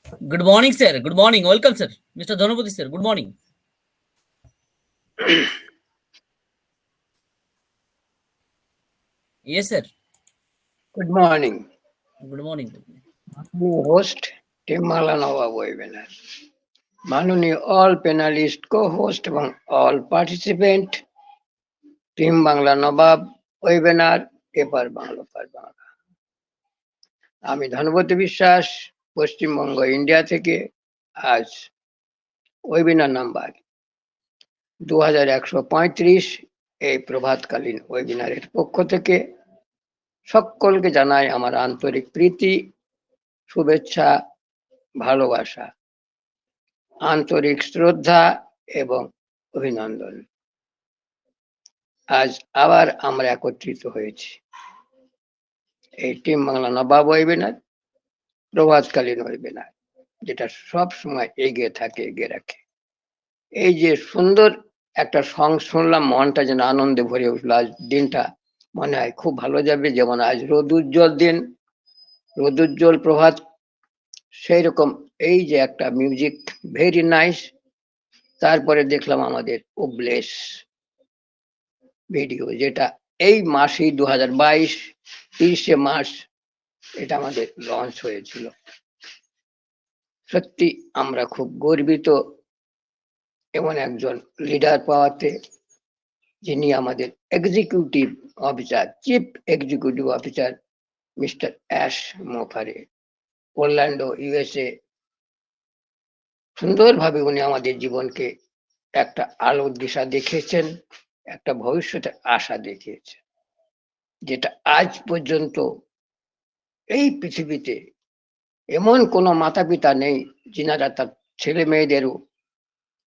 Good morning, sir. Good morning. Welcome, sir. Mr. Dhanapati, sir. Good morning. Yes, sir. Good morning. Good morning. New host, team Bangla Nabab webinar. মাননীয় all panelist, co-host এবং all participant, team Bangla Nabab webinar এপার বাংলা পার বাংলা। আমি ধনপতি বিশ্বাস, Paschimbanga India থেকে। আজ webinar number 2135 এই প্রভাতকালীন ওয়েবিনারের পক্ষ থেকে সকলকে জানাই আমার আন্তরিক প্রীতি, শুভেচ্ছা, ভালোবাসা, আন্তরিক শ্রদ্ধা এবং অভিনন্দন। আজ আবার আমরা একত্রিত হয়েছি এই team Bangla Nabab webinar, প্রভাতকালীন webinar, যেটা সব সময় এগিয়ে থাকে, এগিয়ে রাখে। এই যে সুন্দর একটা সং শুনলাম, মনটা যেন আনন্দে ভরে উঠলো। আজ দিনটা মনে হয় খুব ভালো যাবে। যেমন আজ রোদুজ্জ্বল দিন, রোদুজ্জ্বল প্রভাত, সেই রকম এই যে একটা মিউজিক, ভেরি নাইস। তারপরে দেখলাম আমাদের ওবলেস ভিডিও, যেটা এই মাসেই 2022 30শে মার্চ এটা আমাদের লঞ্চ হয়েছিল। সত্যি আমরা খুব গর্বিত এমন একজন লিডার পাওয়াতে, যিনি আমাদের executive officer, chief executive officer mister Ash Mufareh, Orlando, USA. সুন্দরভাবে উনি আমাদের জীবনকে একটা আলোর দিশা দেখিয়েছেন, একটা ভবিষ্যতের আশা দেখিয়েছেন, যেটা আজ পর্যন্ত এই পৃথিবীতে এমন কোনো মাতা পিতা নেই যিনারা তার ছেলে মেয়েদেরও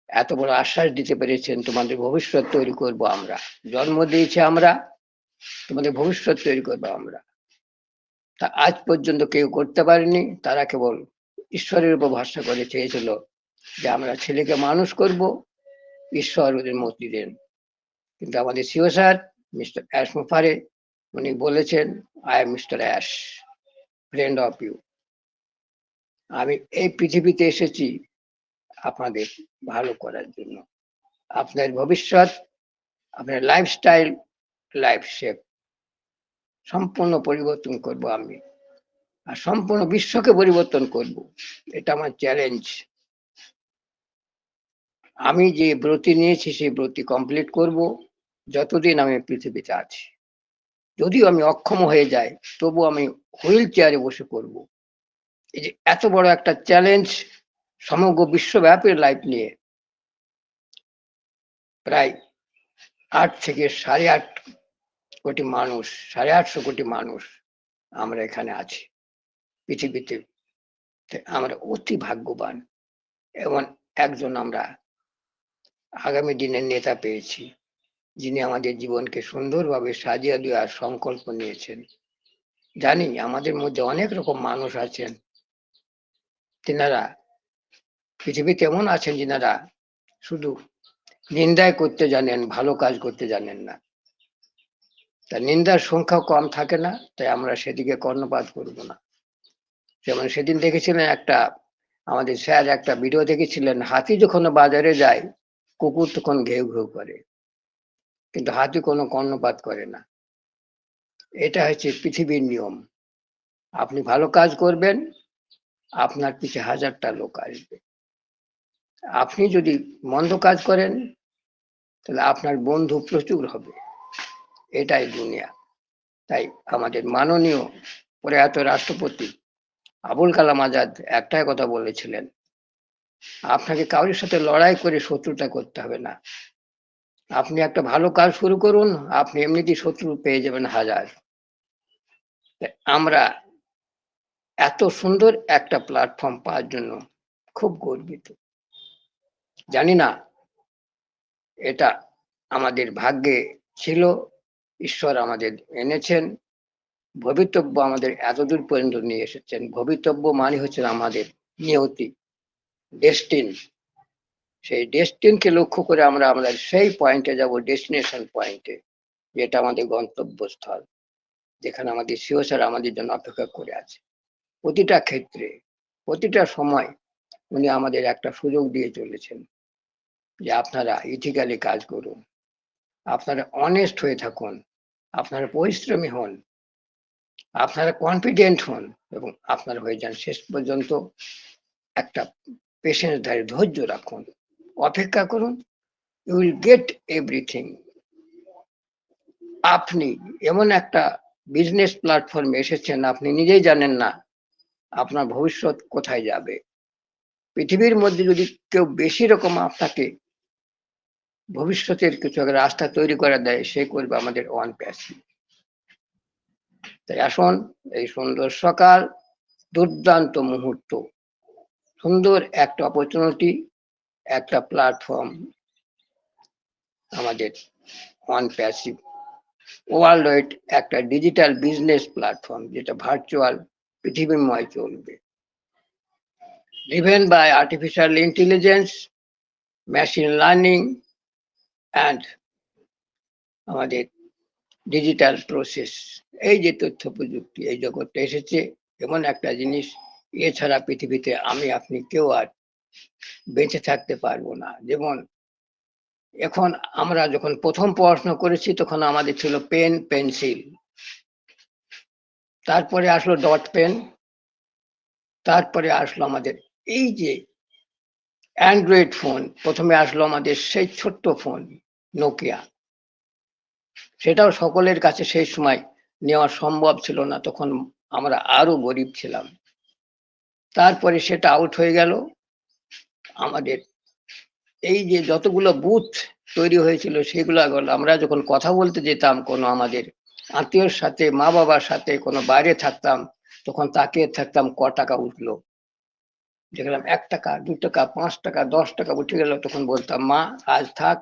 এত বড় আশ্বাস দিতে পেরেছেন, তোমাদের ভবিষ্যৎ তৈরি করব আমরা, জন্ম দিয়েছি আমরা, তোমাদের ভবিষ্যৎ তৈরি করবো আমরা। তা আজ পর্যন্ত কেউ করতে পারেনি। তারা কেবল ঈশ্বরের উপর ভরসা করে চেয়েছিল যে আমরা ছেলেকে মানুষ করব, ঈশ্বর ওদের মতি দেন। কিন্তু আমাদের সিও স্যার মিস্টার অ্যাশ মোফারে, উনি বলেছেন, I am mister Ash, friend of you. আমি এই পৃথিবীতে এসেছি আপনাদের ভালো করার জন্য। আপনার ভবিষ্যৎ, আপনার লাইফস্টাইল, লাইফ শেপ সম্পূর্ণ পরিবর্তন করব আমি, আর সম্পূর্ণ বিশ্বকে পরিবর্তন করব। এটা আমার চ্যালেঞ্জ। আমি যে ব্রতী নিয়েছি সেই ব্রতী কমপ্লিট করব যতদিন আমি পৃথিবীতে আছি। যদিও আমি অক্ষম হয়ে যাই, তবু আমি হুইল চেয়ারে বসে করব। এই যে এত বড় একটা চ্যালেঞ্জ, সমগ্র বিশ্বব্যাপী লাইফ নিয়ে প্রায় 8 থেকে 8.5 কোটি মানুষ, 850 কোটি মানুষ আমরা এখানে আছি পৃথিবীতে। আমরা অতি ভাগ্যবান। এমন একজন আমরা আগামী দিনের নেতা পেয়েছি, যিনি আমাদের জীবনকে সুন্দরভাবে সাজিয়ে দেওয়ার সংকল্প নিয়েছেন। জানি আমাদের মধ্যে অনেক রকম মানুষ আছেন, তিনারা পৃথিবীতে এমন আছেন যিনারা শুধু নিন্দায় করতে জানেন, ভালো কাজ করতে জানেন না। তা নিন্দার সংখ্যা কম থাকে না, তাই আমরা সেদিকে কর্ণপাত করব না। যেমন সেদিন দেখেছিলেন একটা, আমাদের স্যার একটা ভিডিও দেখেছিলেন, হাতি যখন বাজারে যায়, কুকুর তখন ঘেউ ঘেউ করে, কিন্তু হাতি কোনো কর্ণপাত করে না। এটা হচ্ছে পৃথিবীর নিয়ম। আপনি ভালো কাজ করবেন, আপনার পিছে হাজারটা লোক আসবে। আপনি যদি মন্দ কাজ করেন, তাহলে আপনার বন্ধু প্রচুর হবে। এটাই দুনিয়া। তাই আমাদের মাননীয় প্রয়াত রাষ্ট্রপতি আবুল কালাম আজাদ একটাই কথা বলেছিলেন, আপনাকে কারোর সাথে লড়াই করে শত্রুতা করতে হবে না। আপনি একটা ভালো কাজ শুরু করুন, আপনি এমনিতেই শত্রু পেয়ে যাবেন হাজার। আমরা এত সুন্দর একটা প্ল্যাটফর্ম পাওয়ার জন্য খুব গর্বিত। জানি না এটা আমাদের ভাগ্যে ছিল, ঈশ্বর আমাদের এনেছেন, ভবিতব্য আমাদের এতদূর পর্যন্ত নিয়ে এসেছেন। ভবিতব্য মানে হচ্ছে আমাদের নিয়তি, ডেস্টিন। সেই ডেস্টিনকে লক্ষ্য করে আমরা আমাদের সেই পয়েন্টে যাব, ডেস্টিনেশন পয়েন্টে, যেটা আমাদের গন্তব্যস্থল, যেখানে আমাদের সিও স্যার আমাদের জন্য অপেক্ষা করে আছে। প্রতিটা ক্ষেত্রে, প্রতিটা সময় উনি আমাদের একটা সুযোগ দিয়ে চলেছেন যে আপনারা ইথিক্যালি কাজ করুন, আপনারা অনেস্ট হয়ে থাকুন, আপনারা পরিশ্রমী হন, আপনারা কনফিডেন্ট হন এবং আপনারা হয়ে যান শেষ পর্যন্ত একটা পেশেন্সধারী ধৈর্য রাখুন, অপেক্ষা করুন, ইউ উইল গেট এভরিথিং। আপনি এমন একটা বিজনেস প্ল্যাটফর্মে এসেছেন, আপনি নিজেই জানেন না আপনার ভবিষ্যৎ কোথায় যাবে। পৃথিবীর মধ্যে যদি কেউ বেশি রকম আপনাকে ভবিষ্যতের কিছু একটা রাস্তা তৈরি করে দেয়, সে করবে আমাদের ওয়ান প্যাসি। তাই আসুন, এই সুন্দর সকাল, দুর্দান্ত মুহূর্ত, সুন্দর একটা অপরচুনিটি, একটা প্ল্যাটফর্ম, আমাদের ওয়ান প্যাসিভ ওয়ার্ল্ড ওয়াইড একটা ডিজিটাল বিজনেস প্ল্যাটফর্ম, যেটা ভার্চুয়াল পৃথিবীময় চলবে, driven by artificial intelligence, machine learning and আমাদের ডিজিটাল প্রসেস। এই যে তথ্য প্রযুক্তি এই জগৎটা এসেছে, এমন একটা জিনিস, এছাড়া পৃথিবীতে আমি আপনি কেউ আর বেঁচে থাকতে পারবো না। যেমন এখন আমরা যখন প্রথম পড়াশোনা করেছি তখন আমাদের ছিল পেন পেন্সিল, তারপরে আসলো ডট পেন, তারপরে আসলো আমাদের এই যে অ্যান্ড্রয়েড ফোন, প্রথমে আসলো আমাদের সেই ছোট্ট ফোন নোকিয়া, সেটাও সকলের কাছে সেই সময় নেওয়া সম্ভব ছিল না, তখন আমরা আরো গরিব ছিলাম। তারপরে সেটা আউট হয়ে গেল। আমাদের এই যে যতগুলো বুথ তৈরি হয়েছিল সেগুলো আমরা যখন কথা বলতে যেতাম কোনো আমাদের আত্মীয়র সাথে, মা বাবার সাথে, কোনো বাইরে থাকতাম, তখন তাকিয়ে থাকতাম ক টাকা উঠলো, দেখলাম 1 টাকা, 2 টাকা, 5 টাকা, 10 টাকা উঠে গেল, তখন বলতাম মা আজ থাক,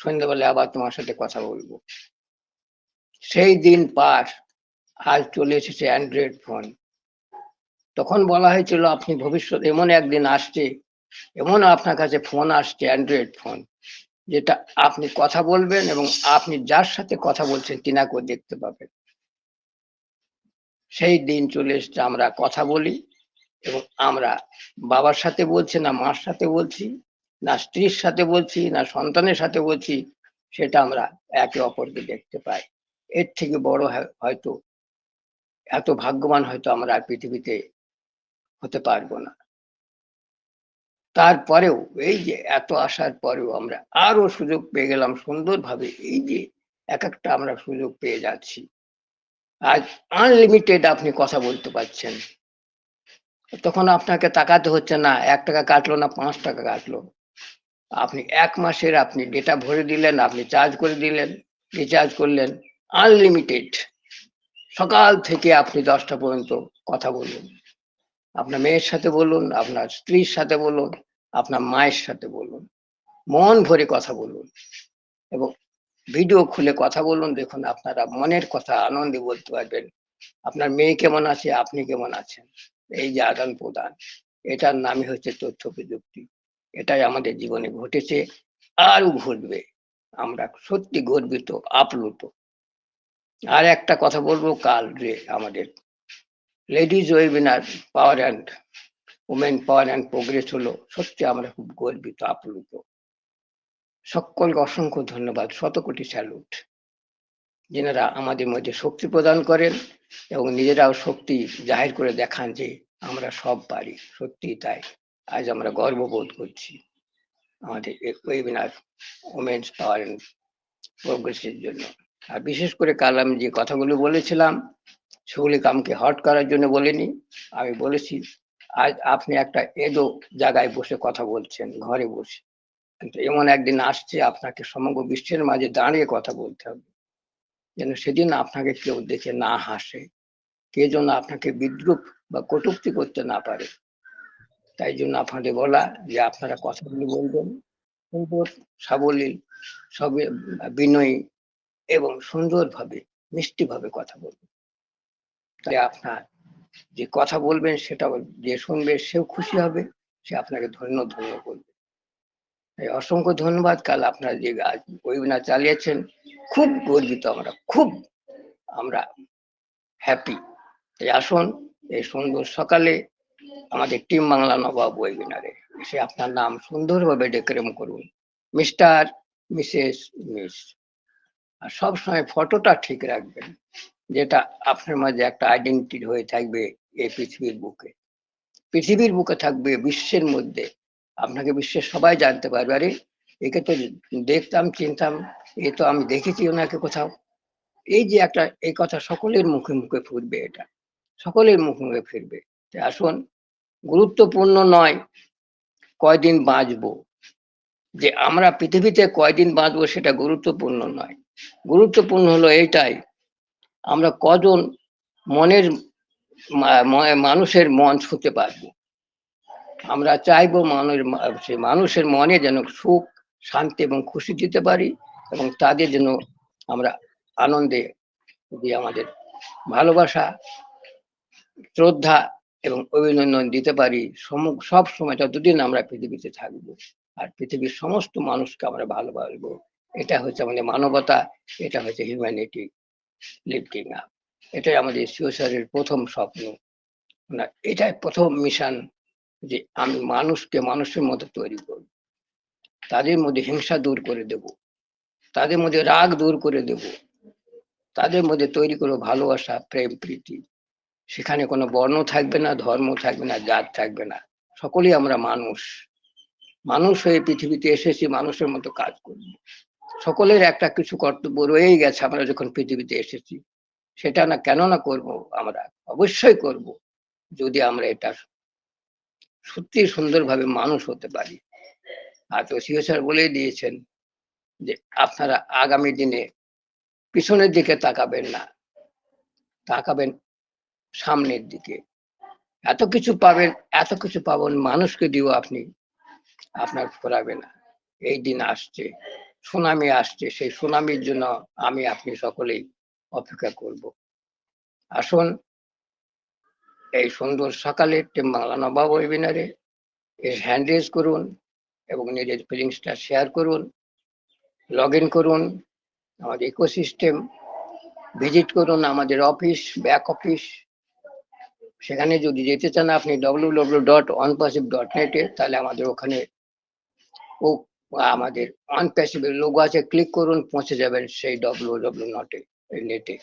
সন্ধ্যাবেলায় আবার তোমার সাথে কথা বলবো। সেই দিন পার, আজ চলে এসেছে অ্যান্ড্রয়েড ফোন। তখন বলা হয়েছিল আপনি ভবিষ্যৎ এমন একদিন আসছে, এমন আপনার কাছে ফোন আসছে অ্যান্ড্রয়েড ফোন, যেটা আপনি কথা বলবেন এবং আপনি যার সাথে কথা বলছেন তিনাকেও দেখতে পাবেন। সেই দিন চলে এসছে, আমরা কথা বলি এবং আমরা বাবার সাথে বলছি না মার সাথে বলছি, না স্ত্রীর সাথে বলছি, না সন্তানের সাথে বলছি, সেটা আমরা একে অপরকে দেখতে পাই। এর থেকে বড় হয়তো, এত ভাগ্যবান হয়তো আমরা আর পৃথিবীতে হতে পারবো না। তারপরেও এই যে এত আসার পরেও আমরা আরো সুযোগ পেয়ে গেলাম সুন্দরভাবে, এই যে এক একটা আমরা সুযোগ পেয়ে যাচ্ছি। আজ আনলিমিটেড আপনি কথা বলতে পারছেন, তখন আপনাকে তাকাতে হচ্ছে না 1 টাকা কাটলো না 5 টাকা কাটলো, আপনি 1 মাসের আপনি ডেটা ভরে দিলেন, আপনি চার্জ করে দিলেন, রিচার্জ করলেন, আনলিমিটেড, সকাল থেকে আপনি 10টা পর্যন্ত কথা বলুন, আপনার মেয়ের সাথে বলুন, আপনার স্ত্রীর সাথে বলুন, আপনার মায়ের সাথে বলুন, মন ভরে কথা বলুন এবং ভিডিও খুলে কথা বলুন। দেখুন আপনারা মনের কথা আনন্দে বলতে পারবেন, আপনার মেয়ে কেমন আছে, আপনি কেমন আছেন। এই যে আদান প্রদান, এটার নামই হচ্ছে তথ্য প্রযুক্তি। এটাই আমাদের জীবনে ঘটেছে, আরও ঘটবে। আমরা সত্যি গর্বিত, আপ্লুত। আর একটা কথা বলবো, কাল যে আমাদের ladies webinar power and women power and progress হলো, সত্যি আমরা খুব গর্বিত, আপ্লুত। সকলকে অসংখ্য ধন্যবাদ, শতকোটি স্যালুট, যেনারা আমাদের মধ্যে শক্তি প্রদান করেন এবং নিজেরাও শক্তি জাহির করে দেখান যে আমরা সব পারি। সত্যি তাই, আজ আমরা গর্ববোধ করছি আমাদের ওয়েবিনার উমেন্স পাওয়ার অ্যান্ড প্রোগ্রেসের জন্য। আর বিশেষ করে কাল আমি যে কথাগুলো বলেছিলাম সেগুলি কামকে হট করার জন্য বলিনি, আমি বলেছি আজ আপনি একটা এদো জায়গায় বসে কথা বলছেন, ঘরে বসে, কিন্তু এমন একদিন আসছে আপনাকে সমগ্র বিশ্বের মাঝে দাঁড়িয়ে কথা বলতে হবে, যেন সেদিন আপনাকে কেউ দেখে না হাসে, কে যেন আপনাকে বিদ্রুপ বা কটূক্তি করতে না পারে। তাই জন্য আপনাদের বলা যে আপনারা কথাগুলি বলবেন সুন্দর, সাবলীল, সবে বিনয়ী এবং সুন্দরভাবে, মিষ্টিভাবে কথা বলবেন। তাই আপনার যে কথা বলবেন সেটা যে শুনবে সেও খুশি হবে, সে আপনাকে ধন্য ধন্য করবে। তাই অসংখ্য ধন্যবাদ। কাল আপনারা যে ওয়েবিনার চালিয়েছেন, খুব গর্বিত আমরা, খুব আমরা হ্যাপি। তাই আসুন, এই সুন্দর সকালে আমাদের টিম বাংলা নবাব ওয়েবিনারে এসে আপনার নাম সুন্দরভাবে ডেকোরেম করুন, মিস্টার, মিসেস, মিস। আর সবসময় ফটোটা ঠিক রাখবেন, যেটা আপনার মাঝে একটা আইডেন্টিটি হয়ে থাকবে এই পৃথিবীর বুকে। পৃথিবীর বুকে থাকবে, বিশ্বের মধ্যে আপনাকে বিশ্বের সবাই জানতে পারবে, আরে একে তো দেখতাম, চিনতাম, এ তো আমি দেখেছি ওনাকে কোথাও। এই যে একটা, এই কথা সকলের মুখে মুখে ফুটবে, এটা সকলের মুখে মুখে ফিরবে। তাই আসুন, গুরুত্বপূর্ণ নয় কয়দিন বাঁচবো, যে আমরা পৃথিবীতে কয়দিন বাঁচবো সেটা গুরুত্বপূর্ণ নয়। গুরুত্বপূর্ণ হলো এইটাই, আমরা কজন মনের মানুষের মন ছুঁতে পারবো। আমরা চাইবো সেই মানুষের মনে যেন সুখ, শান্তি এবং খুশি দিতে পারি, এবং তাদের যেন আমরা আনন্দে দিয়ে আমাদের ভালোবাসা, শ্রদ্ধা এবং অভিনন্দন দিতে পারি সব সময়, যতদিন আমরা পৃথিবীতে থাকবো। আর পৃথিবীর সমস্ত মানুষকে আমরা ভালোবাসবো। এটা হচ্ছে আমাদের মানবতা, এটা হচ্ছে হিউম্যানিটি লিফটিং আপ। এটাই আমাদের সিওসারের প্রথম স্বপ্ন, না এটাই প্রথম মিশন, যে আমি মানুষকে মানুষের মতো তৈরি করব, তাদের মধ্যে হিংসা দূর করে দেব, তাদের মধ্যে রাগ দূর করে দেব, তাদের মধ্যে তৈরি করবো ভালোবাসা, প্রেম, প্রীতি। সেখানে কোনো বর্ণ থাকবে না, ধর্ম থাকবে না, জাত থাকবে না, সকলেই আমরা মানুষ। মানুষ হয়ে পৃথিবীতে এসেছি, মানুষের মতো কাজ করব। সকলের একটা কিছু কর্তব্য রয়েই গেছে, আমরা যখন পৃথিবীতে এসেছি, সেটা না কেন না করব, আমরা অবশ্যই করব, যদি আমরা এটা সত্যি সুন্দরভাবে মানুষ হতে পারি। আর তো সিও স্যার বলেই দিয়েছেন যে আপনারা আগামী দিনে পিছনের দিকে তাকাবেন না, তাকাবেন সামনের দিকে। এত কিছু পাবেন, এত কিছু পাবেন, মানুষকে দিয়েও আপনি আপনার ফোরাবে না। এই দিন আসছে, সুনামি আসছে, সেই সুনামির জন্য আমি আপনি সকলেই অপেক্ষা করব। আসুন, এই সুন্দর সকালে টিম বাংলা নবাব ওয়েবিনারে এর হ্যান্ড রেজ করুন এবং নিজের ফিলিংসটা শেয়ার করুন, লগ ইন করুন আমাদের ইকোসিস্টেম, ভিজিট করুন আমাদের অফিস, ব্যাক অফিস। সেখানে যদি যেতে চান আপনি www.onpassive.net এ, তাহলে আমাদের ওখানে ও আমাদের অনপ্যাসিভ লোগো আছে, ক্লিক করুন, পৌঁছে যাবেন সেই www.net-এ।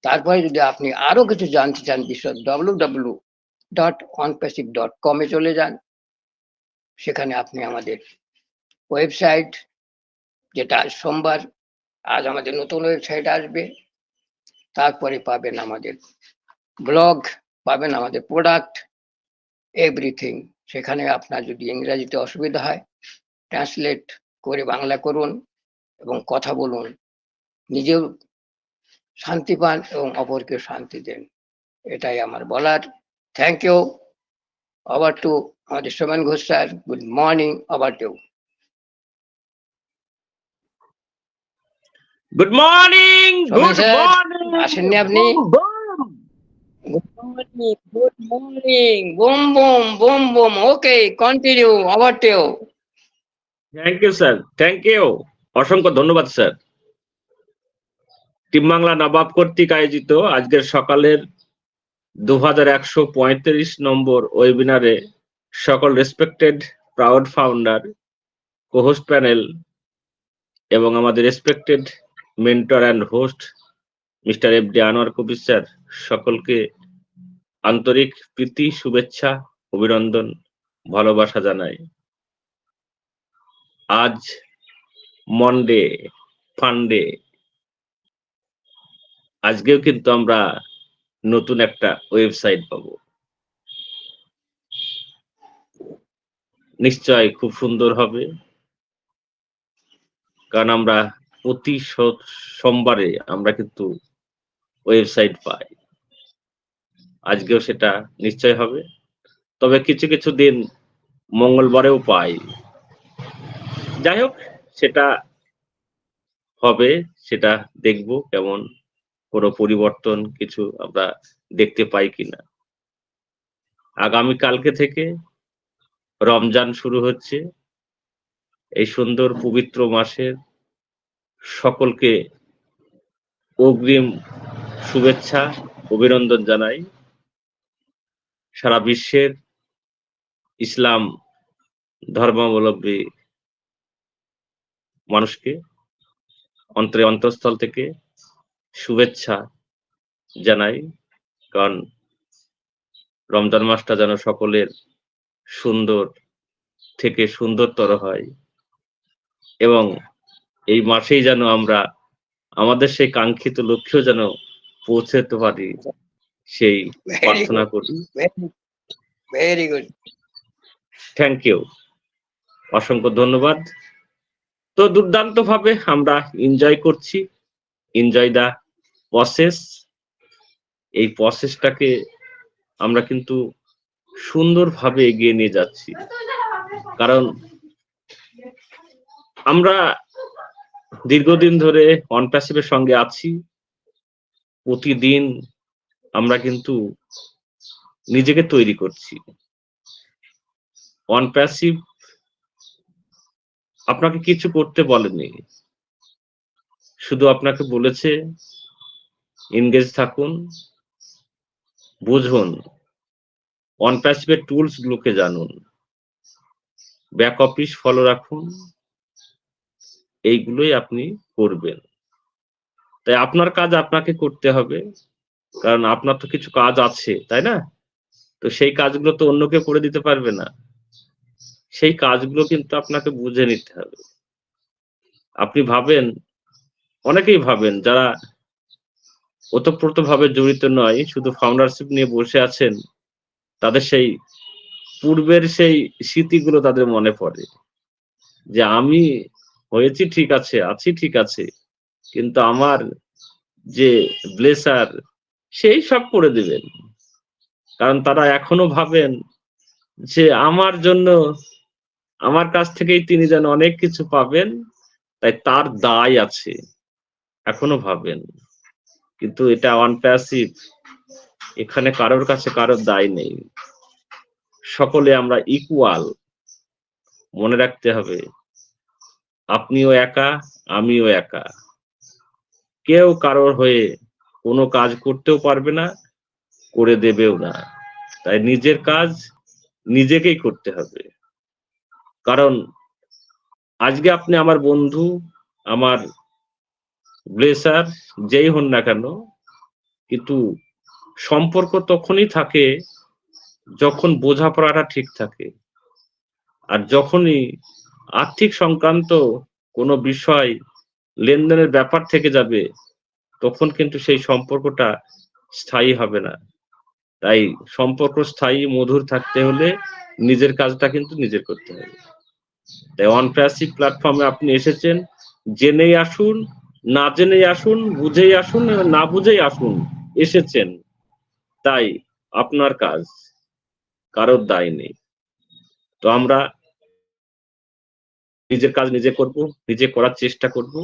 তারপরে যদি আপনি আরো কিছু জানতে চান বিষয়, www.onpassive.com এ চলে যান। সেখানে আপনি আমাদের ওয়েবসাইট, যেটা আজ সোমবার, আজ আমাদের নতুন ওয়েবসাইট আসবে, তারপরে পাবেন আমাদের ব্লগ, পাবেন আমাদের প্রোডাক্ট, এভরিথিং। সেখানে আপনার যদি ইংরেজিতে অসুবিধা হয়, ট্রান্সলেট করে বাংলা করুন এবং কথা বলুন, নিজেও শান্তি পান এবং অপরকে শান্তি দেন। এটাই আমার বলার। Thank you. ওভার টু আমাদের Somen Ghosh sir. Good morning. Over to. Good morning, Somen good sir, morning. আসেননি আপনি? Good morning, good morning. Boom boom boom boom. Okay, continue. Over to. Thank you sir, thank you, অসংখ্য ধন্যবাদ sir. Team Bangla নবাব কর্তৃক আয়োজিত আজকের সকালের 2135 নম্বর ওয়েবিনারে সকল respected proud founder, co-host panel এবং আমাদের respected mentor and host mister FD Anwar Kabir sir, সকলকে আন্তরিক প্রীতি, শুভেচ্ছা, অভিনন্দন, ভালোবাসা জানাই। আজ মনডে, ফান্ডে, আজকেও কিন্তু আমরা নতুন একটা ওয়েবসাইট পাবো, নিশ্চয় খুব সুন্দর হবে, কারণ আমরা প্রতি সোমবারে আমরা কিন্তু ওয়েবসাইট পাই। আজকেও সেটা নিশ্চয় হবে, তবে কিছু কিছু দিন মঙ্গলবারেও পাই। যাই হোক, সেটা হবে, সেটা দেখব কেমন কোনো পরিবর্তন কিছু আমরা দেখতে পাই কিনা। আগামী কালকে থেকে রমজান শুরু হচ্ছে। এই সুন্দর পবিত্র মাসের সকলকে অগ্রিম শুভেচ্ছা, অভিনন্দন জানাই। সারা বিশ্বের ইসলাম ধর্মাবলম্বী মানুষকে অন্তরস্থল থেকে শুভেচ্ছা জানাই। কারণ রমজান মাসটা যেন সকলের সুন্দর থেকে সুন্দরতর হয় এবং এই মাসেই যেন আমরা আমাদের সেই কাঙ্ক্ষিত লক্ষ্যেও যেন পৌঁছাতে পারি, সেই প্রার্থনা করি। Very good. থ্যাংক ইউ, অসংখ্য ধন্যবাদ। তো দুর্দান্ত ভাবে আমরা এনজয় করছি, এনজয় দা প্রসেস। এই প্রসেসটাকে আমরা কিন্তু সুন্দরভাবে এগিয়ে নিয়ে যাচ্ছি, কারণ আমরা দীর্ঘদিন ধরে অনপ্যাসিভের সঙ্গে আছি। প্রতিদিন আমরা কিন্তু নিজেকে তৈরি করছি। অনপ্যাসিভ আপনাকে কিছু করতে বলেনি, শুধু আপনাকে বলেছে এনগেজ থাকুন, বুঝুন, অনপ্যাসিভের টুলস গুলোকে জানুন, ব্যাক অফিস ফলো রাখুন, এইগুলোই আপনি করবেন। তাই আপনার কাজ আপনাকে করতে হবে, কারণ আপনার তো কিছু কাজ আছে, তাই না? তো সেই কাজগুলো তো অন্য কেউ করে দিতে পারবে না। সেই কাজগুলো কিন্তু আপনাকে বুঝে নিতে হবে। আপনি ভাবেন, অনেকেই ভাবেন যারা ওতপ্রোতভাবে জড়িত নয়, শুধু ফাউন্ডারশিপ নিয়ে বসে আছেন, তাদের সেই পূর্বের সেই স্মৃতিগুলো তাদের মনে পড়ে যে আমি হয়েছি ঠিক আছে, আছি ঠিক আছে, কিন্তু আমার যে ব্লেসার সেই সব করে দিবেন। কারণ তারা এখনো ভাবেন যে আমার জন্য, আমার কাছ থেকেই তিনি যেন অনেক কিছু পাবেন, তাই তার দায় আছে, এখনো ভাবেন। কিন্তু এটা অনপ্যাসিভ, এখানে কারোর কাছে কারোর দায় নেই, সকলে আমরা ইকুয়াল। মনে রাখতে হবে, আপনিও একা, আমিও একা, কেউ কারোর হয়ে কোনো কাজ করতেও পারবে না, করে দেবেও না। তাই নিজের কাজ নিজেকেই করতে হবে। কারণ আজকে আপনি আমার বন্ধু, আমার ব্লেসার, যেই হন না কেন, কিন্তু সম্পর্ক তখনই থাকে যখন বোঝাপড়াটা ঠিক থাকে। আর যখনই আর্থিক সংক্রান্ত কোনো বিষয়, লেনদেনের ব্যাপার থেকে যাবে, তখন কিন্তু সেই সম্পর্কটা স্থায়ী হবে না। তাই সম্পর্ক স্থায়ী মধুর থাকতে হলে নিজের কাজটা কিন্তু নিজের করতে হবে। তাই অনপ্যাসিভ প্ল্যাটফর্মে আপনি এসেছেন, জেনেই আসুন, না জেনেই আসুন, বুঝেই আসুন, না বুঝেই আসুন, এসেছেন। তাই আপনার কাজ, কারোর দায় নেই। তো আমরা নিজের কাজ নিজে করব, নিজে করার চেষ্টা করব,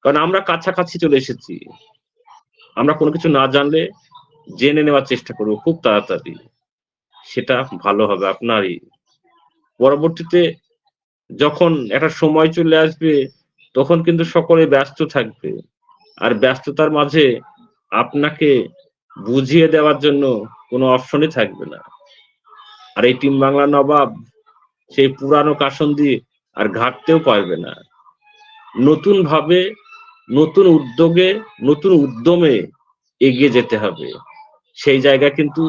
কারণ আমরা কাছাকাছি চলে এসেছি। আমরা কোনো কিছু না জানলে জেনে নেওয়ার চেষ্টা করব খুব তাড়াতাড়ি, সেটা ভালো হবে আপনারই। পরবর্তীতে যখন একটা সময় চলে আসবে, তখন কিন্তু সকলে ব্যস্ত থাকবে, আর ব্যস্ততার মাঝে আপনাকে বুঝিয়ে দেওয়ার জন্য কোনো অপশনই থাকবে না। আর এই টিম বাংলা নবাব সেই পুরানো কাসন্দি আর ঘাটতেও পারবে না। নতুন ভাবে, নতুন উদ্যোগে, নতুন উদ্যমে এগিয়ে যেতে হবে, সেই জায়গা কিন্তু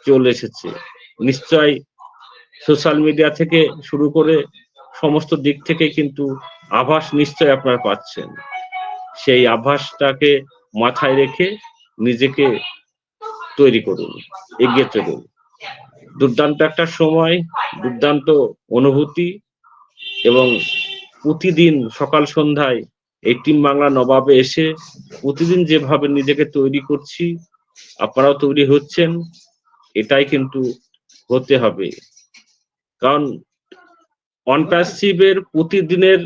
চলে এসেছে। নিশ্চয় সোশ্যাল মিডিয়া থেকে শুরু করে সমস্ত দিক থেকে কিন্তু আভাস নিশ্চয় আপনারা পাচ্ছেন। সেই আভাসটাকে মাথায় রেখে নিজেকে তৈরি করুন, এগিয়ে চলুন। দুর্দান্ত একটা সময়, দুর্দান্ত অনুভূতি, এবং প্রতিদিন সকাল সন্ধ্যায় এই টিম বাংলা নবাবে এসে প্রতিদিন যেভাবে নিজেকে তৈরি করছি, আপনারাও তৈরি হচ্ছেন, এটাই কিন্তু হতে হবে। কারণ অনপ্যাসিভের প্রতিদিনের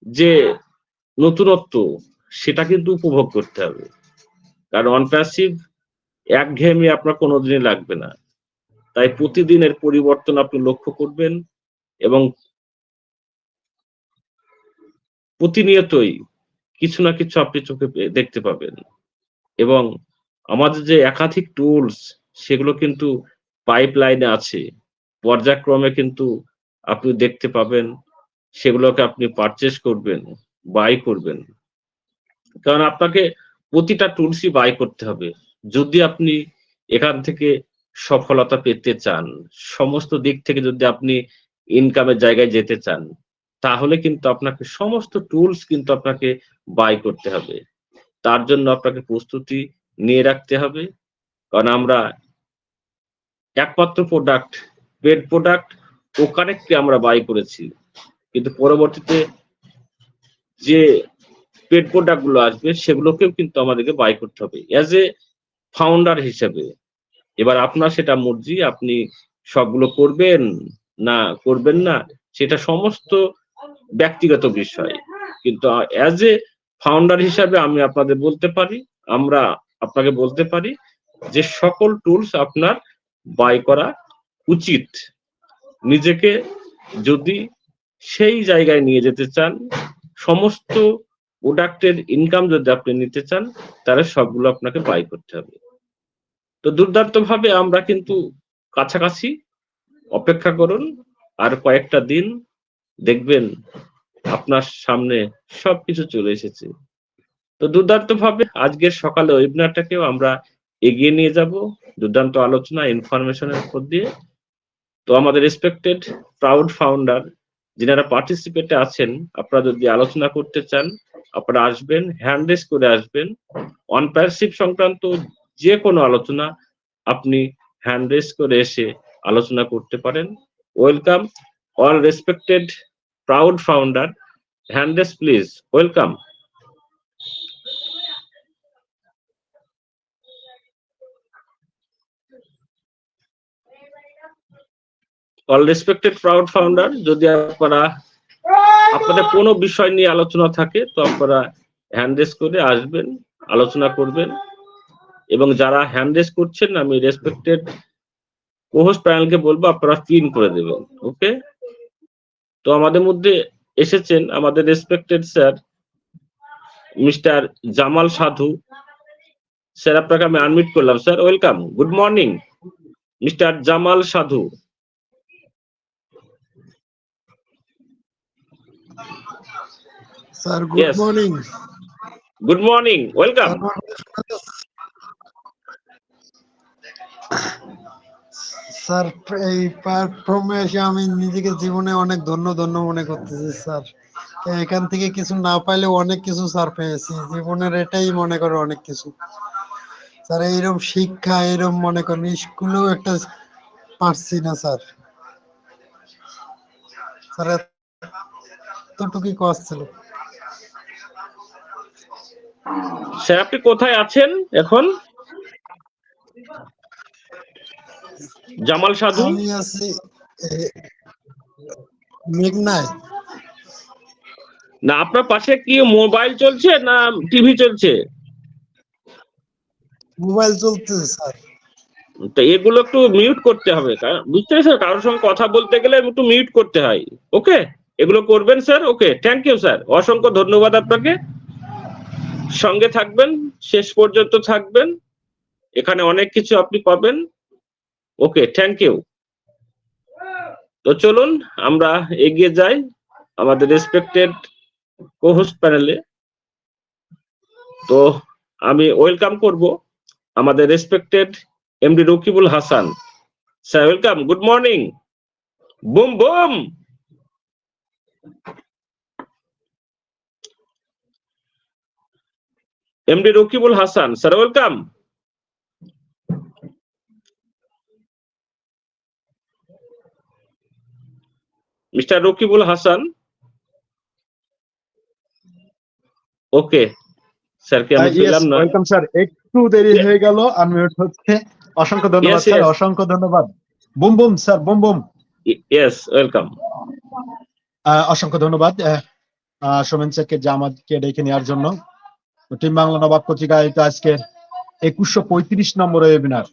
যে নতুনত্ব, সেটা কিন্তু উপভোগ করতে হবে। কারণ অনপ্যাসিভ একঘেয়েমি আপনার কোনোদিনই লাগবে না। তাই প্রতিদিনের পরিবর্তন আপনি লক্ষ্য করবেন এবং প্রতিনিয়তই কিছু না কিছু আপনি চোখে দেখতে পাবেন। এবং আমাদের যে একাধিক টুলস, সেগুলো কিন্তু পাইপলাইনে আছে, পর্যায়ক্রমে কিন্তু আপনি দেখতে পাবেন, সেগুলোকে আপনি পারচেজ করবেন, বাই করবেন। কারণ আপনাকে প্রতিটা টুলসই বাই করতে হবে। যদি আপনি এখান থেকে সফলতা পেতে চান, সমস্ত দিক থেকে যদি আপনি ইনকামের জায়গায় যেতে চান, তাহলে কিন্তু আপনাকে সমস্ত টুলস কিন্তু আপনাকে বাই করতে হবে। তার জন্য আপনাকে প্রস্তুতি নিয়ে রাখতে হবে। কারণ আমরা একমাত্র প্রোডাক্ট, পেড প্রোডাক্ট ওকারেক্টলি আমরা বাই করেছি। কিন্তু পরবর্তীতে যে পেড প্রোডাক্ট গুলো আসবে সেগুলোকেও কিন্তু আমাদেরকে বাই করতে হবে অ্যাজ এ ফাউন্ডার হিসেবে। এবার আপনার সেটা মর্জি, আপনি সবগুলো করবেন না করবেন না সেটা সমস্ত ব্যক্তিগত বিষয়। কিন্তু অ্যাজ এ ফাউন্ডার হিসাবে আমি আপনাদের বলতে পারি, আমরা আপনাকে বলতে পারি যে সকল টুলস আপনার বাই করা উচিত। নিজেকে যদি সেই জায়গায় নিয়ে যেতে চান, সমস্ত প্রোডাক্টের ইনকাম যদি আপনি নিতে চান, তাহলে সবগুলো আপনাকে বাই করতে হবে। তো দুর্দান্ত ভাবে আমরা কিন্তু কাছাকাছি, অপেক্ষা করুন আর কয়েকটা দিন, দেখবেন আপনার সামনে সবকিছু চলে এসেছে। তো দুর্দান্ত ভাবে আজকের সকালে ওয়েবিনারটাকেও আমরা এগিয়ে নিয়ে যাব দুর্দান্ত আলোচনা ইনফরমেশনের উপর দিয়ে। তো আমাদের রেসপেক্টেড প্রাউড ফাউন্ডার যিনারা পার্টিসিপেটে আছেন, আপনারা যদি আলোচনা করতে চান আপনারা আসবেন, হ্যান্ড রেজ করে আসবেন। অনপ্যারশিপ সংক্রান্ত যে কোনো আলোচনা আপনি হ্যান্ড রেজ করে এসে আলোচনা করতে পারেন। Welcome all respected proud founder, hand raise please, welcome. All respected proud founder, যদি আপনারা আপনাদের কোনো বিষয় নিয়ে আলোচনা থাকে তো আপনারা হ্যান্ড রেজ করে আসবেন, আলোচনা করবেন। এবং যারা হ্যান্ড রেজ করছেন আমি রেসপেক্টেড কোহোস্ট প্যানেলকে বলবো আপনারা পিন করে দেবেন। ওকে, তো আমাদের মধ্যে এসেছেন আমাদের respected sir mister Jamal Sadhu sir, আপনাকে আমি আনমিউট করলাম sir, welcome, good morning mister Jamal Sadhu. Sir good Yes. Morning. Good morning, welcome. Sir এই প্ল্যাটফর্মে এসে আমি নিজেকে জীবনে অনেক ধন্য ধন্য মনে করতেছি স্যার। এখান থেকে কিছু না পাইলে অনেক কিছু স্যার পেয়েছি জীবনের, এটাই মনে করো অনেক কিছু স্যার। এইরকম শিক্ষা এরকম মনে করেন স্কুলেও একটা পারছি না স্যার। স্যার এতটুকুই কাজ ছিল। স্যার আপনি কোথায় আছেন এখন? জামাল সাধু, আমি আছি মেঘনায়। না আপনার পাশে কি মোবাইল চলছে না টিভি চলছে? মোবাইল চলতেছে স্যার। তো এগুলো একটু মিউট করতে হবে, বুঝতে পেরেছেন? কারোর সঙ্গে কথা বলতে গেলে একটু মিউট করতে হয়। ওকে, এগুলো করবেন sir. Okay, thank you sir, অসংখ্য ধন্যবাদ আপনাকে। সঙ্গে থাকবেন, শেষ পর্যন্ত থাকবেন, এখানে অনেক কিছু আপনি পাবেন। ওকে, থ্যাংক ইউ। তো চলুন আমরা এগিয়ে যাই আমাদের রেসপেক্টেড কোহোস্ট প্যানেলে। তো আমি ওয়েলকাম করব আমাদের respected MD Rakibul Hasan sir, welcome, good morning, boom boom. MD Rakibul Hasan sir, welcome. Mister Rakibul Hasan, okay স্যারকে আমি পেলাম না। ওয়েলকাম স্যার, একটু দেরি হয়ে গেল, আনমিউট হচ্ছে। অসংখ্য ধন্যবাদ স্যার, অসংখ্য ধন্যবাদ। Boom boom sir, boom boom. Yes, welcome. অসংখ্য ধন্যবাদ সোমেন স্যারকে যে আমাকে ডেকে নেওয়ার জন্য। টিম বাংলা নবাব পত্রিকায় আজকে 2135 নম্বর ওয়েবিনার।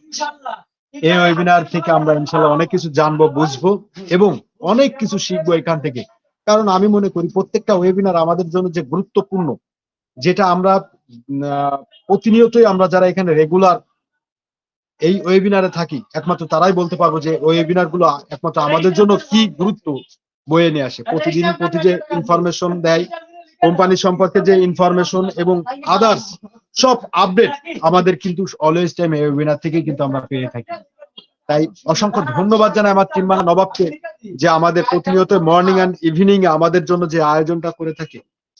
এই ওয়েবিনার থেকে আমরা ইনশাল্লাহ অনেক কিছু জানবো, বুঝবো এবং অনেক কিছু শিখবো এখান থেকে। কারণ আমি মনে করি প্রত্যেকটা ওয়েবিনার আমাদের জন্য যে গুরুত্বপূর্ণ, যেটা আমরা প্রতিনিয়তই আমরা যারা এখানে রেগুলার এই ওয়েবিনারে থাকি একমাত্র তারাই বলতে পারবো যে ওয়েবিনার গুলো একমাত্র আমাদের জন্য কি গুরুত্ব বয়ে নিয়ে আসে। প্রতিদিন প্রতি যে ইনফরমেশন দেয়, কোম্পানি সম্পর্কে যে ইনফরমেশন এবং আদার্স সব আপডেট আমাদের কিন্তু অলওয়েজ টাইম এই ওয়েবিনার থেকে কিন্তু আমরা পেয়ে থাকি। তাই অসংখ্য ধন্যবাদ জানাই আমার টিম বাংলা নবাবকে, যে আমাদের প্রতিনিয়ত মর্নিং অ্যান্ড ইভিনিং আমাদের জন্য যে আয়োজনটা করে থাকে,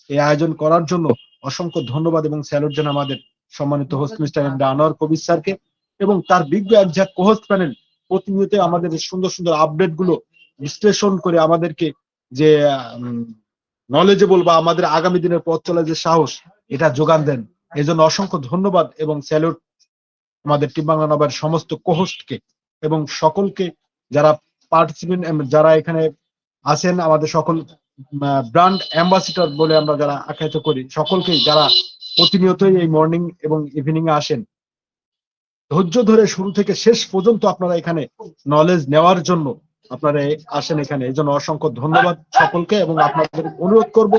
এই আয়োজন করার জন্য অসংখ্য ধন্যবাদ এবং স্যালুট জানাই আমাদের সম্মানিত host mister M D Anwar Kabir স্যারকে এবং তার বিজ্ঞ একজাক কোহোস্ট প্যানেল প্রতিনিয়ত আমাদের সুন্দর সুন্দর আপডেট গুলো বিশ্লেষণ করে আমাদেরকে যে নলেজেবল বা আমাদের আগামী দিনের পথ চলার যে সাহস এটা যোগান দেন। এই জন্য অসংখ্য ধন্যবাদ এবং স্যালুট আমাদের টিম বাংলা নবার সমস্ত কোহোস্টকে এবং সকলকে যারা পার্টিসিপেন্ট, যারা এখানে আছেন, আমাদের সকল ব্র্যান্ড অ্যাম্বাসিডর বলে আমরা যারা আখ্যায়িত করি, সকলকেই যারা প্রতিনিয়তই এই মর্নিং এবং ইভিনিং এ আসেন, ধৈর্য ধরে শুরু থেকে শেষ পর্যন্ত আপনারা এখানে নলেজ নেওয়ার জন্য আপনারা আসেন এখানে। এই জন্য অসংখ্য ধন্যবাদ সকলকে এবং আপনাদের অনুরোধ করব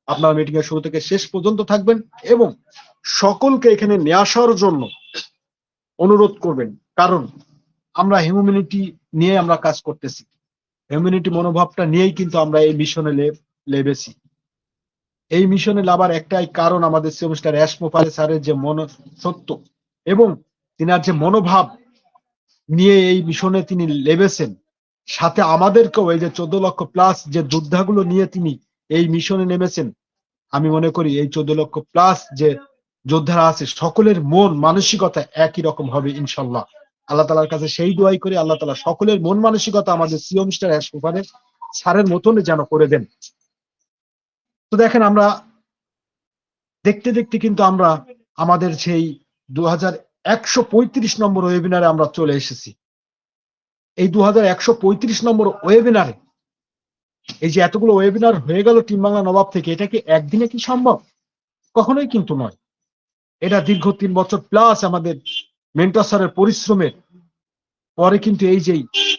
আপনারা মিটিং এর শুরু থেকে শেষ পর্যন্ত থাকবেন এবং সকলকে এখানে নিয়ে আসার জন্য অনুরোধ করবেন, কারণ আমরা হিউম্যানিটি নিয়ে আমরা কাজ করতেছি। হিউম্যানিটি মনোভাবটা নিয়েই কিন্তু আমরা এই মিশনে লেবেছি। এই মিশনে লাভার একটাই কারণ আমাদের সেমিস্টার অ্যাশমোফারে স্যারের যে সত্য এবং তিনার যে মনোভাব নিয়ে এই মিশনে তিনি লেবেছেন, সাথে আমাদেরকেও এই যে 14 লক্ষ প্লাস যে যোদ্ধাগুলো নিয়ে তিনি এই মিশনে নেমেছেন, আমি মনে করি এই 14 লক্ষ প্লাস যে যোদ্ধারা আছে সকলের মন মানসিকতা একই রকম হবে ইনশাল্লাহ। আল্লাহ তালার কাছে সেই দোয়াই করে আল্লাহ তালা সকলের মন মানসিকতা আমাদের সিও মিস্টার অ্যাশমোফারে স্যারের মতন যেন করে দেন। তো দেখেন, আমরা দেখতে দেখতে কিন্তু আমরা আমাদের সেই 2135 নম্বর ওয়েবিনারে আমরা চলে এসেছি। এই 2135 নম্বর ওয়েবিনারে এই যে এতগুলো ওয়েবিনার হয়ে গেল টিম বাংলা নবাব থেকে, এটা কি একদিনে কি সম্ভব? কখনোই কিন্তু নয়। এটা দীর্ঘ 3 বছর প্লাস আমাদের মেন্টর স্যারের পরিশ্রমের পরে কিন্তু এই যে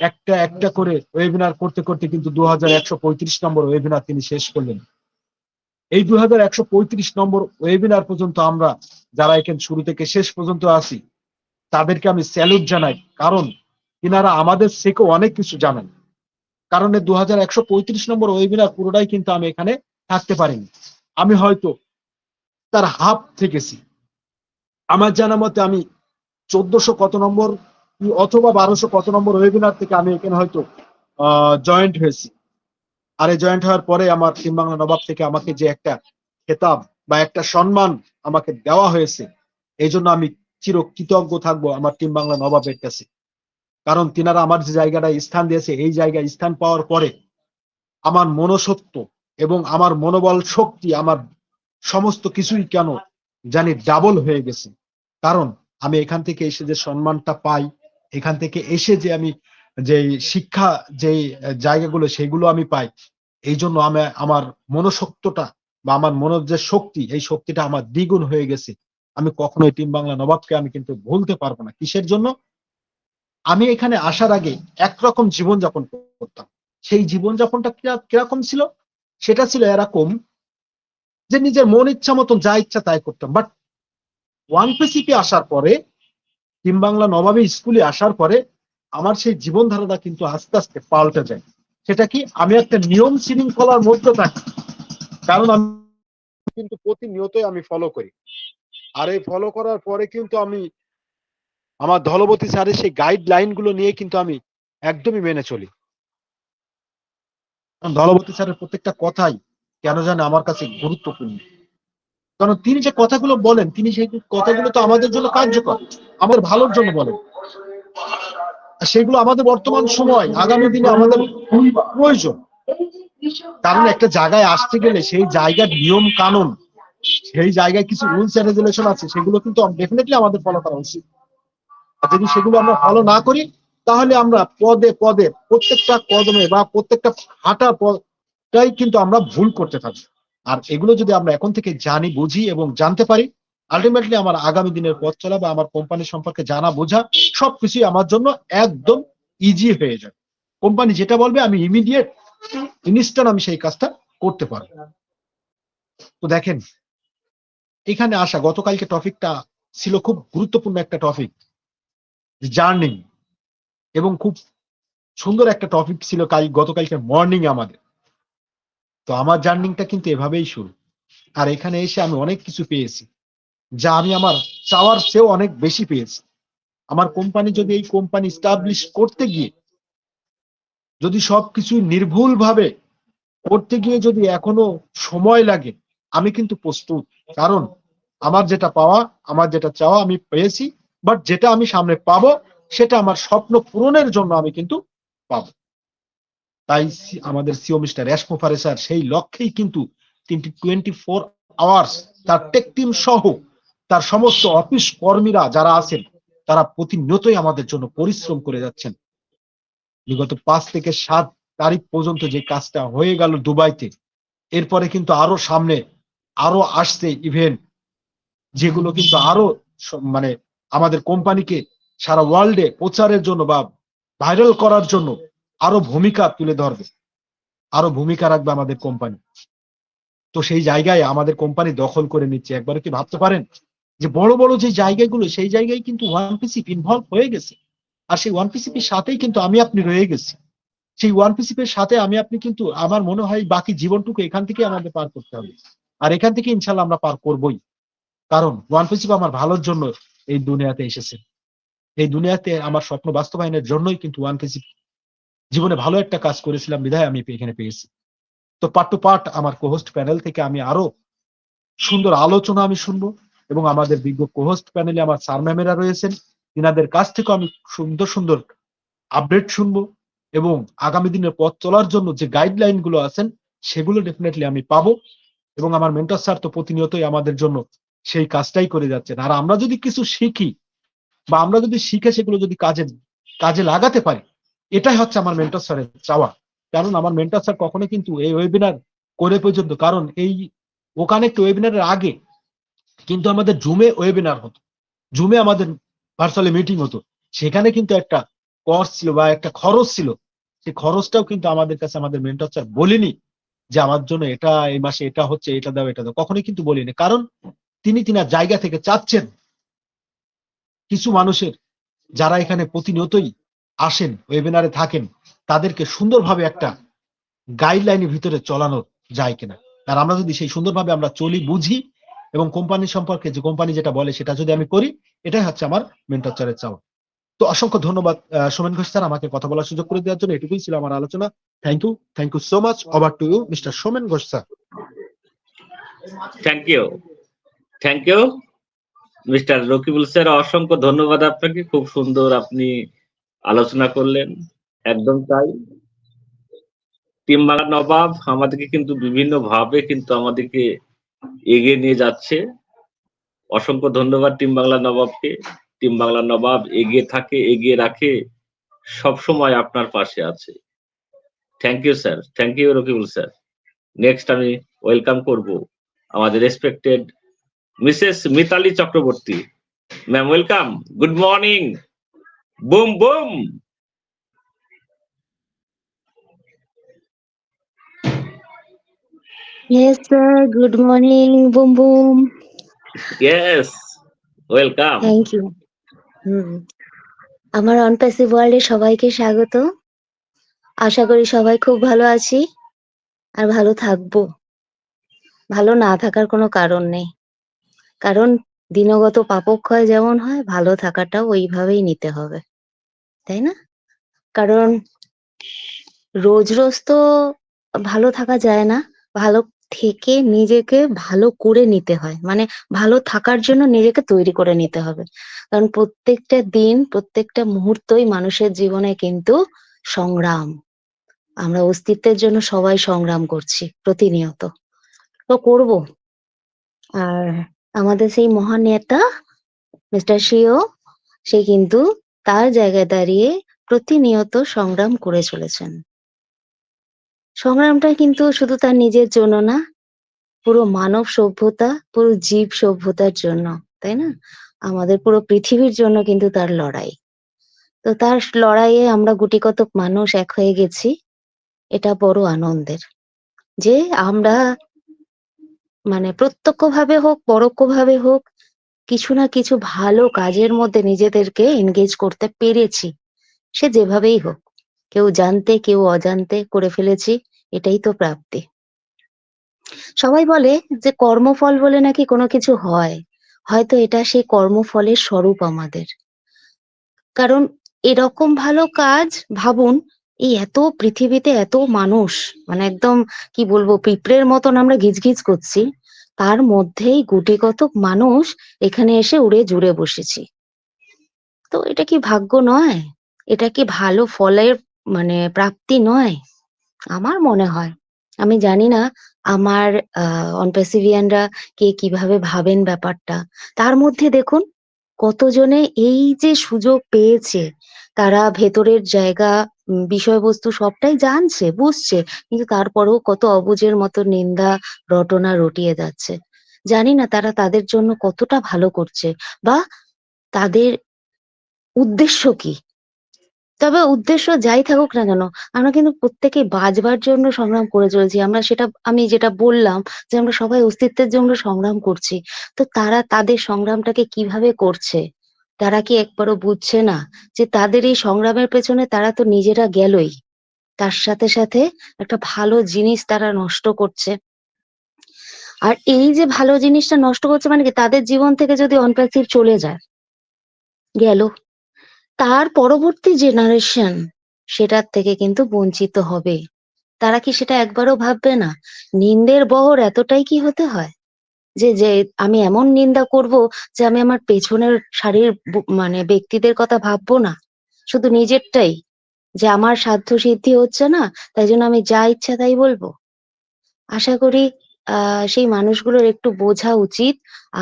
একটা একটা করে ওয়েবিনার করতে করতে কিন্তু 2135 নম্বর ওয়েবিনার তিনি শেষ করলেন। এই 2135 নম্বর ওয়েবিনার পর্যন্ত আমরা যারা এখানে শুরু থেকে শেষ পর্যন্ত আছি তাদেরকে আমি স্যালুট জানাই, কারণ তিনারা আমাদের থেকেও অনেক কিছু জানেন। কারণ 2135 নম্বর ওয়েবিনার পুরোটাই কিন্তু আমি এখানে থাকতে পারিনি, আমি হয়তো তার হাফ থেকেছি। আমার জানা মতে আমি 1400 কত নম্বর অথবা 1200 কত নম্বর ওয়েবিনার থেকে আমি এখানে হয়তো জয়েন্ট হয়েছি। আর এই জয়েন্ট হওয়ার পরে আমার টিম বাংলা নবাব থেকে আমাকে যে একটা খেতাব বা একটা সম্মান আমাকে দেওয়া হয়েছে, এই জন্য আমি চির কৃতজ্ঞ থাকবো আমার টিম বাংলা নবাবের কাছে। কারণ তিনারা আমার যে জায়গাটা স্থান দিয়েছে, এই জায়গায় স্থান পাওয়ার পরে আমার মনসত্ব এবং আমার মনোবল শক্তি, আমার সমস্ত কিছুই কেন জানি ডাবল হয়ে গেছে। কারণ আমি এখান থেকে এসে যে সম্মানটা পাই, এখান থেকে এসে যে আমি যে শিক্ষা যে জায়গাগুলো সেগুলো আমি পাই, এই জন্য আমি আমার মনোশক্তটা বা আমার মনের যে শক্তি, এই শক্তিটা আমার দ্বিগুণ হয়ে গেছে। আমি কখনোই টিম বাংলা নবাবকে আমি কিন্তু ভুলতে পারবো না। কিসের জন্য? আমি এখানে আসার আগে একরকম জীবনযাপন করতাম। সেই জীবনযাপনটা কিরকম ছিল? সেটা ছিল এরকম যে নিজের মন ইচ্ছা মতন যা ইচ্ছা তাই করতাম। বাট ওয়ান পিসিতে আসার পরে, টিম বাংলা নবাবী স্কুলে আসার পরে আমার সেই জীবনধারাটা কিন্তু আস্তে আস্তে পাল্টে যায়। সেটা কি? আমি একটা নিয়ম শৃঙ্খলার মধ্যে থাকি, কারণ আমি কিন্তু প্রতিনিয়তই আমি ফলো করি। আর এই ফলো করার পরে কিন্তু আমি আমার ধলপতি স্যারের সেই গাইডলাইন গুলো নিয়ে কিন্তু আমি একদমই মেনে চলি। ধলপতি স্যারের প্রত্যেকটা কথাই কেন জানে আমার কাছে গুরুত্বপূর্ণ, কারণ তিনি যে কথাগুলো বলেন, তিনি সেই কথাগুলো তো আমাদের জন্য কার্যকর, আমাদের ভালোর জন্য বলেন। সেগুলো আমাদের বর্তমান সময় আগামী দিনে আমাদের প্রয়োজন। কারণ একটা জায়গায় আসতে গেলে সেই জায়গার নিয়ম কানুন, সেই জায়গায় কিছু রুলস এন্ড রেগুলেশন আছে, সেগুলো কিন্তু ডেফিনেটলি আমাদের ফলো করা উচিত। আর যদি সেগুলো আমরা ফলো না করি, তাহলে আমরা পদে পদে প্রত্যেকটা কদমে বা প্রত্যেকটা হাঁটার পথটাই কিন্তু আমরা ভুল করতে থাকি। আর এগুলো যদি আমরা এখন থেকে জানি, বুঝি এবং জানতে পারি, আলটিমেটলি আমার আগামী দিনের পথ চলা বা আমার কোম্পানি সম্পর্কে জানা বোঝা সবকিছুই আমার জন্য একদম ইজি হয়ে যাবে। কোম্পানি যেটা বলবে আমি ইমিডিয়েট ইনস্ট্যান্ট আমি সেই কাজটা করতে পারবো। তো দেখেন, এখানে আসা গতকালকে টপিকটা ছিল খুব গুরুত্বপূর্ণ একটা টপিক, জার্নিং, এবং খুব সুন্দর একটা টপিক ছিল গতকালকে মর্নিং আমাদের। তো আমার জার্নিংটা কিন্তু এভাবেই শুরু, আর এখানে এসে আমি অনেক কিছু পেয়েছি, যা আমি আমার চাওয়ার চেয়েও অনেক বেশি পেয়েছি। আমার কোম্পানি যদি এই কোম্পানি স্টাবলিশ করতে গিয়ে যদি সবকিছু নির্ভুল ভাবে করতে গিয়ে যদি এখনো সময় লাগে, আমি কিন্তু প্রস্তুত। কারণ আমার যেটা পাওয়া, আমার যেটা চাওয়া আমি পেয়েছি, বাট যেটা আমি সামনে পাবো সেটা আমার স্বপ্ন পূরণের জন্য আমি কিন্তু পাবো। তাই আমাদের সিও মিস্টার রেশমোফারে স্যার সেই লক্ষ্যেই কিন্তু 24 আওয়ার্স তার টেক টিম সহ তার সমস্ত অফিস কর্মীরা যারা আছেন তারা প্রতিনিয়তই আমাদের জন্য পরিশ্রম করে যাচ্ছেন। বিগত 5 থেকে 7 তারিখ পর্যন্ত যে কাজটা হয়ে গেল দুবাইতে, এরপরে কিন্তু আরো সামনে আরো আসছে ইভেন্ট, যেগুলো কিন্তু আরো মানে আমাদের কোম্পানিকে সারা ওয়ার্ল্ডে প্রচারের জন্য বা ভাইরাল করার জন্য আরো ভূমিকা তুলে ধরবে, আরো ভূমিকা রাখবে আমাদের কোম্পানি। তো সেই জায়গায় আমাদের কোম্পানি দখল করে নিচ্ছে। একবারে কি ভাবতে পারেন যে বড় বড় যে জায়গাগুলো, সেই জায়গায় কিন্তু ওয়ান পিসিপি ইনভলভ হয়ে গেছে, আর সেই ওয়ান পিসিপির সাথেই কিন্তু আমি আপনি রয়ে গেছি। সেই ওয়ান পিসিপির সাথে আমি আপনি কিন্তু আমার মনে হয় বাকি জীবনটুকু এখান থেকে আমাদের পার করতে হবে, আর এখান থেকে ইনশাল্লাহ আমরা পার করবই। কারণ ওয়ান পিসিপি আমার ভালোর জন্য এই দুনিয়াতে এসেছে, এই দুনিয়াতে আমার স্বপ্ন বাস্তবায়নের জন্যই কিন্তু ওয়ান পিসিপি জীবনে ভালো একটা কাজ করেছিলাম বিধায় আমি এখানে পেয়েছি। তো পার্ট টু পার্ট আমার কোহোস্ট প্যানেল থেকে আমি আরো সুন্দর আলোচনা আমি শুনবো, এবং আমাদের বিজ্ঞ কোহোস্ট প্যানেলে আমার স্যার ম্যামেরা রয়েছেন, তিনাদের কাছ থেকে আমি সুন্দর সুন্দর আপডেট শুনবো, এবং আগামী দিনের পথ চলার জন্য যে গাইডলাইন গুলো আছেন সেগুলো ডেফিনেটলি আমি পাবো। এবং আমার মেন্টর স্যার তো প্রতিনিয়তই আমাদের জন্য সেই কাজটাই করে যাচ্ছেন। আর আমরা যদি কিছু শিখি বা আমরা যদি শিখে সেগুলো যদি কাজে লাগাতে পারি, এটাই হচ্ছে আমার মেন্টর স্যারের চাওয়া। কারণ আমার মেন্টর স্যার কখনো কিন্তু এই ওয়েবিনার করে পর্যন্ত, কারণ এই ওখানে একটা ওয়েবিনারের আগে কিন্তু আমাদের জুমে ওয়েবিনার হতো, জুমে আমাদের ভার্চুয়ালি মিটিং হতো, সেখানে কিন্তু একটা কস্ট ছিল বা একটা খরচ ছিল। সেই খরচটাও কিন্তু আমাদের কাছে আমাদের মেন্টর স্যার বলিনি যে আমার জন্য এটা এই মাসে এটা হচ্ছে, এটা দাও এটা দাও, কখনোই কিন্তু বলিনি। কারণ তিনি তিনার জায়গা থেকে চাচ্ছেন কিছু মানুষের যারা এখানে প্রতিনিয়তই আসেন ওয়েবিনারে থাকেন তাদেরকে সুন্দরভাবে একটা গাইডলাইনের ভিতরে চলানো যায় কিনা। আর আমরা যদি সেই সুন্দরভাবে আমরা চলি, বুঝি, এবং কোম্পানি সম্পর্কে যে কোম্পানি যেটা বলে সেটা যদি আমি করি, এটাই হচ্ছে আমার মেন্টর স্যারের চাওয়া। তো অসংখ্য ধন্যবাদ সোমেন ঘোষ স্যার আমাকে কথা বলার সুযোগ করে দেওয়ার জন্য। এটুকুই ছিল আমার আলোচনা। Thank you so much. Over to you mister Somen Ghosh sir. Thank you mister Rakibul sir, অসংখ্য ধন্যবাদ আপনাকে। খুব সুন্দর আপনি আলোচনা করলেন। একদম তাই, টিম বাংলা নবাব আমাদেরকে কিন্তু বিভিন্ন ভাবে কিন্তু আমাদেরকে এগিয়ে নিয়ে যাচ্ছে। অসংখ্য ধন্যবাদ টিম বাংলা নবাবকে। টিম বাংলা নবাব এগিয়ে থাকে, এগিয়ে রাখে, সব সময় আপনার পাশে আছে। Thank you sir, thank you Rakibul sir. Next আমি ওয়েলকাম করব আমাদের respected Mrs Mitali Chakraborty ma'am. Welcome, good morning, boom boom. Yes, sir. Good morning. Boom boom. Yes, welcome. Thank you. আমার অনপ্যাসিভ ওয়ার্ল্ডে সবাইকে স্বাগত। আশা করি সবাই খুব ভালো আছি আর ভালো থাকবো। ভালো না থাকার কোনো কারণ নেই, কারণ দিনগত পাপক্ষয় যেমন হয় ভালো থাকাটাও ওইভাবেই নিতে হবে, তাই না? কারণ রোজ রোজ তো ভালো থাকা যায় না, ভালো থেকে নিজেকে ভালো করে নিতে হয়, মানে ভালো থাকার জন্য নিজেকে তৈরি করে নিতে হবে। কারণ প্রত্যেকটা দিন প্রত্যেকটা মুহূর্তই মানুষের জীবনে কিন্তু সংগ্রাম। আমরা অস্তিত্বের জন্য সবাই সংগ্রাম করছি প্রতিনিয়ত, তো করব। আর আমাদের সেই মহান নেতা মিস্টার সিও, সে কিন্তু তার জায়গায় দাঁড়িয়ে প্রতিনিয়ত সংগ্রাম করে চলেছেন। সংগ্রামটা কিন্তু শুধু তার নিজের জন্য না, পুরো মানব সভ্যতা, পুরো জীব সভ্যতার জন্য, তাই না? আমাদের পুরো পৃথিবীর জন্য কিন্তু তার লড়াই। তো তার লড়াইয়ে আমরা গুটি কতক মানুষ এক হয়ে গেছি, এটা বড় আনন্দের। যে আমরা মানে প্রত্যক্ষভাবে হোক পরোক্ষভাবে হোক কিছু না কিছু ভালো কাজের মধ্যে নিজেদেরকে এনগেজ করতে পেরেছি, সে যেভাবেই হোক, কেউ জানতে কেউ অজান্তে করে ফেলেছি, এটাই তো প্রাপ্তি। সবাই বলে যে কর্মফল বলে নাকি কোনো কিছু হয়, হয়তো এটা সেই কর্মফলের স্বরূপ আমাদের। কারণ এরকম ভালো কাজ, ভাবুন, এই এত পৃথিবীতে এত মানুষ, মানে একদম কি বলবো, পিঁপড়ের মতন আমরা গিজগিজ করছি, তার মধ্যেই গুটি কতক মানুষ এখানে এসে উড়ে জুড়ে বসেছি। তো এটা কি ভাগ্য নয়? এটা কি ভালো ফলের মানে প্রাপ্তি নয়? আমার মনে হয়। আমি জানি না আমার অনপেসিভিয়ানরা কে কিভাবে ভাবেন ব্যাপারটা। তার মধ্যে দেখুন কতজনে এই যে সুযোগ পেয়েছে, তারা ভেতরের জায়গা, বিষয়বস্তু সবটাই জানছে, বুঝছে, কিন্তু তারপরেও কত অবুঝের মতো নিন্দা, রটনা রটিয়ে যাচ্ছে। জানি না তারা তাদের জন্য কতটা ভালো করছে বা তাদের উদ্দেশ্য কি? তবে উদ্দেশ্য যাই থাকুক না কেন, আমরা কিন্তু প্রত্যেকেই বাঁচবার জন্য সংগ্রাম করে চলেছি। আমরা সেটা, আমি যেটা বললাম যে আমরা সবাই অস্তিত্বের জন্য সংগ্রাম করছি। তো তারা তাদের সংগ্রামটাকে কিভাবে করছে? তারা কি একবারও বুঝছে না যে তাদের এই সংগ্রামের পেছনে তারা তো নিজেরা গেলই। তার সাথে, সাথে একটা ভালো জিনিস তারা নষ্ট করছে। আর এই যে ভালো জিনিসটা নষ্ট করছে মানে কি, তাদের জীবন থেকে যদি অনপ্যাসিভ চলে যায়, গেল। তার পরবর্তী জেনারেশন সেটার থেকে কিন্তু বঞ্চিত হবে। তারা কি সেটা একবারও ভাববে না? নিন্দের বহর এতটাই কি হতে হয় যে যে আমি এমন নিন্দা করব যে আমি আমার পেছনের সারির মানে ব্যক্তিদের কথা ভাববো না, শুধু নিজেরটাই, যে আমার সাধ্য সিদ্ধি হচ্ছে না, তাই জন্য আমি যা ইচ্ছা তাই বলবো। আশা করি সেই মানুষগুলোর একটু বোঝা উচিত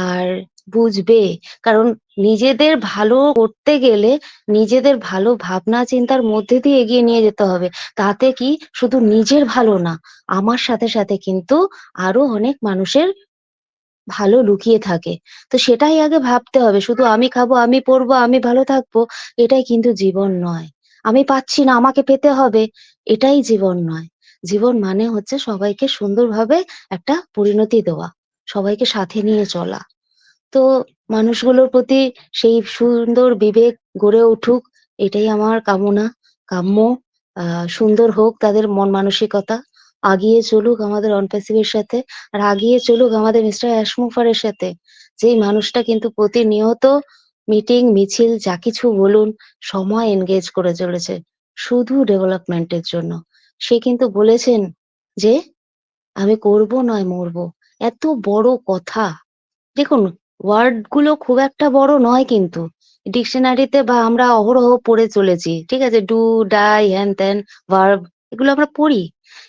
আর বুঝবে। কারণ নিজেদের ভালো করতে গেলে নিজেদের ভালো ভাবনা চিন্তার মধ্যে দিয়ে এগিয়ে নিয়ে যেতে হবে। তাতে কি শুধু নিজের ভালো না, আমার সাথে সাথে কিন্তু আরো অনেক মানুষের ভালো লুকিয়ে থাকে। তো সেটাই আগে ভাবতে হবে। শুধু আমি খাবো, আমি পরবো, আমি ভালো থাকবো, এটাই কিন্তু জীবন নয়। আমি পাচ্ছি না, আমাকে পেতে হবে, এটাই জীবন নয়। জীবন মানে হচ্ছে সবাইকে সুন্দরভাবে একটা পরিণতি দেওয়া, সবাইকে সাথে নিয়ে চলা। তো মানুষগুলোর প্রতি সেই সুন্দর বিবেক গড়ে উঠুক, এটাই আমার কামনা, কাম্য। সুন্দর হোক তাদের মন মানসিকতা, আগিয়ে চলুক আমাদের অনপ্যাসিভের সাথে, আর আগিয়ে চলুক আমাদের মিস্টার অ্যাশমুফারের সাথে, যেই মানুষটা কিন্তু প্রতিনিয়ত মিটিং মিছিল যা কিছু বলুন সময় এনগেজ করে চলেছে শুধু ডেভেলপমেন্টের জন্য। সে কিন্তু বলেছেন যে আমি করব নয় মরবো। এত বড় কথা! দেখুন, ওয়ার্ড গুলো খুব একটা বড় নয় কিন্তু। ডিকশনারিতে বা আমরা অহরহ পড়ে চলেছি। ঠিক আছে? ডু, ডাই, হ্যান ত্যান, ভার্ব, এগুলো আমরা পড়ি।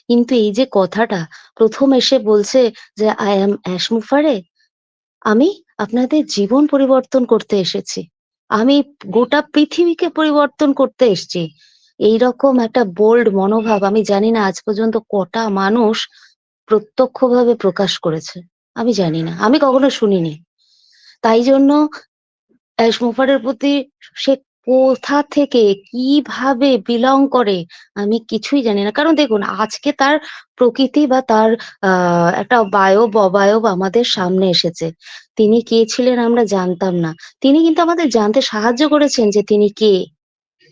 কিন্তু এই যে কথাটা ১ম এসে বলছে যে আই অ্যাম অ্যাশ মুফারে, আমি আপনাদের জীবন পরিবর্তন করতে এসেছি। আমি গোটা পৃথিবীকে পরিবর্তন করতে এসছি। এইরকম একটা বোল্ড মনোভাব আমি জানি না আজ পর্যন্ত কটা মানুষ প্রত্যক্ষভাবে প্রকাশ করেছে। আমি জানি না। আমি কখনো শুনিনি। তাই জন্য মুফারের প্রতি সে কোথা থেকে কিভাবে বিলং করে আমি কিছুই জানি না। কারণ দেখুন আজকে তার প্রকৃতি বা তার একটা বায়ব অবায়ব আমাদের সামনে এসেছে। তিনি কে ছিলেন আমরা জানতাম না। তিনি কিন্তু আমাদের জানতে সাহায্য করেছেন যে তিনি কে,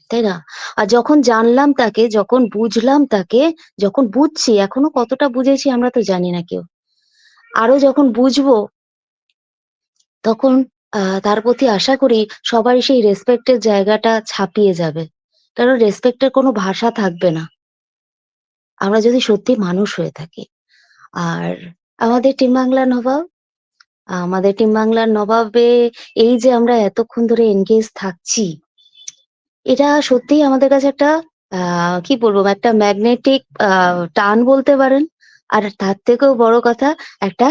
তাই না? আর যখন জানলাম তাকে, যখন বুঝলাম তাকে, যখন বুঝছি, এখনো কতটা বুঝেছি আমরা তো জানি না কেউ। আরো যখন বুঝবো তখন তার প্রতি আশা করি সবারই সেই রেসপেক্ট এর জায়গাটা ছাপিয়ে যাবে। কারণ রেসপেক্ট এর কোনো ভাষা থাকবে না। আমরা যদি সত্যি মানুষ হয়ে থাকি। আর আমাদের টিম বাংলার নবাব, আমাদের টিম বাংলার নবাবে এই যে আমরা এতক্ষণ ধরে এনগেজ থাকছি, এটা সত্যিই আমাদের কাছে একটা কি বলবো, একটা ম্যাগনেটিক টান বলতে পারেন। আর তার থেকেও বড় কথা, একটা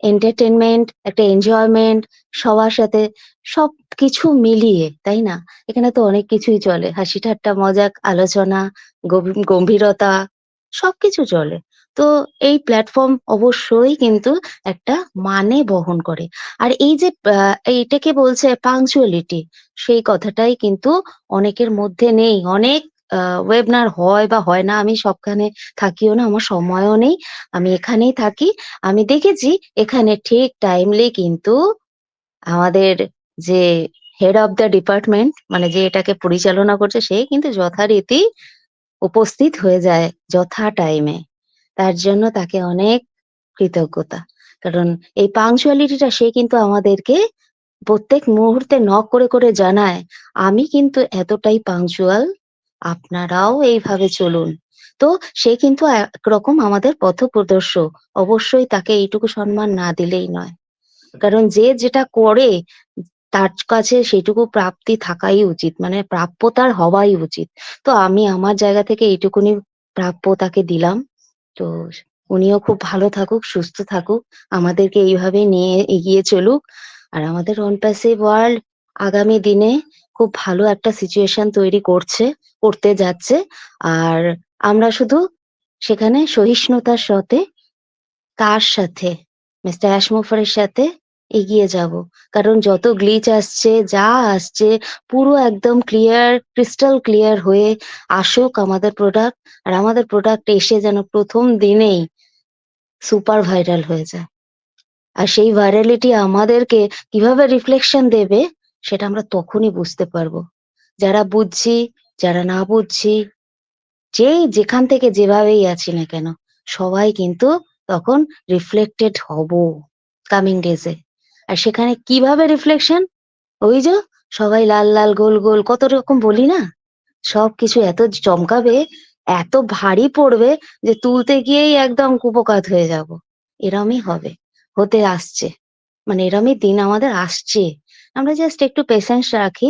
এন্টারটেইনমেন্ট, একটা এনজয়মেন্ট, সবার সাথে সবকিছু মিলিয়ে, তাই না? এখানে তো অনেক কিছুই চলে। হাসি ঠাট্টা, মজাক, আলোচনা, গম্ভীরতা সবকিছু চলে। তো এই প্ল্যাটফর্ম অবশ্যই কিন্তু একটা মানে বহন করে। আর এই যে এইটাকে বলছে পাংচুয়ালিটি, সেই কথাটাই কিন্তু অনেকের মধ্যে নেই। অনেক ওয়েবিনার হয় বা হয় না, আমি সবখানে থাকিও না, আমার সময়ও নেই। আমি এখানেই থাকি। আমি দেখেছি এখানে ঠিক টাইমলি কিন্তু আমাদের যে হেড অফ দ্য ডিপার্টমেন্ট মানে যে এটাকে পরিচালনা করছে সে কিন্তু যথারীতি উপস্থিত হয়ে যায় যথা টাইমে। তার জন্য তাকে অনেক কৃতজ্ঞতা। কারণ এই পাংচুয়ালিটিটা সে কিন্তু আমাদেরকে প্রত্যেক মুহূর্তে নক করে করে জানায়, আমি কিন্তু এতটাই পাংচুয়াল, আপনারাও এইভাবে চলুন। তো সে কিন্তু একরকম আমাদের পথপ্রদর্শক। অবশ্যই তাকে এইটুকু সম্মান না দিলেই নয়। কারণ যে যেটা করে তার কাছে সেটুকু প্রাপ্তি থাকাই উচিত, মানে প্রাপ্যতার হওয়াই উচিত। তো আমি আমার জায়গা থেকে এইটুকুনি প্রাপ্য তাকে দিলাম। তো উনিও খুব ভালো থাকুক, সুস্থ থাকুক, আমাদেরকে এইভাবে নিয়ে এগিয়ে চলুক। আর আমাদের অনপ্যাসিভ ওয়ার্ল্ড আগামী দিনে খুব ভালো একটা সিচুয়েশন তৈরি করতে যাচ্ছে। আর আমরা শুধু সেখানে সহিষ্ণুতার সাথে তার সাথে মিস্টার অ্যাশমোফারের সাথে এগিয়ে যাব। কারণ যত গ্লিচ আসছে, যা আসছে, পুরো একদম ক্লিয়ার, ক্রিস্টাল ক্লিয়ার হয়ে আসুক আমাদের প্রোডাক্ট। আর আমাদের প্রোডাক্ট এসে যেন প্রথম দিনেই সুপার ভাইরাল হয়ে যায়। আর সেই ভাইরালিটি আমাদেরকে কিভাবে রিফ্লেকশন দেবে সেটা আমরা তখনই বুঝতে পারবো। যারা বুঝছি, যারা না বুঝছি, যেই যেখান থেকে যেভাবেই আছি না কেন, সবাই কিন্তু তখন রিফ্লেক্টেড হব কামিং ডেজে। আর সেখানে কিভাবে রিফ্লেকশন? ওই যে সবাই লাল লাল গোল গোল কত রকম বলি না, সবকিছু এত চমকাবে, এত ভারী পড়বে যে তুলতে গিয়েই একদম কুপোকাত হয়ে যাব। এরমই হবে, হতে আসছে, মানে এরমই দিন আমাদের আসছে। আমরা জাস্ট একটু পেশেন্স রাখি,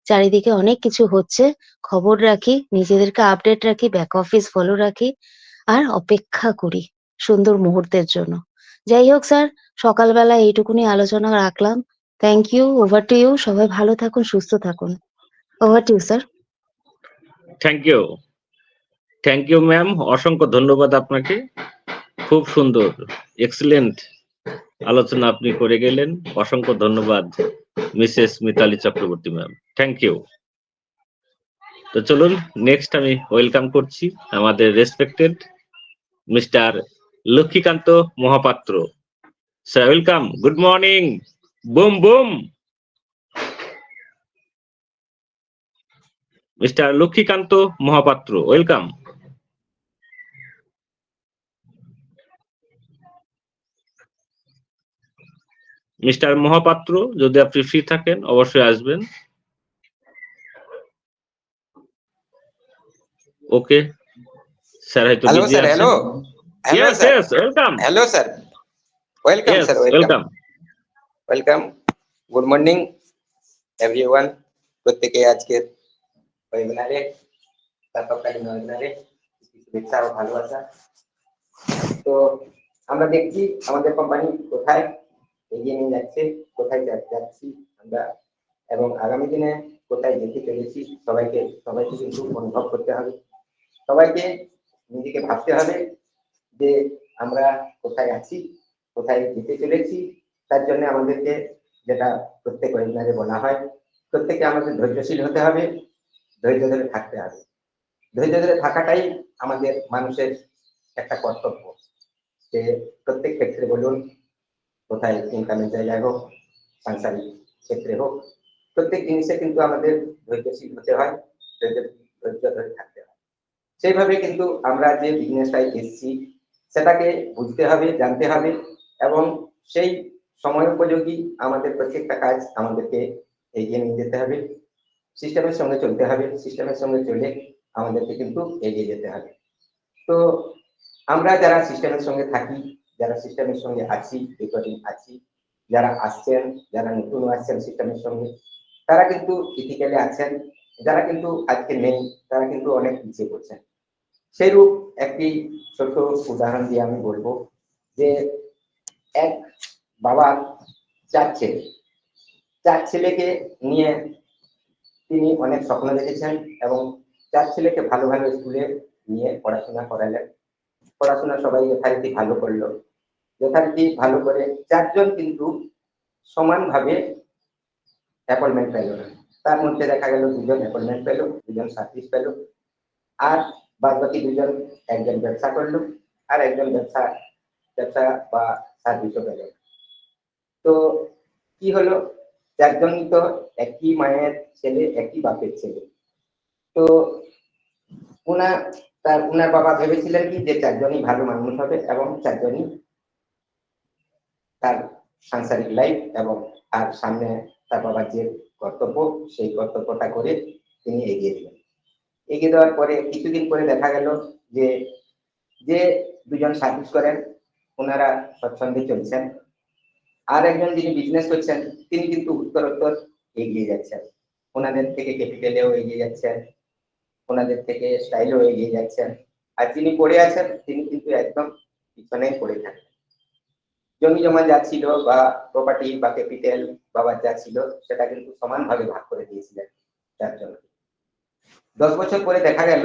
চারিদিকে অনেক কিছু হচ্ছে, খবর রাখি, নিজেদেরকে আপডেট রাখি, ব্যাক অফিস ফলো রাখি, আর অপেক্ষা করি সুন্দর মুহূর্তের জন্য। যাই হোক স্যার, সকালবেলা এইটুকুনি আলোচনা রাখলাম। Thank you, over to you. সবাই ভালো থাকুন, সুস্থ থাকুন। Over to you sir. Thank you ma'am, অসংখ্য ধন্যবাদ আপনাকে। খুব সুন্দর, এক্সিলেন্ট আলোচনা আপনি করে গেলেন। অসংখ্য ধন্যবাদ Mrs Mitali Chakraborty ma'am, thank you. তো চলুন নেক্সট আমি ওয়েলকাম করছি আমাদের respected mister Lakshmikanta Mahapatra. Sir welcome, good morning, boom boom. Mister Lakshmikanta Mahapatra, welcome. Mister Mahapatra, যদি আপনি ফ্রি থাকেন অবশ্যই আসবেন। ওকে স্যার, হয়তো Hello, বিজি sir. আছেন। Hello. Hello, Yes, sir. yes, welcome. Hello, sir. Welcome, Yes, sir. welcome. Welcome. Good morning, everyone. প্রত্যেকে আজকের ওয়েবিনারে, প্রাতঃকালীন ওয়েবিনারে শুভেচ্ছা ও ভালোবাসা। তো আমরা দেখছি আমাদের কোম্পানি কোথায় এগিয়ে নিয়ে যাচ্ছে, কোথায় যাচ্ছি আমরা, এবং আগামী দিনে কোথায় যেতে চলেছি সবাইকে কিন্তু অনুভব করতে হবে। সবাইকে নিজেকে ভাবতে হবে যে আমরা কোথায় আছি, কোথায় যেতে চলেছি। তার জন্য আমাদেরকে, যেটা প্রত্যেক ওয়েবিনারে বলা হয়, প্রত্যেকে আমাদের ধৈর্যশীল হতে হবে, ধৈর্য ধরে থাকতে হবে। ধৈর্য ধরে থাকাটাই আমাদের মানুষের একটা কর্তব্য। যে প্রত্যেক ক্ষেত্রে বলুন, কোথায় ইনকামের জায়গায় হোক, সাংসারিক ক্ষেত্রে হোক, প্রত্যেক জিনিসে কিন্তু আমাদের ধৈর্যশীল হতে হয়, ধৈর্য ধরে থাকতে হয়। সেইভাবে কিন্তু আমরা যে বিজনেসটায় এসেছি সেটাকে বুঝতে হবে, জানতে হবে, এবং সেই সময় উপযোগী আমাদের প্রত্যেকটা কাজ আমাদেরকে এগিয়ে নিয়ে যেতে হবে। সিস্টেমের সঙ্গে চলতে হবে, সিস্টেমের সঙ্গে চলে আমাদেরকে কিন্তু এগিয়ে যেতে হবে। তো আমরা যারা সিস্টেমের সঙ্গে থাকি, যারা সিস্টেমের সঙ্গে আছি, দীর্ঘদিন আছি, যারা আসছেন, যারা নতুন আসছেন সিস্টেমের সঙ্গে, তারা কিন্তু ইথিক্যালি আছেন। যারা কিন্তু আজকে নেই তারা কিন্তু অনেক পিছিয়ে পড়ছেন। সেইরূপ একটি ছোট উদাহরণ দিয়ে আমি বলবো যে এক বাবা চার ছেলেকে নিয়ে তিনি অনেক স্বপ্ন দেখেছেন এবং চার ছেলেকে ভালো ভালো স্কুলে নিয়ে পড়াশোনা করালেন। পড়াশোনা সবাই যথারীতি ভালো করলো, যথারীতি ভালো করে চারজন কিন্তু সমানভাবে অ্যাপয়েন্টমেন্ট পেল না। তার মধ্যে দেখা গেল দুজন অ্যাপয়েন্টমেন্ট পেল, দুজন সার্ভিস পেল, আর বাদ বাকি দুজন, একজন ব্যবসা করলো আর একজন ব্যবসা বা সার্ভিসও পেল। তো কি হলো, চারজনই তো একই মায়ের ছেলে, একই বাপের ছেলে। তো উনার বাবা ভেবেছিলেন কি যে চারজনই ভালো মানুষ হবে এবং চারজনই তার সাংসারিক লাইফ এবং তার সামনে তার বাবার যে কর্তব্য সেই কর্তব্যটা করে তিনি এগিয়ে দিলেন। এগিয়ে দেওয়ার পরে কিছুদিন পরে দেখা গেল যে যে দুজন সার্ভিস করেন ওনারা স্বচ্ছন্দে চলছেন, আর একজন যিনি বিজনেস করছেন তিনি কিন্তু উত্তরোত্তর এগিয়ে যাচ্ছেন, ওনাদের থেকে ক্যাপিটালেও এগিয়ে যাচ্ছেন, ওনাদের থেকে স্টাইলেও এগিয়ে যাচ্ছেন। আর যিনি পড়ে আছেন তিনি কিন্তু একদম পিছনেই পড়ে থাকেন। জমি জমা যা ছিল বা প্রপার্টি বা ক্যাপিটাল বাবার যা ছিল সেটা কিন্তু সমানভাবে ভাগ করে দিয়েছিলেন চারজনকে। 10 বছর পরে দেখা গেল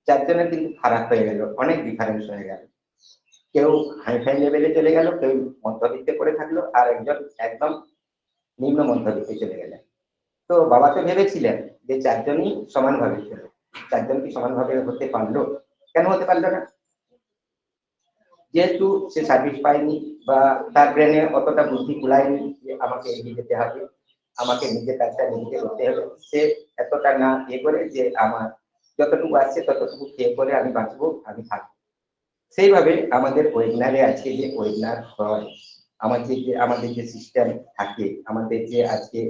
চারজনের কিন্তু খারাপ হয়ে গেল, অনেক ডিফারেন্স হয়ে গেল। কেউ হাইফাই লেভেলে চলে গেল, কেউ মধ্যবিত্তে পড়ে থাকলো, আর একজন একদম নিম্ন মধ্যবিত্তে চলে গেলেন। তো বাবা তো ভেবেছিলেন যে চারজনই সমানভাবে চলে, চারজন কি সমানভাবে হতে পারলো? কেন হতে পারলো না? যেহেতু সে সার্ভিস পায়নি বা তার ব্রেনে অতটা বুদ্ধি কুলায়নি যে আমাকে এগিয়ে যেতে হবে, আমাকে নিজের কাজটা নিজেকে করতে হবে, সে এতটা না ইয়ে করে যে আমার যতটুকু আছে ততটুকু খেয়ে করে আমি বাঁচবো, আমি থাকবো। সেইভাবে আমাদের ওয়েবিনারে আজকে যে ওয়েবিনার হয়, আমাদের যে সিস্টেম থাকে, আমাদের যে আজকে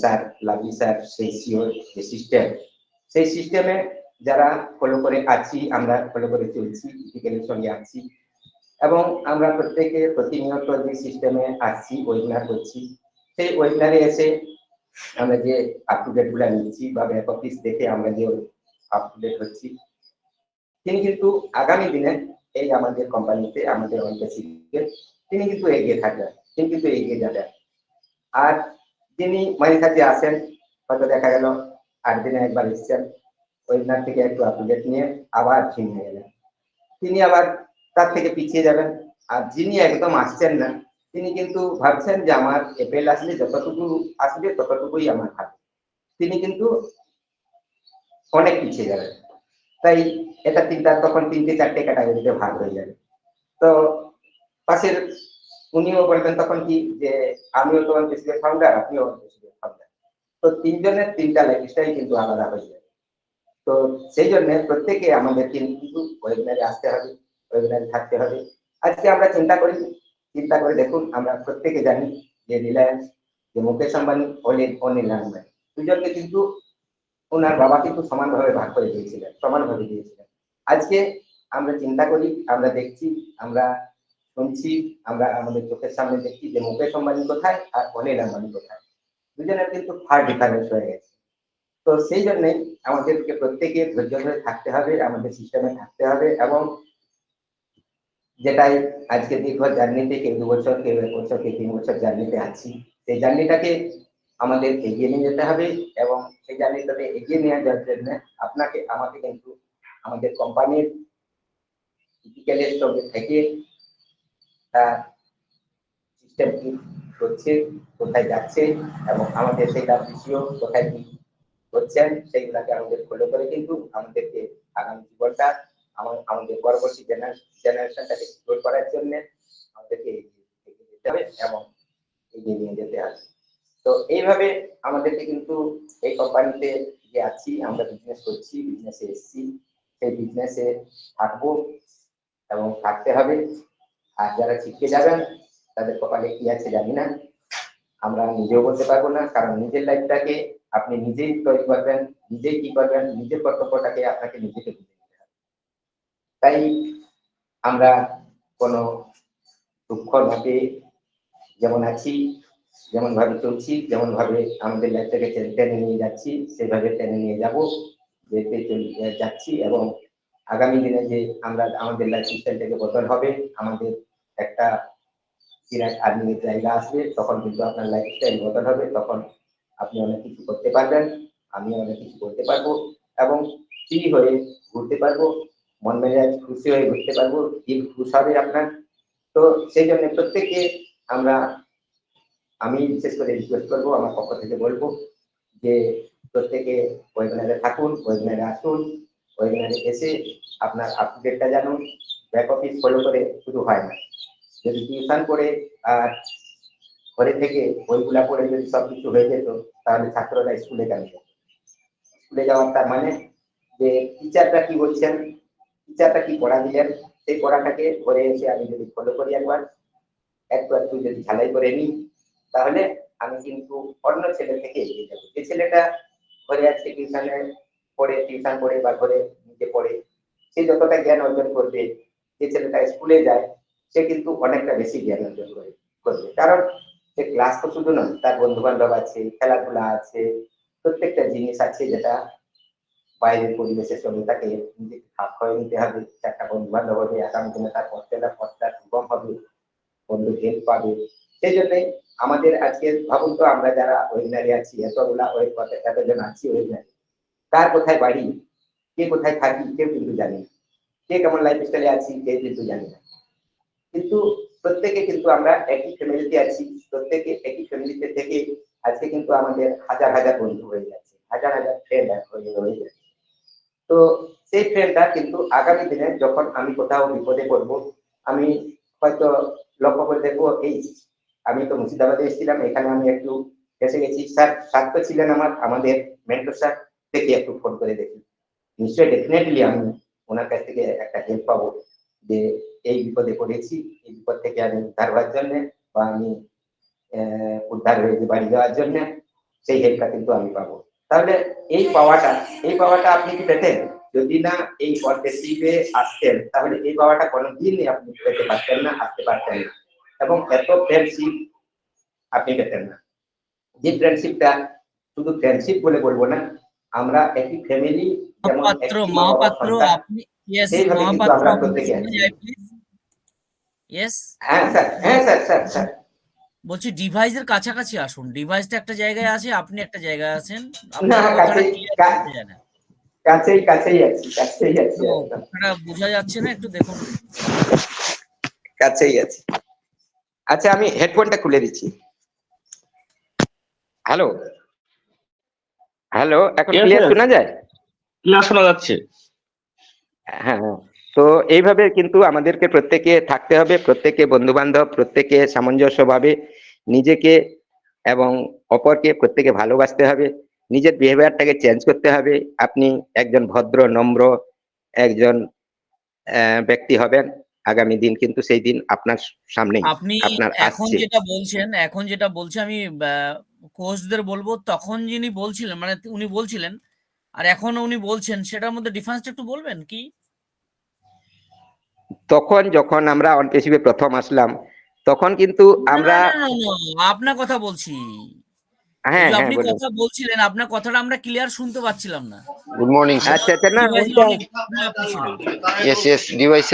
স্যার লাভলি স্যার সেই সিওর যে সিস্টেম, সেই সিস্টেমে যারা ফলো করে আছি, আমরা ফলো করে চলছি, ইথিক্যালের সঙ্গে আছি এবং আমরা প্রত্যেকে প্রতিনিয়ত যে সিস্টেমে আসছি, ওয়েবিনার করছি, সেই ওয়েবিনারে এসে আমরা যে আপ টু ডেট গুলা নিচ্ছি বা ব্যাক অফিস দেখে আমরা যে আপ টু ডেট হচ্ছি, তিনি কিন্তু আগামী দিনে এই আমাদের কোম্পানিতে আমাদের অনকেসিকে তিনি কিন্তু এগিয়ে থাকবেন, তিনি কিন্তু এগিয়ে যাবেন। আর যিনি মাঝে সাথে আসেন, হয়তো দেখা গেল 8 দিনে একবার এসছেন, ওয়েবিনার থেকে একটু আপ টু ডেট নিয়ে আবার ঠিক হয়ে গেলেন, তিনি আবার তার থেকে পিছিয়ে যাবেন। আর যিনি একদম আসছেন না তিনি কিন্তু ভাবছেন যে আমার এপ্রিল আসলে যতটুকু আসবে ততটুকুই আমার থাকবে, তিনি কিন্তু অনেক পিছিয়ে যাবেন। তাই এটা তখন 3-4টে ক্যাটাগরিতে ভাগ হয়ে যাবে। তো পাশের উনিও বলবেন তখন কি যে আমিও তো অনকেসির ফাউন্ডার, আপনিও অনকেসির ফাউন্ডার, তো তিনজনের তিনটা লাইফস্টাইল কিন্তু আলাদা হয়ে যাবে। তো সেই জন্য প্রত্যেকে আমাদের কিন্তু ওয়েবিনারে আসতে হবে, ওয়েবিনারে থাকতে হবে। আজকে আমরা চিন্তা করে দেখুন, আমরা প্রত্যেকে জানি যে রিলায়েন্স, যে মুকেশ আম্বানি, অনিল আম্বানি দুজনকে কিন্তু ওনার বাবা কিন্তু সমানভাবে ভাগ করে দিয়েছিলেন, সমানভাবে দিয়েছিলেন। আজকে আমরা চিন্তা করি, আমরা দেখছি, আমরা শুনছি, আমরা আমাদের চোখের সামনে দেখছি যে মুকেশ আম্বানি কোথায় আর অনিল আম্বানি কোথায়, দুজনের কিন্তু ফার ডিফারেন্স হয়ে গেছে। তো সেই জন্যই আমাদেরকে প্রত্যেকে ধৈর্য ধরে থাকতে হবে, আমাদের সিস্টেমে থাকতে হবে এবং যেটাই আজকে দীর্ঘ জার্নিতে কেউ 2 বছর, কেউ 1 বছর, কেউ 3 বছর জার্নিতে আছি, সেই জার্নিটাকে আমাদের এগিয়ে নিয়ে যেতে হবে এবং সেই জার্নিটাকে এগিয়ে নিয়ে যাওয়ার জন্য আমাকে কিন্তু আমাদের কোম্পানির ইথিক্যালের সঙ্গে থেকে তার সিস্টেম কি করছে, কোথায় যাচ্ছে এবং আমাদের সেটা বিষয় কোথায় কি করছেন সেইগুলাকে আমাদের ফলো করে কিন্তু আমাদেরকে আগামী জীবনটা আমাদের পরবর্তী জেনারেশনটাকে গ্রো করার জন্য আমাদেরকে এগিয়ে যেতে হবে এবং এগিয়ে নিয়ে যেতে হবে। তো এইভাবে আমাদেরকে কিন্তু এই কোম্পানিতে যে আছি, আমরা বিজনেস করছি, বিজনেসে এসেছি, সেই বিজনেসে থাকবো এবং থাকতে হবে। আর যারা শিখতে যাবেন তাদের কপালে কি আছে জানি না, আমরা নিজেও বলতে পারবো না, কারণ নিজের লাইফটাকে আপনি নিজেই তৈরি করবেন, নিজেই কি করবেন, নিজের কর্তব্যটাকে আপনাকে নিজেকে বুঝে নিতে হবে। তাই আমরা কোনো দুঃখ না পেয়ে যেমন আছি, যেমন ভাবে চলছি, যেমন ভাবে আমাদের লাইফটাকে টেনে নিয়ে যাচ্ছি, সেভাবে টেনে নিয়ে যাব, যেতে যাচ্ছি এবং আগামী দিনে যে আমাদের লাইফ স্টাইলটাকে বদল হবে, আমাদের একটা বিরাট আর্নিংয়ের জায়গা আসবে, তখন কিন্তু আপনার লাইফস্টাইল বদল হবে, তখন আপনি অনেক কিছু করতে পারবেন, আমি অনেক কিছু করতে পারবো এবং ফ্রি হয়ে ঘুরতে পারবো, মন মেজাজ খুশি হয়ে ঘুরতে পারবো, দিন খুশ হবে আপনার। তো সেই জন্য প্রত্যেকে আমি বিশেষ করে রিকোয়েস্ট করবো, আমার পক্ষ থেকে বলবো যে প্রত্যেকে ওয়েবিনারে থাকুন, ওয়েবিনারে আসুন, ওয়েবিনারে এসে আপনার আপডেটটা জানুন। ব্যাক অফিস ফলো করে শুরু হয় না, যদি টিউশন করে আর ঘরে থেকে বইগুলা পড়ে যদি সবকিছু হয়ে যেত, তাহলে ছাত্ররা স্কুলে কেন যেত? স্কুলে যাওয়ার তার মানে যে টিচাররা কি বলছেন, টিচাররা কি পড়া দিলেন, সেই পড়াটাকে ঘরে এসে আমি যদি ফলো করি একবার, একটু একটু যদি ঝালাই করে নিই, তাহলে আমি কিন্তু অন্য ছেলে থেকে এগিয়ে যাবো। যে ছেলেটা ঘরে আজকে টিউশন পড়ে বা ঘরে নিজে পড়ে, সে যতটা জ্ঞান অর্জন করবে, যে ছেলেটা স্কুলে যায় সে কিন্তু অনেকটা বেশি জ্ঞান অর্জন করবে। কারণ সে ক্লাস তো শুধু নয়, তার বন্ধু বান্ধব আছে, খেলাধুলা আছে, প্রত্যেকটা জিনিস আছে যেটা বাইরের পরিবেশের সঙ্গে তাকে নিজেকে খাপ খাওয়াই নিতে হবে। একটা বন্ধু বান্ধব হবে, আগামী দিনে তার পথটা সুগম হবে, বন্ধু হেল্প পাবে। সেই জন্যই আমাদের আজকে ভাবুন তো, আমরা যারা ওয়েবিনারে আছি, এতজন আছি ওয়েবিনারে, কার কোথায় বাড়ি, কে কোথায় থাকি কেউ কিন্তু জানি না, কে কেমন লাইফ স্টাইলে আছি কেউ কিন্তু জানি না। কিন্তু প্রত্যেকে কিন্তু আমরা একই ফ্যামিলিতে আছি, প্রত্যেকে একই ফ্যামিলিতে থেকে আজকে কিন্তু আমাদের হাজার হাজার বন্ধু হয়ে যাচ্ছে, হাজার হাজার ফ্রেন্ড হয়ে যাচ্ছে। তো সেই ফ্রেন্ডটা কিন্তু আগামী দিনে যখন আমি কোথাও বিপদে পড়বো, আমি হয়তো লক্ষ্য করে দেখবো, এই আমি তো মুর্শিদাবাদে এসেছিলাম, এখানে আমি একটু এসে গেছি, স্যার তো ছিলেন আমাদের মেন্টর স্যার, থেকে একটু ফোন করে দেখি, নিশ্চয়ই ডেফিনেটলি আমি ওনার কাছ থেকে একটা হেল্প পাবো, যে এই বিপদে পড়েছি, এই বিপদ থেকে আমি উদ্ধার হওয়ার জন্য বা আমি উদ্ধার হয়ে বাড়ি যাওয়ার জন্য সেই হেল্পটা কিন্তু আমি পাবো। তাহলে এই পাওয়াটা আপনি কি পেতেন? যদি না এই পদ্ধতিতে আসতেন, তাহলে এই পাওয়াটা কোনোদিনই আপনি পেতে পারতেন না, আসতে পারতেন না, এবং এত ফ্রেন্ডশিপ আপনি পেতেন না। যে ফ্রেন্ডশিপটা শুধু ফ্রেন্ডশিপ বলে বলবো না, আমরা একই ফ্যামিলি, যেমন একই মা বাবার মহাপাত্র সন্তান, আপনি, ইয়েস সেইভাবে কিন্তু মহাপাত্র, আমরা আপনাকে প্রত্যেকে শোনা আছি। যায় প্লিজ? ইয়েস, হ্যাঁ স্যার। বলছি ডিভাইসের কাছাকাছি আসুন, ডিভাইসটা একটা জায়গায় আছে, আপনি একটা জায়গায় আছেন, না, আপনার কথাটা ক্লিয়ার বোঝা যায় না। কাছেই আছি তো একদম কথাটা বোঝা যাচ্ছে না, একটু দেখুন। কাছেই আছি। আচ্ছা, আমি হেডফোনটা খুলে দিচ্ছি। হ্যালো, এখন Yes, ক্লিয়ার yes, শোনা যায়? ক্লিয়ার শোনা যাচ্ছে। হ্যাঁ। তো এইভাবে কিন্তু আমাদেরকে প্রত্যেকে থাকতে হবে, প্রত্যেকে বন্ধু বান্ধব, প্রত্যেকে সামঞ্জস্যভাবে নিজেকে এবং অপরকে প্রত্যেকে ভালোবাসতে হবে, নিজের বিহেভিয়ারটাকে চেঞ্জ করতে হবে। আপনি একজন ভদ্র নম্র একজন ব্যক্তি হবেন, আগামী দিন কিন্তু সেই দিন আপনার সামনেই, আপনি আপনার এখন আসছে। যেটা বলছে আমি কোচদের বলবো, তখন যিনি বলছিলেন মানে উনি বলছিলেন আর এখন উনি বলছেন, সেটার মধ্যে ডিফারেন্সটা একটু বলবেন কি? তখন যখন আমরা অনপেসিভে প্রথম আসলাম, তখন কিন্তু না আমরা, না না না, আপনার কথা বলছি। এই যে হ্যাঁ আপনি বলুন। কথা বলছিলেন, আপনার কথাটা আমরা ক্লিয়ার শুনতে পাচ্ছিলাম না। Good morning sir. আচ্ছা, না ডিভাইসে ওইটা অনেক আপনি ছিলেন। ইয়েস ডিভাইস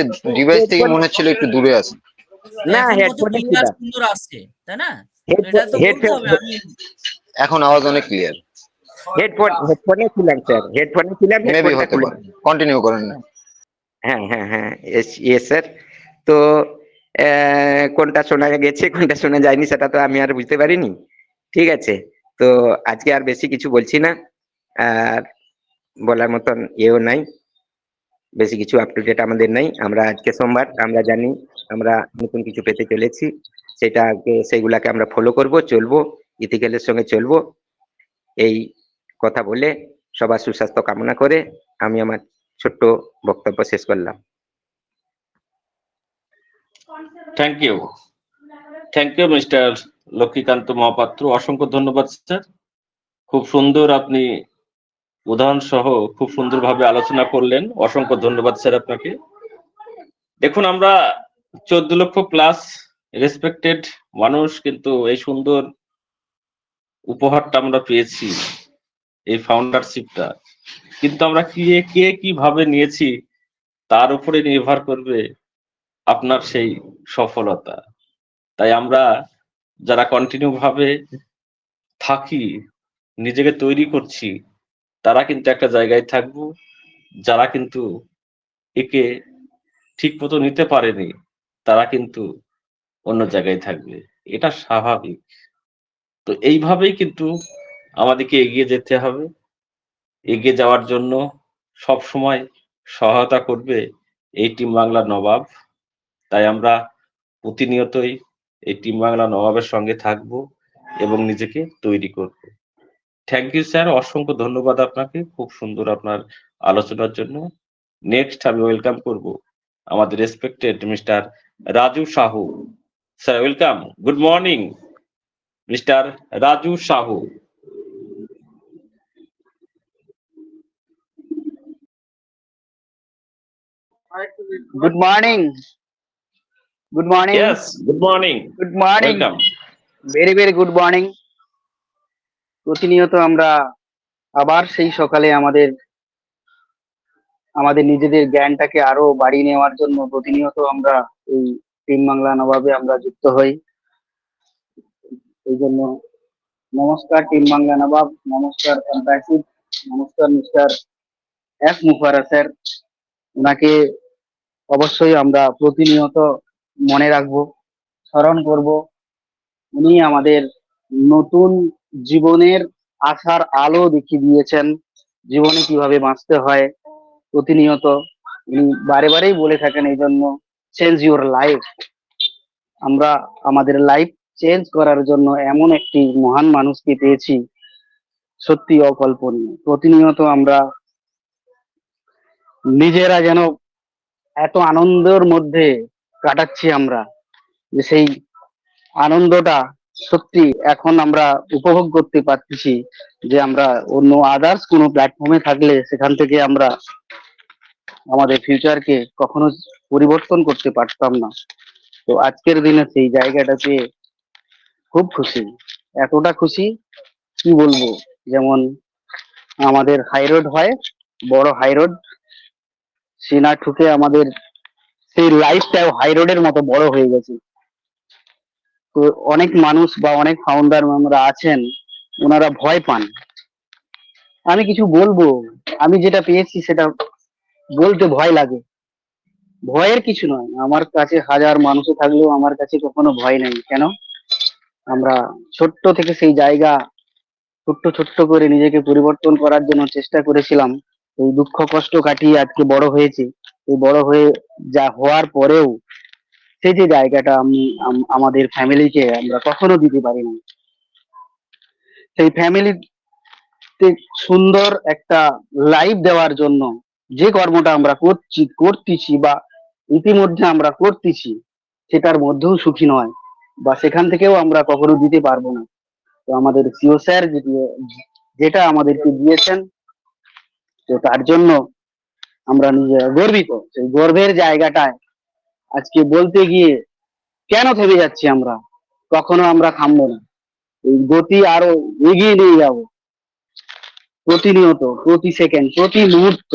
থেকে হেডফোন, মনে হচ্ছিল একটু দূরে আছে। তো না এখন কত হেডফোনে ক্লিয়ার ছিলাম, সুন্দর আসছে, তাই না? তো এটা তো বলতে হবে। আমি এখন আওয়াজ অনেক ক্লিয়ার। হেডফোনে ছিলাম স্যার, মেবি হেডফোনটা হতে খুলে। পারে। কন্টিনিউ করেন না। হ্যাঁ, ইয়েস স্যার। তো কোনটা শোনা গেছে কোনটা শোনা যায়নি সেটা তো আমি আর বুঝতে পারিনি। ঠিক আছে, তো আজকে আর বেশি কিছু বলছি না, আর বলার মতন এও নাই, বেশি কিছু আপ টু ডেট আমাদের নাই। আমরা আজকে সোমবার, আমরা জানি আমরা নতুন কিছু পেতে চলেছি, সেগুলাকে আমরা ফলো করব, চলবো, ইথিক্যালের সঙ্গে চলবো। এই কথা বলে সবার সুস্বাস্থ্য কামনা করে আমি আমার ছোট্ট বক্তব্য শেষ করলাম। Thank you mister Lakshmikanta Mahapatra, অসংখ্য ধন্যবাদ স্যার। খুব সুন্দর আপনি উদাহরণ সহ খুব সুন্দরভাবে আলোচনা করলেন, অসংখ্য ধন্যবাদ স্যার আপনাকে। দেখুন, আমরা 14 লক্ষ প্লাস রেসপেক্টেড মানুষ কিন্তু এই সুন্দর উপহারটা আমরা পেয়েছি, এই ফাউন্ডারশিপটা কিন্তু আমরা কে কিভাবে নিয়েছি তার উপরে নির্ভর করবে আপনার সেই সফলতা। তাই আমরা যারা কন্টিনিউ ভাবে থাকি, নিজেকে তৈরি করছি, তারা কিন্তু একটা জায়গায় থাকবো, যারা কিন্তু একে ঠিক মতো নিতে পারেনি তারা কিন্তু অন্য জায়গায় থাকবে, এটা স্বাভাবিক। তো এইভাবেই কিন্তু আমাদেরকে এগিয়ে যেতে হবে। এগিয়ে যাওয়ার জন্য সব সময় সহায়তা করবে এই টিম বাংলা নবাব। তাই আমরা প্রতিনিয়তই এই টিম বাংলা নবাবের সঙ্গে থাকবো এবং নিজেকে তৈরি করব। থ্যাংক ইউ স্যার, অসংখ্য ধন্যবাদ আপনাকে খুব সুন্দর আপনার আলোচনার জন্য। নেক্সট আমি ওয়েলকাম করব আমাদের respected mister Raju Sahu. Sir welcome, good morning mister Raju Sahu. Good morning. Good morning. Yes, good morning. Good morning. Welcome. Very very good morning. প্রতিনিয়ত আমরা আবার সেই সকালে আমাদের নিজেদের জ্ঞানটাকে আরো বাড়িয়ে নেওয়ার জন্য প্রতিনিয়ত আমরা এই টিম বাংলা নবাবে আমরা যুক্ত হই। এই জন্য নমস্কার টিম বাংলা নবাব, নমস্কার অ্যাম্বাসিড, নমস্কার মিস্টার এস মুফারা স্যার। ওনাকে অবশ্যই আমরা প্রতিনিয়ত মনে রাখবো, স্মরণ করব। উনি আমাদের নতুন জীবনের আশার আলো দেখিয়ে দিয়েছেন, জীবনে কিভাবে বাঁচতে হয়। প্রতিনিয়ত উনি বারে বারেই বলে থাকেন এই জন্য চেঞ্জ ইউর লাইফ। আমরা আমাদের লাইফ চেঞ্জ করার জন্য এমন একটি মহান মানুষকে পেয়েছি, সত্যি অকল্পনীয়। প্রতিনিয়ত আমরা নিজেরা যেন এত আনন্দের মধ্যে কাটাচ্ছি আমরা, যে সেই আনন্দটা সত্যি এখন আমরা উপভোগ করতে পারতেছি, যে আমরা অন্য আদার্স কোনো প্ল্যাটফর্মে থাকলে সেখান থেকে আমরা আমাদের ফিউচারকে কখনো পরিবর্তন করতে পারতাম না। তো আজকের দিনে সেই জায়গাটাতে খুব খুশি, এতটা খুশি কি বলবো। যেমন আমাদের হাইরোড হয়, বড় হাইরোড, সিনা ঠুকে আমাদের সেই লাইফটাও হাইরোডের মতো বড় হয়ে গেছে। তো অনেক মানুষ বা অনেক ফাউন্ডার মেম্বাররা আছেন, ওনারা ভয় পান। আমি কিছু বলবো, আমি যেটা পেয়েছি সেটা বলতে ভয় লাগে। ভয়ের কিছু নয়, আমার কাছে হাজার মানুষ থাকলেও আমার কাছে কখনো ভয় নেই। কেন? আমরা ছোট্ট থেকে সেই জায়গা ছোট্ট ছোট্ট করে নিজেকে পরিবর্তন করার জন্য চেষ্টা করেছিলাম। এই দুঃখ কষ্ট কাটিয়ে আজকে বড় হয়েছে। এই বড় হয়ে যা হওয়ার পরেও সেই যে জায়গাটা আমাদের ফ্যামিলিকে আমরা কখনো দিতে পারি না। সেই ফ্যামিলিতে সুন্দর একটা লাইফ দেওয়ার জন্য যে কর্মটা আমরা করতেছি বা ইতিমধ্যে আমরা করতেছি, সেটার মধ্যেও সুখী নয়, বা সেখান থেকেও আমরা কখনো দিতে পারবো না। তো আমাদের সিও স্যার যেটা আমাদেরকে দিয়েছেন, তো তার জন্য আমরা নিজেরা গর্বিত। সেই গর্বের জায়গাটায় আজকে বলতে গিয়ে কেন থেমে যাচ্ছি আমরা, কখনো আমরা থামবো না। এই গতি আরো এগিয়ে নিয়ে যাব প্রতিনিয়ত, প্রতি সেকেন্ড, প্রতি মুহূর্ত।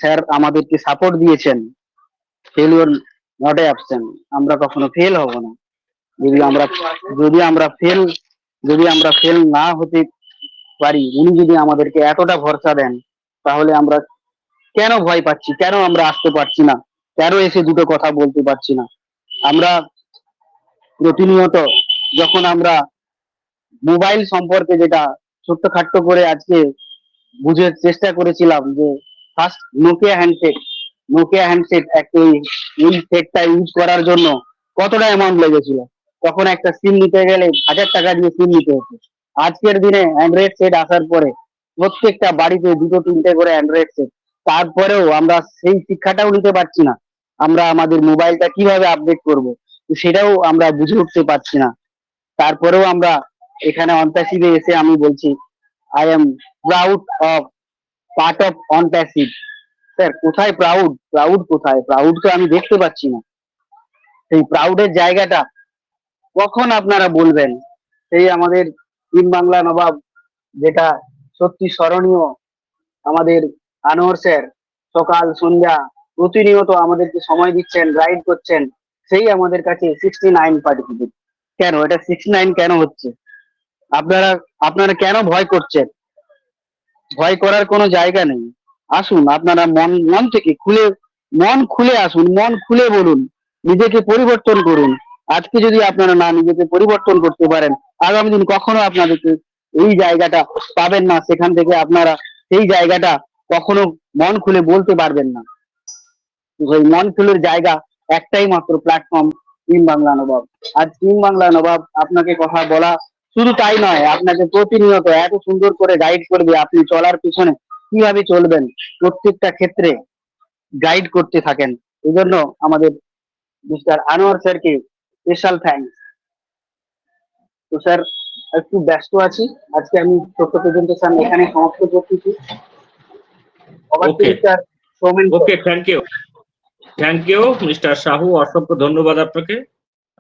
স্যার আমাদেরকে সাপোর্ট দিয়েছেন, ফেলিওর নট এ অ্যাবসেন্ট। আমরা কখনো ফেল হব না। যদি আমরা ফেল না হতে পারি, উনি যদি আমাদেরকে এতটা ভরসা দেন, তাহলে আমরা কেন ভয় পাচ্ছি, কেন আমরা আসতে পারছি না, কেন এসে দুটো কথা বলতে পারছি না। আমরা প্রতিনিয়ত যখন আমরা মোবাইল সম্পর্কে যেটা ছোট্টখাট্ট করে আজকে বুঝে চেষ্টা করেছিলাম, যে ফার্স্ট নোকিয়া হ্যান্ডসেট একটা এই সেটটা ইউজ করার জন্য কতটা অ্যামাউন্ট লেগেছিল। তখন একটা সিম নিতে গেলে 1000 টাকা দিয়ে সিম নিতে হতো। আজকের দিনে অ্যান্ড্রয়েড সেট আসার পরে প্রত্যেকটা বাড়িতে 2-3টে করে অ্যান্ড্রয়েড সেট, তারপরেও আমরা সেই শিক্ষাটাও নিতে পারছি না। আমরা আমাদের মোবাইলটা কিভাবে আপডেট করব, সেটাও আমরা বুঝে উঠতে পারছি না। তারপরেও আমরা এখানে অনপ্যাসিভে এসে আমি বলছি, I am proud of part of OnPassive. Sir কোথায় প্রাউড কোথায়? প্রাউড তো আমি দেখতে পাচ্ছি না। সেই প্রাউডের জায়গাটা কখন আপনারা বলবেন? সেই আমাদের টিম বাংলা নবাব, যেটা সত্যি স্মরণীয়, আমাদের আনোয়ার স্যার সকাল সন্ধ্যা প্রতিনিয়ত আমাদেরকে সময় দিচ্ছেন, গাইড করছেন। সেই আমাদের কাছে 69 পার্টিসিপেট। কেন এটা 69 কেন হচ্ছে? আপনারা কেন ভয় করছেন? ভয় করার কোনো জায়গা নেই। আসুন, আপনারা মন থেকে মন খুলে আসুন, মন খুলে বলুন, নিজেকে পরিবর্তন করুন। আজকে যদি আপনারা না নিজেকে পরিবর্তন করতে পারেন, আগামী দিন কখনো আপনাদেরকে এই জায়গাটা পাবেন না। সেখান থেকে আপনারা সেই জায়গাটা কখনো মন খুলে বলতে পারবেন না। ওই মন খুলের জায়গা একটাই মাত্র প্ল্যাটফর্ম, টিম বাংলা নবাব। আর টিম বাংলা নবাব আপনাকে কথা বলা শুধু তাই নয়, আপনাকে প্রতিনিয়ত এত সুন্দর করে গাইড করবে, আপনি চলার পিছনে কিভাবে চলবেন প্রত্যেকটা ক্ষেত্রে গাইড করতে থাকেন। এই জন্য আমাদের মিস্টার আনোয়ার স্যারকে স্পেশাল থ্যাঙ্কস। তো স্যার একটু ব্যস্ত আছি, আজকে আমি ছোট্ট প্রেজেন্টেশন এখানে সমাপ্ত করতেছি। Okay sir Soumen okay, thank you mister Sahu, অসংখ্য ধন্যবাদ আপনাকে।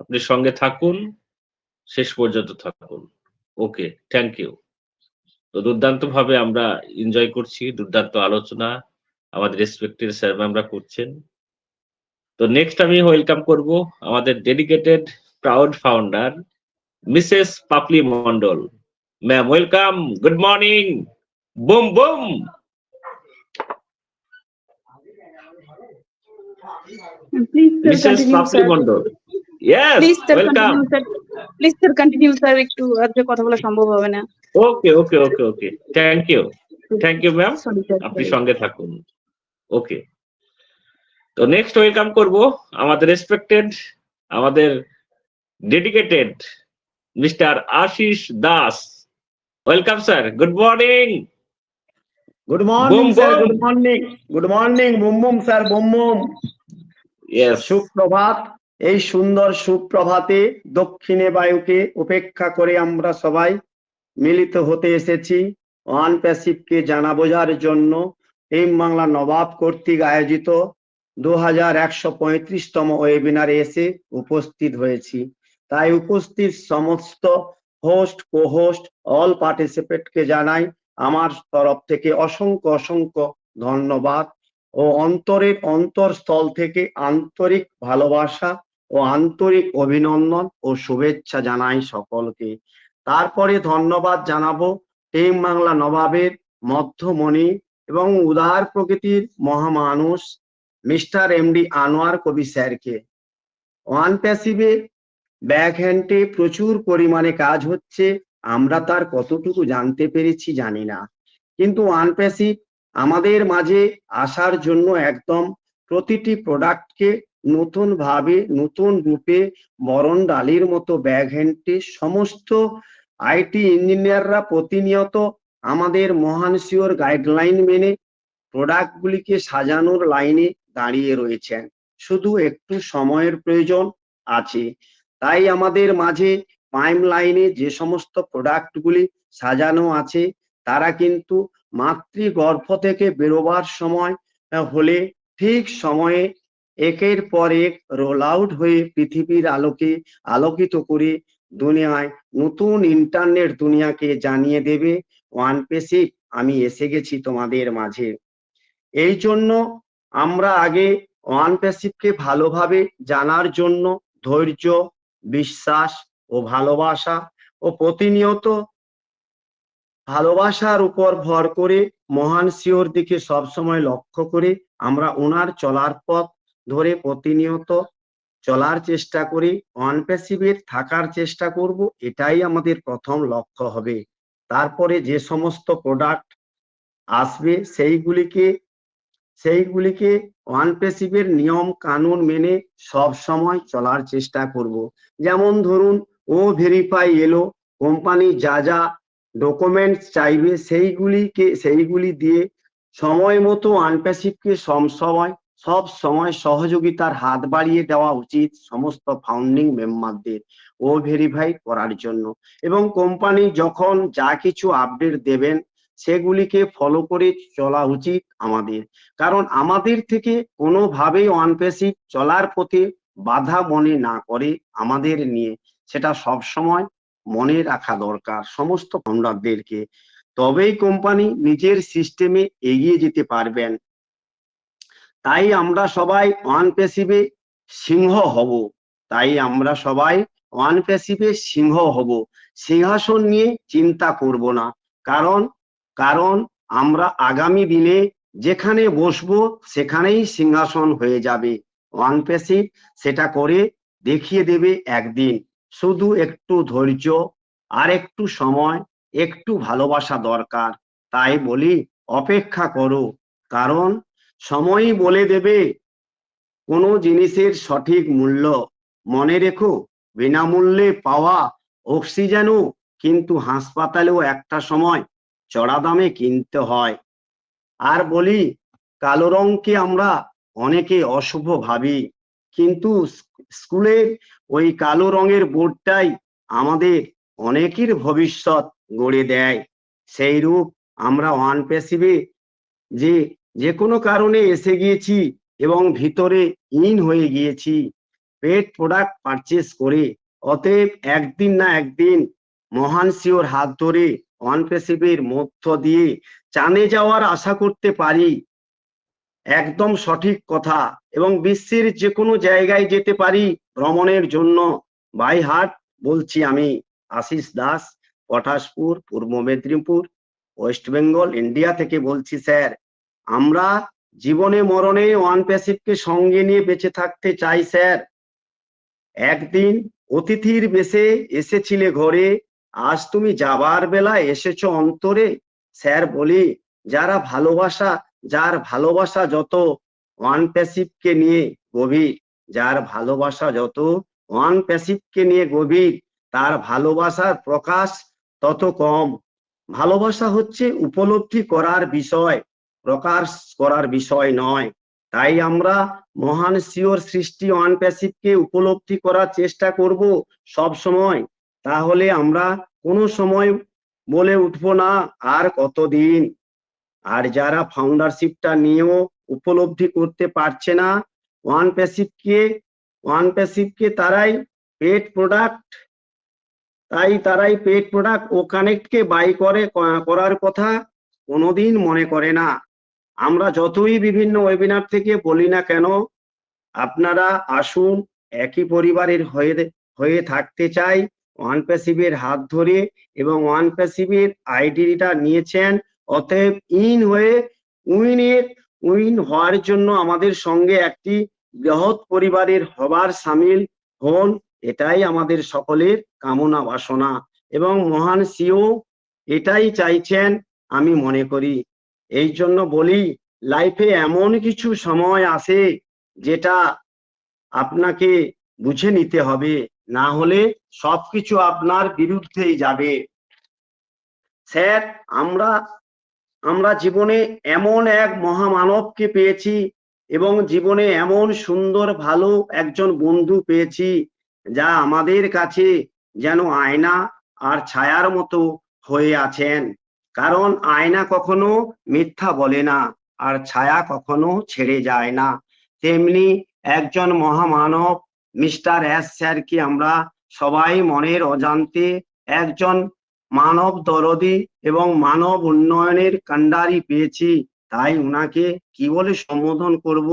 আপনি সঙ্গে থাকুন, শেষ পর্যন্ত থাকুন। Okay, thank you. তো দুর্দান্ত ভাবে আমরা এনজয় করছি, দুর্দান্ত আলোচনা আমাদের রেসপেক্টেড স্যার ম্যামরা করছেন। তো নেক্সট আমি ওয়েলকাম করব আমাদের dedicated proud founder Mrs Papli Mondal ma'am. Welcome, good morning, boom boom. Please, sir, Mrs continue, Papli sir. Mondal, yes, Please, sir, welcome. continue, sir. Please, sir, continue, sir. একটু আজকে কথা বলা সম্ভব হবে না। Okay okay okay okay, thank you ma'am, Sorry, sir. আপনি Sorry. সঙ্গে থাকুন। ওকে, তো নেক্সট ওয়েলকাম করব আমাদের রেসপেক্টেড, আমাদের dedicated mister Ashis Das. Welcome sir, good morning. Good morning boom sir, boom. Good morning, good morning, boom boom sir, boom boom. Yes, সুপ্রভাত। এই সুন্দর সুপ্রভাতে দক্ষিণে বায়ুকে উপেক্ষা করে আমরা সবাই মিলিত হতে এসেছি ওয়ান প্যাসিভকে জানা বোঝার জন্য। টিম বাংলা নবাব কর্তৃক আয়োজিত 2135তম ওয়েবিনারে এসে উপস্থিত হয়েছি। তাই উপস্থিত সমস্ত হোস্ট, কো হোস্ট, অল পার্টিসিপেন্টকে জানাই আমার তরফ থেকে অসংখ্য অসংখ্য ধন্যবাদ ও অন্তরের অন্তরস্থল থেকে আন্তরিক ভালোবাসা ও আন্তরিক অভিনন্দন ও শুভেচ্ছা জানাই সকলকে। তারপরে ধন্যবাদ জানাবো টিম বাংলা নবাবের মধ্যমণি এবং উদার প্রকৃতির মহামানুষ মিস্টার এমডি আনোয়ার কবি স্যারকে। ওয়ান প্যাসিভে ব্যাক হ্যান্ডে প্রচুর পরিমাণে কাজ হচ্ছে, আমরা তার কতটুকু জানতে পেরেছি জানি না, কিন্তু ওয়ান প্যাসিভ আমাদের মাঝে আসার জন্য একদম প্রতিটি প্রোডাক্টকে নতুন ভাবে নতুন রূপে বরণ ডালির মতো ব্যাক হ্যান্ডে সমস্ত আইটি ইঞ্জিনিয়াররা প্রতিনিয়ত আমাদের মহান সিওর গাইডলাইন মেনে প্রোডাক্টগুলিকে সাজানোর লাইনে দাঁড়িয়ে রয়েছেন। শুধু একটু সময়ের প্রয়োজন আছে। তাই আমাদের মাঝে পাইম লাইনে যে সমস্ত প্রোডাক্টগুলি সাজানো আছে তারা কিন্তু মাতৃগর্ভ থেকে বেরোবার সময় হলে ঠিক সময়ে একের পর এক রোল আউট হয়ে পৃথিবীর আলোকে আলোকিত করে দুনিয়ায় নতুন ইন্টারনেট দুনিয়াকে জানিয়ে দেবে ওয়ান প্যাসিভ আমি এসে গেছি তোমাদের মাঝে। এই জন্য আমরা আগে ওয়ান প্যাসিভকে ভালোভাবে জানার জন্য ধৈর্য, বিশ্বাস ও ভালোবাসা ও প্রতিনিয়ত ভালোবাসার উপর ভর করে মহান সিওর দিকে সবসময় লক্ষ্য করে আমরা ওনার চলার পথ ধরে প্রতিনিয়ত চলার চেষ্টা করি, ওয়ান প্যাসিভের থাকার চেষ্টা করব, এটাই আমাদের প্রথম লক্ষ্য হবে। তারপরে যে সমস্ত প্রোডাক্ট আসবে সেইগুলিকে ওয়ান প্যাসিভের নিয়ম কানুন মেনে সব সময় চলার চেষ্টা করব। যেমন ধরুন ও ভেরিফাই এলো, কোম্পানি যা যা ডকুমেন্টস চাইবে সেইগুলি দিয়ে সময় মতো ওয়ান প্যাসিভকে সব সময় সহযোগিতার হাত বাড়িয়ে দেওয়া উচিত সমস্ত ফাউন্ডিং মেম্বারদের ও ভেরিফাই করার জন্য। এবং কোম্পানি যখন যা কিছু আপডেট দেবেন সেগুলিকে ফলো করে চলা উচিত আমাদের, কারণ আমাদের থেকে কোনোভাবেই ওয়ান প্যাসিভ চলার পথে বাধা মনে না করে আমাদের নিয়ে, সেটা সব সময় মনে রাখা দরকার সমস্ত ফাউন্ডারদেরকে। তবেই কোম্পানি নিজের সিস্টেমে এগিয়ে যেতে পারবেন। তাই আমরা সবাই ওয়ান প্যাসিভে সিংহ হব, সিংহাসন নিয়ে চিন্তা করব না, কারণ আমরা আগামী দিনে যেখানে বসবো সেখানেই সিংহাসন হয়ে যাবে। ওয়ান প্যাসিভ সেটা করে দেখিয়ে দেবে একদিন। শুধু একটু ধৈর্য আর একটু সময়, একটু ভালোবাসা দরকার। তাই বলি অপেক্ষা করো, কারণ সময়ই বলে দেবে কোনো জিনিসের সঠিক মূল্য। মনে রেখো বিনামূল্যে পাওয়া অক্সিজেনও কিন্তু হাসপাতালেও একটা সময় চড়া দামে কিনতে হয়। আর বলি, কালো রংকে আমরা অনেকে অশুভ ভাবি, কিন্তু স্কুলের ওই কালো রঙের বোর্ডটাই আমাদের অনেকের ভবিষ্যৎ গড়ে দেয়। সেই রূপ আমরা ওয়ান প্যাসিভে যে কোনো কারণে এসে গিয়েছি এবং ভিতরে ইন হয়ে গিয়েছি পেট প্রোডাক্ট পারচেস করে। অতএব একদিন না একদিন মহান সিওর হাত ধরে ওয়ান প্যাসিভের মধ্য দিয়ে চাঁদে যাওয়ার আশা করতে পারি। একদম সঠিক কথা। এবং বিশ্বের যে কোনো জায়গায় যেতে পারি ভ্রমণের জন্য। বাই হার্ট বলছি আমি আশিস দাস, পটাশপুর, পূর্ব মেদিনীপুর, ওয়েস্ট বেঙ্গল, ইন্ডিয়া থেকে বলছি। স্যার, আমরা জীবনে মরণে ওয়ান প্যাসিভকে সঙ্গে নিয়ে বেঁচে থাকতে চাই স্যার। একদিন অতিথির বেশে এসেছিলে ঘরে, আজ তুমি যাবার বেলা এসেছো অন্তরে। স্যার বলি, যার ভালোবাসা যত ওয়ান প্যাসিভকে নিয়ে গভীর, যার ভালোবাসা যত ওয়ান প্যাসিভকে নিয়ে গভীর, তার ভালোবাসার প্রকাশ তত কম। ভালোবাসা হচ্ছে উপলব্ধি করার বিষয়, প্রকাশ করার বিষয় নয়। তাই আমরা মহান সিওর সৃষ্টি ওয়ান প্যাসিভকে উপলব্ধি করার চেষ্টা করব সব সময়। তাহলে আমরা কোনো সময় বলে উঠবো না আর কতদিন। আর যারা ফাউন্ডারশিপটা নিয়েও উপলব্ধি করতে পারছে না ওয়ান প্যাসিভকে, তারাই পেট প্রোডাক্ট ও কানেক্টকে বাই করার কথা কোনোদিন মনে করে না। আমরা যতই বিভিন্ন ওয়েবিনার থেকে বলি না কেন, আপনারা আসুন, একই পরিবারের হয়ে থাকতে চাই। ওয়ান প্যাসিভের হাত ধরে এবং ওয়ান প্যাসিভের আইডিটা নিয়েছেন, অতএব উইন হওয়ার জন্য আমাদের সঙ্গে একটি বৃহৎ পরিবারের হবার সামিল হন। এটাই আমাদের সকলের কামনা বাসনা এবং মহান সিও এটাই চাইছেন আমি মনে করি। এই জন্য বলি, লাইফে এমন কিছু সময় আসে যেটা আপনাকে বুঝে নিতে হবে, না হলে সবকিছু আপনার বিরুদ্ধেই যাবে। স্যার, আমরা জীবনে এমন এক মহামানবকে পেয়েছি এবং জীবনে এমন সুন্দর ভালো একজন বন্ধু পেয়েছি, যা আমাদের কাছে যেন আয়না আর ছায়ার মতো হয়ে আছেন। কারণ আয়না কখনো মিথ্যা বলে না, আর ছায়া কখনো ছেড়ে যায় না। তেমনি একজন মহামানব মিস্টার এস স্যারকে আমরা সবাই মনের অজান্তে একজন মানব দরদি এবং মানব উন্নয়নের কান্ডারি পেয়েছি। তাই উনাকে কি বলে সম্বোধন করব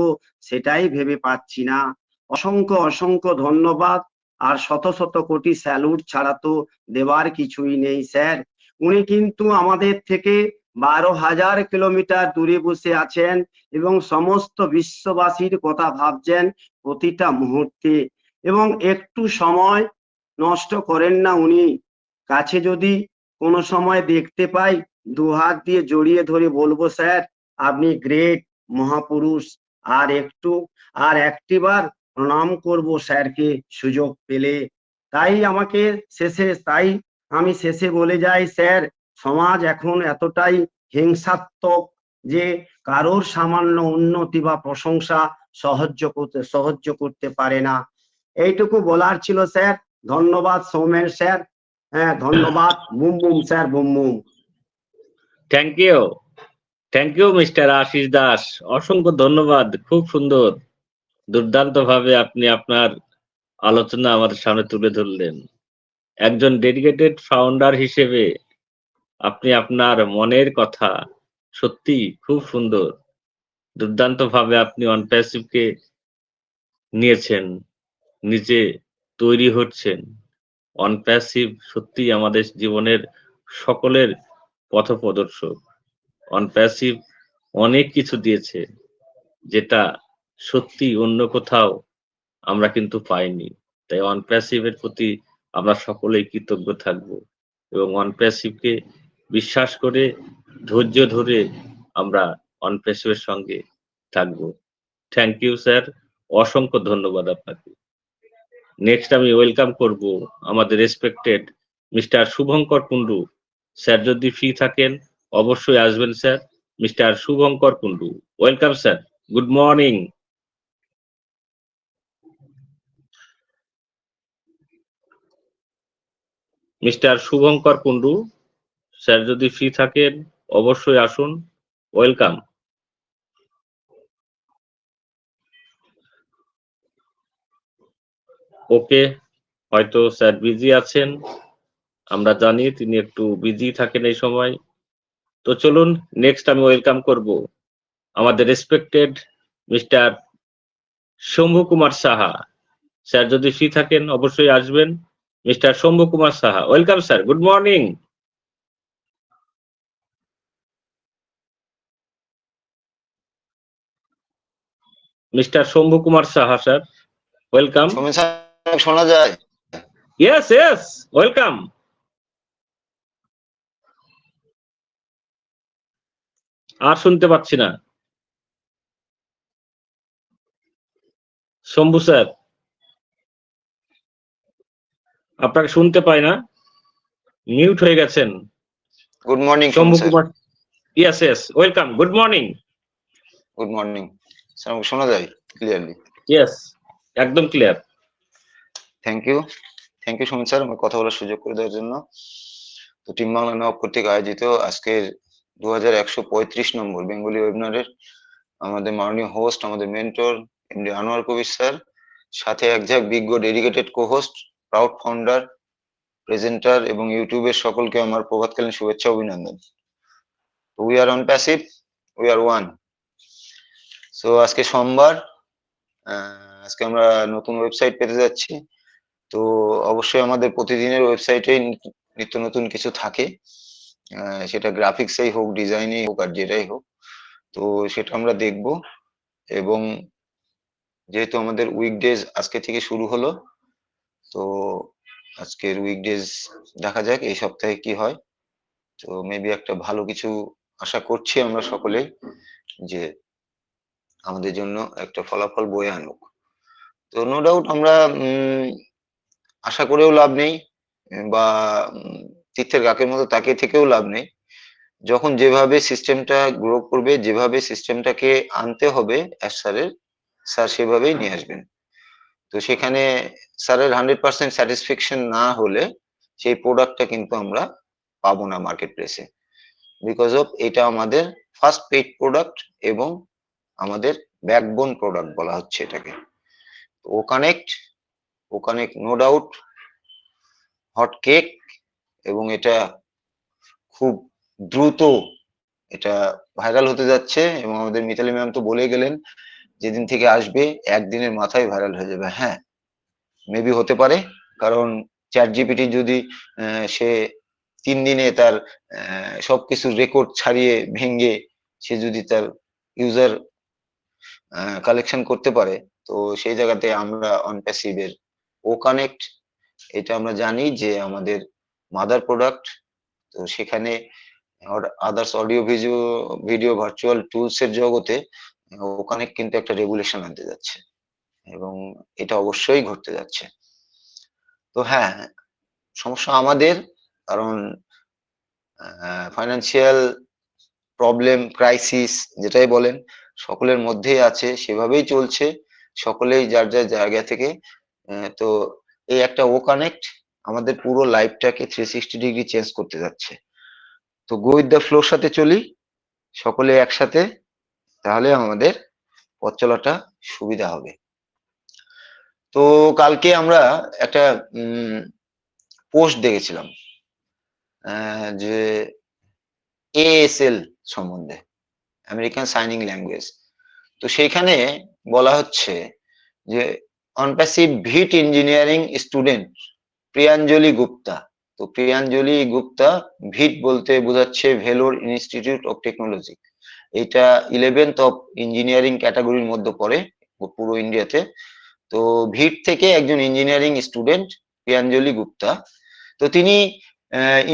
সেটাই ভেবে পাচ্ছি না। অসংখ্য ধন্যবাদ আর শত শত কোটি স্যালুট ছাড়া তো দেওয়ার কিছুই নেই স্যার। উনি কিন্তু আমাদের থেকে 12,000 কিলোমিটার দূরে বসে আছেন এবং সমস্ত বিশ্ববাসীর কথা ভাবছেন প্রতিটা মুহূর্তে, এবং একটু সময় নষ্ট করেন না উনি। কাছে যদি কোনো সময় দেখতে পাই, দুহাত দিয়ে জড়িয়ে ধরে বলবো, স্যার আপনি গ্রেট মহাপুরুষ। আর একটিবার প্রণাম করব স্যারকে সুযোগ পেলে। তাই আমি শেষে বলে যাই, স্যার, সমাজ এখন এতটাই হিংসাত্মক যে কারোর সামান্য উন্নতি বা প্রশংসা সহ্য করতে পারে না। এইটুকু বলার ছিল স্যার। ধন্যবাদ সৌমেন স্যার। হ্যাঁ, ধন্যবাদ। Boom boom sir, boom boom. Thank you mister Ashis Das, অসংখ্য ধন্যবাদ। খুব সুন্দর, দুর্দান্ত ভাবে আপনি আপনার আলোচনা আমাদের সামনে তুলে ধরলেন। একজন ডেডিকেটেড ফাউন্ডার হিসেবে আপনি আপনার মনের কথা সত্যি খুব সুন্দর, দুর্দান্ত ভাবে আপনি ওয়ান প্যাসিভকে নিয়েছেন, নিজে তৈরি হচ্ছেন। ওয়ান প্যাসিভ সত্যি আমাদের জীবনের সকলের পথপ্রদর্শক। ওয়ান প্যাসিভ অনেক কিছু দিয়েছে যেটা সত্যি অন্য কোথাও আমরা কিন্তু পাইনি। তাই ওয়ান প্যাসিভের প্রতি আমরা সকলেই কৃতজ্ঞ থাকব এবং ওয়ান প্যাসিভকে বিশ্বাস করে ধৈর্য ধরে আমরা ওয়ান প্যাসিভের সঙ্গে থাকব। থ্যাংক ইউ স্যার, অসংখ্য ধন্যবাদ আপনাকে। নেক্সট আমি ওয়েলকাম করব আমাদের respected mister Shubhankar Kundu sir. যদি ফ্রি থাকেন অবশ্যই আসবেন sir. Mister Shubhankar Kundu, welcome sir, good morning. Mister Shubhankar Kundu sir যদি ফ্রি থাকেন অবশ্যই আসুন, ওয়েলকাম। ওকে, হয়তো স্যার বিজি আছেন, আমরা জানি তিনি একটু বিজি থাকেন এই সময়। তো চলুন নেক্সট আমি ওয়েলকাম করব আমাদের respected mister Shambhu Kumar Saha. Sir যদি ফ্রি থাকেন অবশ্যই আসবেন। Mister Shambhu Kumar Saha, welcome sir, good morning. Mister Shambhu Kumar Saha sir, welcome. Soumen sir শোনা যায়? Yes yes, welcome. আর শুনতে পাচ্ছি না শম্ভু স্যার, আপনাকে শুনতে পাই না, মিউট হয়ে গেছেন। Good morning Shambhu sir. Kumar, yes yes, welcome, good morning. Good morning sir, আমাকে শোনা যায় ক্লিয়ারলি? ইয়েস, একদম clear. Thank you Soumen sir আমার কথা বলার সুযোগ করে দেওয়ার জন্য। তো টিম বাংলা নব কর্তৃক আয়োজিত আজকের 2135 নম্বর বেঙ্গলি ওয়েবিনারের আমাদের মাননীয় হোস্ট, আমাদের মেন্টর এমডি আনোয়ার কবির স্যার, সাথে একঝাঁক বিজ্ঞ ডেডিকেটেড কো-হোস্ট, প্রাউড ফাউন্ডার, প্রেজেন্টার এবং ইউটিউবের সকলকে আমার প্রভাতকালীন শুভেচ্ছা অভিনন্দন। We are on passive, we are one. So আজকে সোমবার, আজকে আমরা নতুন ওয়েবসাইট পেতে যাচ্ছি। তো অবশ্যই আমাদের প্রতিদিনের ওয়েবসাইটে নিত্য নতুন কিছু থাকে, সেটা গ্রাফিক্সেই হোক, ডিজাইনেই হোক, আর যেটাই হোক। তো সেটা আমরা দেখব। এবং যেহেতু আমাদের উইকডেজ আজকে থেকে শুরু হলো, তো আজকের উইকডেজ দেখা যাক এই সপ্তাহে কি হয়। তো মেবি একটা ভালো কিছু আশা করছি আমরা সকলে, যে আমাদের জন্য একটা ফলাফল বয়ে আনুক। তো নো ডাউট আমরা আশা করেও লাভ নেই, বা তীর্থের কাকের মতো তাকিয়ে থেকেও লাভ নেই। যখন যেভাবে সিস্টেমটা গ্রো করবে, যেভাবে সিস্টেমটাকে আনতে হবে স্যার সেভাবেই নিয়ে আসবেন। তো সেখানে স্যারের 100% স্যাটিসফ্যাকশন না হলে সেই প্রোডাক্টটা কিন্তু আমরা পাবো না মার্কেট প্লেসে, বিকজ অফ এটা আমাদের ফার্স্ট পেইড প্রোডাক্ট এবং আমাদের ব্যাকবোন প্রোডাক্ট বলা হচ্ছে এটাকে। O connect no doubt hot cake, এবং এটা খুব দ্রুত এটা ভাইরাল হতে যাচ্ছে। এবং আমাদের মিতালি ম্যাম তো বলে গেলেন যেদিন থেকে আসবে একদিনের মাথায় ভাইরাল হয়ে যাবে। হ্যাঁ, মেবি হতে পারে, কারণ চ্যাট জিপিটি যদি সে 3 দিনে তার সবকিছু রেকর্ড ছাড়িয়ে ভেঙে সে যদি তার ইউজার কালেকশন করতে পারে, তো সেই জায়গাতে আমরা অন প্যাসিভের ও কানেক্ট, এটা আমরা জানি যে আমাদের মাদার প্রোডাক্ট। তো সেখানে others audio video virtual tools এর জগতে ওখানে কিন্তু একটা রেগুলেশন আনতে যাচ্ছে, এবং এটা অবশ্যই ঘটতে যাচ্ছে। তো হ্যাঁ, সমস্যা আমাদের, কারণ ফাইন্যান্সিয়াল প্রবলেম, ক্রাইসিস যেটাই বলেন, সকলের মধ্যেই আছে, সেভাবেই চলছে, সকলেই যার যার জায়গা থেকে। তো এই একটা ও কানেক্ট আমাদের পুরো লাইফটাকে 360 ডিগ্রি চেঞ্জ করতে যাচ্ছে। তো গো উইথ দ্য ফ্লোর সাথে চলি সকলে একসাথে, তাহলে আমাদের পথ চলাটা সুবিধা হবে। তো কালকে আমরা একটা পোস্ট দেখেছিলাম যে ASL সম্বন্ধে, আমেরিকান সাইনিং ল্যাঙ্গুয়েজ। তো সেইখানে বলা হচ্ছে যে অনপ্যাসিভ ভিট ইঞ্জিনিয়ারিং স্টুডেন্ট প্রিয়াঞ্জলি গুপ্তা। তো প্রিয়াঞ্জলি গুপ্তা, ভিট বলতে বোঝাচ্ছে ভেলোর ইনস্টিটিউট অফ টেকনোলজি। এটা 11th অফ ইঞ্জিনিয়ারিং ক্যাটাগরির মধ্যে পড়ে পুরো ইন্ডিয়াতে। তো ভিট থেকে একজন ইঞ্জিনিয়ারিং স্টুডেন্ট প্রিয়াঞ্জলি গুপ্তা, তো তিনি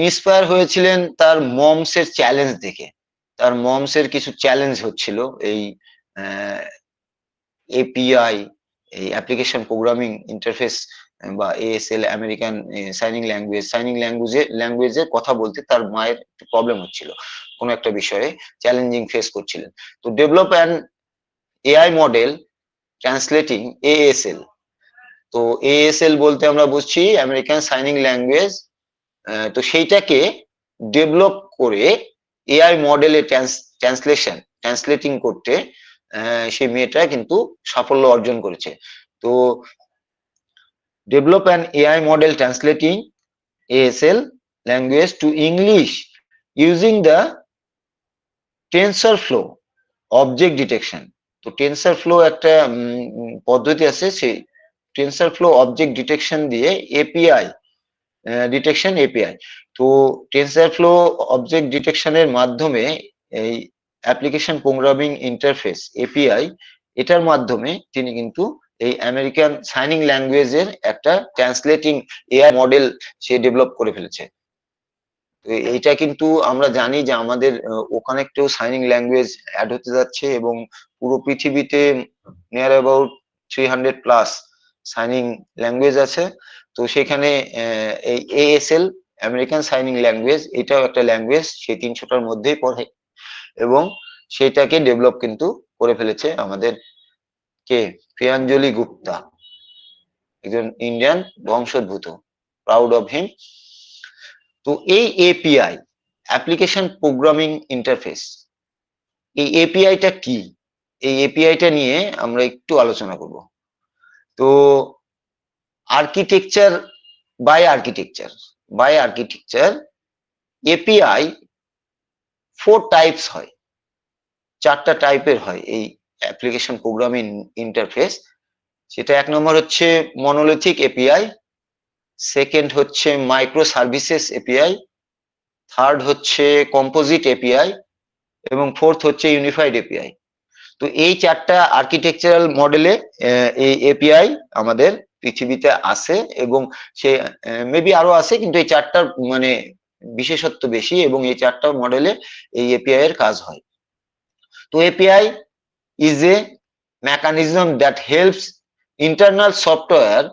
ইন্সপায়ার হয়েছিলেন তার মমস এর চ্যালেঞ্জ দেখে। তার মমস এর কিছু চ্যালেঞ্জ হচ্ছিল এই এপিআই এই অ্যাপ্লিকেশন প্রোগ্রামিং ইন্টারফেস বা এএসএল আমেরিকান সাইনিং ল্যাঙ্গুয়েজের কথা বলতে তার মায়ের একটু প্রবলেম হচ্ছিল, কোনো একটা বিষয়ে চ্যালেঞ্জিং ফেস করছিলেন। তো develop an AI model translating ASL. তো এএসএল বলতে আমরা বুঝছি আমেরিকান সাইনিং ল্যাঙ্গুয়েজ। তো সেইটাকে ডেভেলপ করে এআই মডেলে ট্রান্সলেটিং করতে সেই মেয়েটা কিন্তু সাফল্য অর্জন করেছে। তো develop an AI model translating ASL language to English using the TensorFlow object detection. তো TensorFlow একটা পদ্ধতি আছে, সেই TensorFlow object detection দিয়ে API ডিটেকশন API। তো TensorFlow object detection এর মাধ্যমে এই অ্যাপ্লিকেশন প্রোগ্রামিং ইন্টারফেস API এটার মাধ্যমে তিনি কিন্তু এই আমেরিকান সাইনিং ল্যাঙ্গুয়েজের একটা ট্রান্সলেটিং এআই মডেল সে ডেভেলপ করে ফেলেছে। তো এইটা কিন্তু আমরা জানি যে আমাদের ওখানে একটু সাইনিং ল্যাঙ্গুয়েজ অ্যাড হতে যাচ্ছে এবং পুরো পৃথিবীতে নিয়ার অ্যাবাউট 300+ সাইনিং ল্যাঙ্গুয়েজ আছে। তো সেখানে এই ASL আমেরিকান সাইনিং ল্যাঙ্গুয়েজ এটাও একটা ল্যাঙ্গুয়েজ, সেই 300টার মধ্যেই পড়ে এবং সেটাকে ডেভেলপ কিন্তু করে ফেলেছে আমাদের কে, প্রিয়াঞ্জলি গুপ্তা, একজন ইন্ডিয়ান বংশোদ্ভূত, প্রাউড অফ হিম। তো এই এপিআই অ্যাপ্লিকেশন প্রোগ্রামিং ইন্টারফেস, এই এপিআইটা কি, এই এপিআইটা নিয়ে আমরা একটু আলোচনা করব। তো architecture by architecture API 4 types হয়, 4টা টাইপের হয় এই অ্যাপ্লিকেশন প্রোগ্রামিং ইন্টারফেস। সেটা 1 নম্বর হচ্ছে মনোলিথিক এপিআই, সেকেন্ড হচ্ছে মাইক্রো সার্ভিসেস এপিআই, থার্ড হচ্ছে কম্পোজিট এপিআই এবং ফোর্থ হচ্ছে ইউনিফাইড এপিআই। তো এই 4টা আর্কিটেকচারাল মডেলে এই এপিআই আমাদের পৃথিবীতে আছে এবং সে মেবি আরো আছে, কিন্তু এই 4টার মানে বিশেষত্ব বেশি এবং এই 4টা মডেলে এই এপিআই এর কাজ হয়। তো API is a mechanism that helps internal software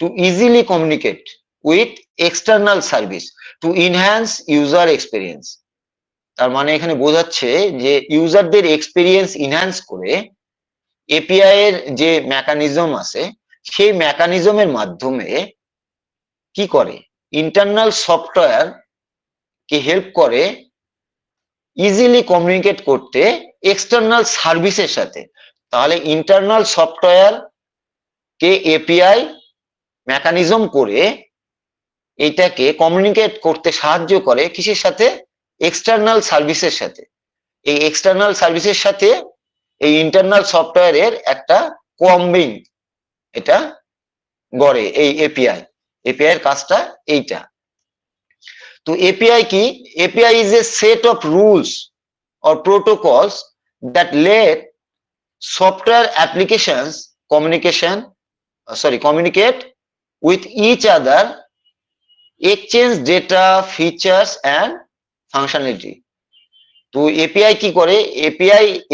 to easily communicate with external service to enhance user experience. তার মানে এখানে বোঝাচ্ছে যে ইউজারদের এক্সপেরিয়েন্স ইনহ্যান্স করে এপিআই এর যে মেকানিজম আছে সেই মেকানিজমের মাধ্যমে কি করে, ইন্টারনাল সফটওয়্যার কে হেল্প করে ইজিলি কমিউনিকেট করতে এক্সটার্নাল সার্ভিসের সাথে। তাহলে ইন্টারনাল সফটওয়্যার কে এপিআই মেকানিজম করে এটাকে কমিউনিকেট করতে সাহায্য করে কিসের সাথে, এক্সটার্নাল সার্ভিসের সাথে। এই এক্সটার্নাল সার্ভিসের সাথে এই ইন্টারনাল সফটওয়্যারের একটা কম্বিং এটা গড়ে এই এপিআই এর কাজটা এইটা। তো এপিআই কি, API is a set of rules or protocols that let software applications communicate with each other, exchange data, features and functionality. তো এপিআই কি করে,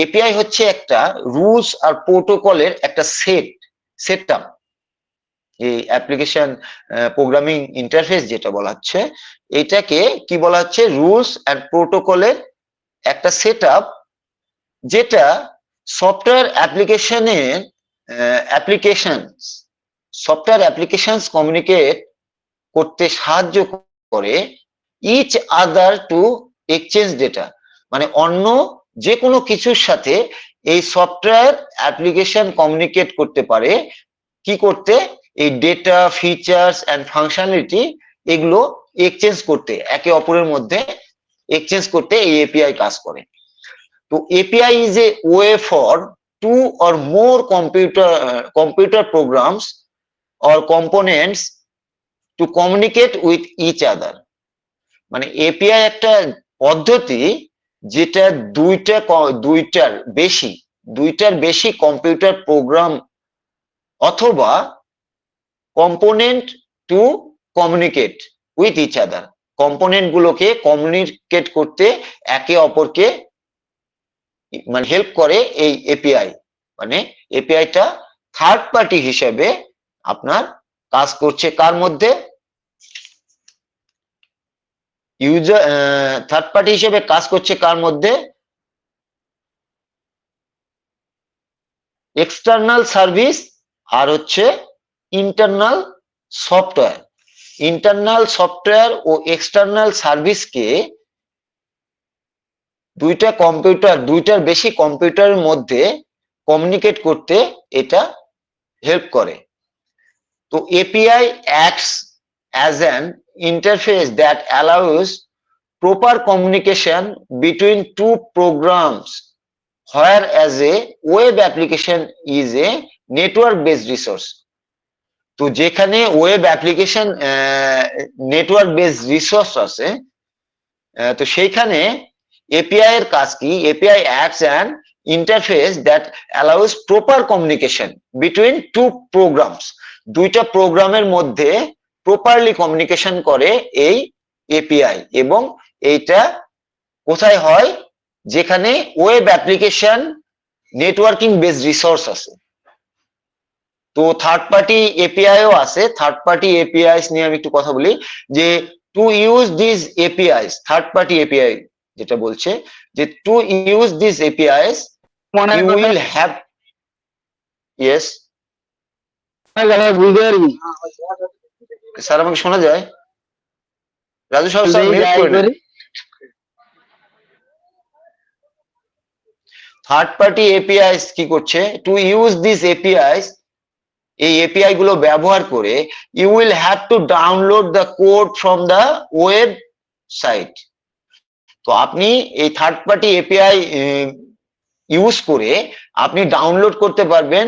এপিআই হচ্ছে একটা রুলস আর প্রোটোকলের একটা সেটআপ। এই অ্যাপ্লিকেশন প্রোগ্রামিং ইন্টারফেস যেটা বলা হচ্ছে এটাকে কি বলা হচ্ছে, রুলস এন্ড প্রোটোকলের একটা সেটআপ, যেটা সফটওয়্যার অ্যাপ্লিকেশনস কমিউনিকেট করতে সাহায্য করে each other to exchange data. মানে অন্য যে কোনো কিছুর সাথে এই সফটওয়্যার অ্যাপ্লিকেশন কমিউনিকেট করতে পারে কি করতে, এই ডেটা, ফিচার্স এন্ড ফাংশনালিটি এগুলো এক্সচেঞ্জ করতে, একে অপরের মধ্যে এক্সচেঞ্জ করতে এই এপিআই কাজ করে। তো API is a way for 2 or more computer programs or components to communicate with each other. মানে এপিআই একটা পদ্ধতি যেটা দুইটার বেশি কম্পিউটার প্রোগ্রাম অথবা component to communicate with each other, component গুলোকে কমিউনিকেট করতে একে অপরকে মানে হেল্প করে এই এপিআই। মানে এপিআইটা থার্ড পার্টি হিসেবে আপনার কাজ করছে কার মধ্যে, ইউজার থার্ড পার্টি হিসেবে কাজ করছে কার মধ্যে, এক্সটার্নাল সার্ভিস আর হচ্ছে ইন্টারনাল সফটওয়্যার। ইন্টারনাল সফটওয়্যার ও এক্সটার্নাল সার্ভিসকে দুইটার বেশি কম্পিউটারের মধ্যে কমিউনিকেট করতে এটা হেল্প করে। তো API acts as an interface that allows proper communication between two programs, whereas a web application is a network based resource. তো যেখানে web application network based resource আছে, তো সেইখানে এপিআই এর কাজ কি, API acts an interface that allows proper communication between two programs, দুইটা প্রোগ্রামের মধ্যে প্রপারলি কমিউনিকেশন করে এই এপিআই, এবং এইটা কোথায় হয়, যেখানে web application networking based resource আছে। তো থার্ড পার্টি এপিআইও আছে। থার্ড পার্টি এপিআইস নিয়ে আমি একটু কথা বলি, যে to use this APIs, third party API যেটা বলছে যে to use this APIs you will have, yes sir আমাকে শোনা যায়? রাজু সাহেব স্যার মিউট করে নেন। থার্ড পার্টি এপিআইস কি করছে, টু ইউজ দিস এপিআইস, এই এপিআই গুলো ব্যবহার করে you will have to download the code from the website. তো আপনি এই থার্ড পার্টি এপিআই ইউজ করে আপনি ডাউনলোড করতে পারবেন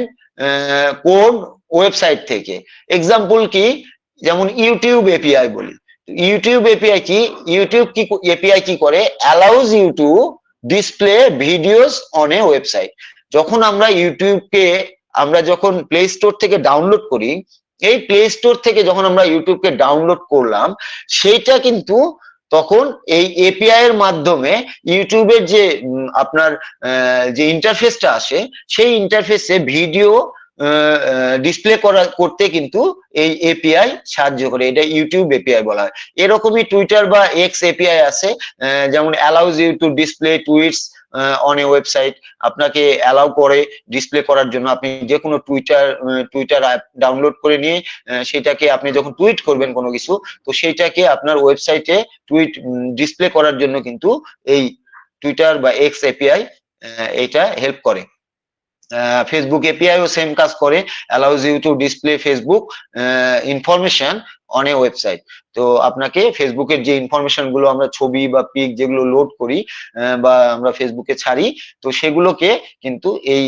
কোড ওয়েবসাইট থেকে। এক্সাম্পল কি, যেমন ইউটিউব এপিআই বলি। ইউটিউব এপিআই কি, ইউটিউব কি এপিআই কি করে, allows you to display videos on a website. যখন আমরা ইউটিউবকে আমরা যখন প্লে স্টোর থেকে ডাউনলোড করি, এই প্লে স্টোর থেকে যখন আমরা ইউটিউবকে ডাউনলোড করলাম, সেইটা কিন্তু তখন এই এপিআই এর মাধ্যমে ইউটিউবের যে আপনার যে ইন্টারফেসটা আসে, সেই ইন্টারফেসে ভিডিও ডিসপ্লে করতে কিন্তু এই এপিআই সাহায্য করে। এটা ইউটিউব এপিআই বলা হয়। এরকমই টুইটার বা এক্স এপিআই আছে, যেমন allows you to display tweets on a website. আপনাকে অ্যালাউ করে ডিসপ্লে করার জন্য, আপনি যে কোনো টুইটার অ্যাপ ডাউনলোড করে নিয়ে সেটাকে আপনি যখন টুইট করবেন কোনো কিছু, তো সেইটাকে আপনার ওয়েবসাইটে টুইট ডিসপ্লে করার জন্য কিন্তু এই টুইটার বা এক্স এপিআই এটা হেল্প করে। ফেসবুক এপিআইও সেম কাজ করে, allows you to display Facebook information on a website. তো আপনাকে ফেসবুকের যে ইনফরমেশন গুলো আমরা ছবি বা পিক যেগুলো লোড করি বা আমরা ফেসবুকে ছাড়ি, তো সেগুলোকে কিন্তু এই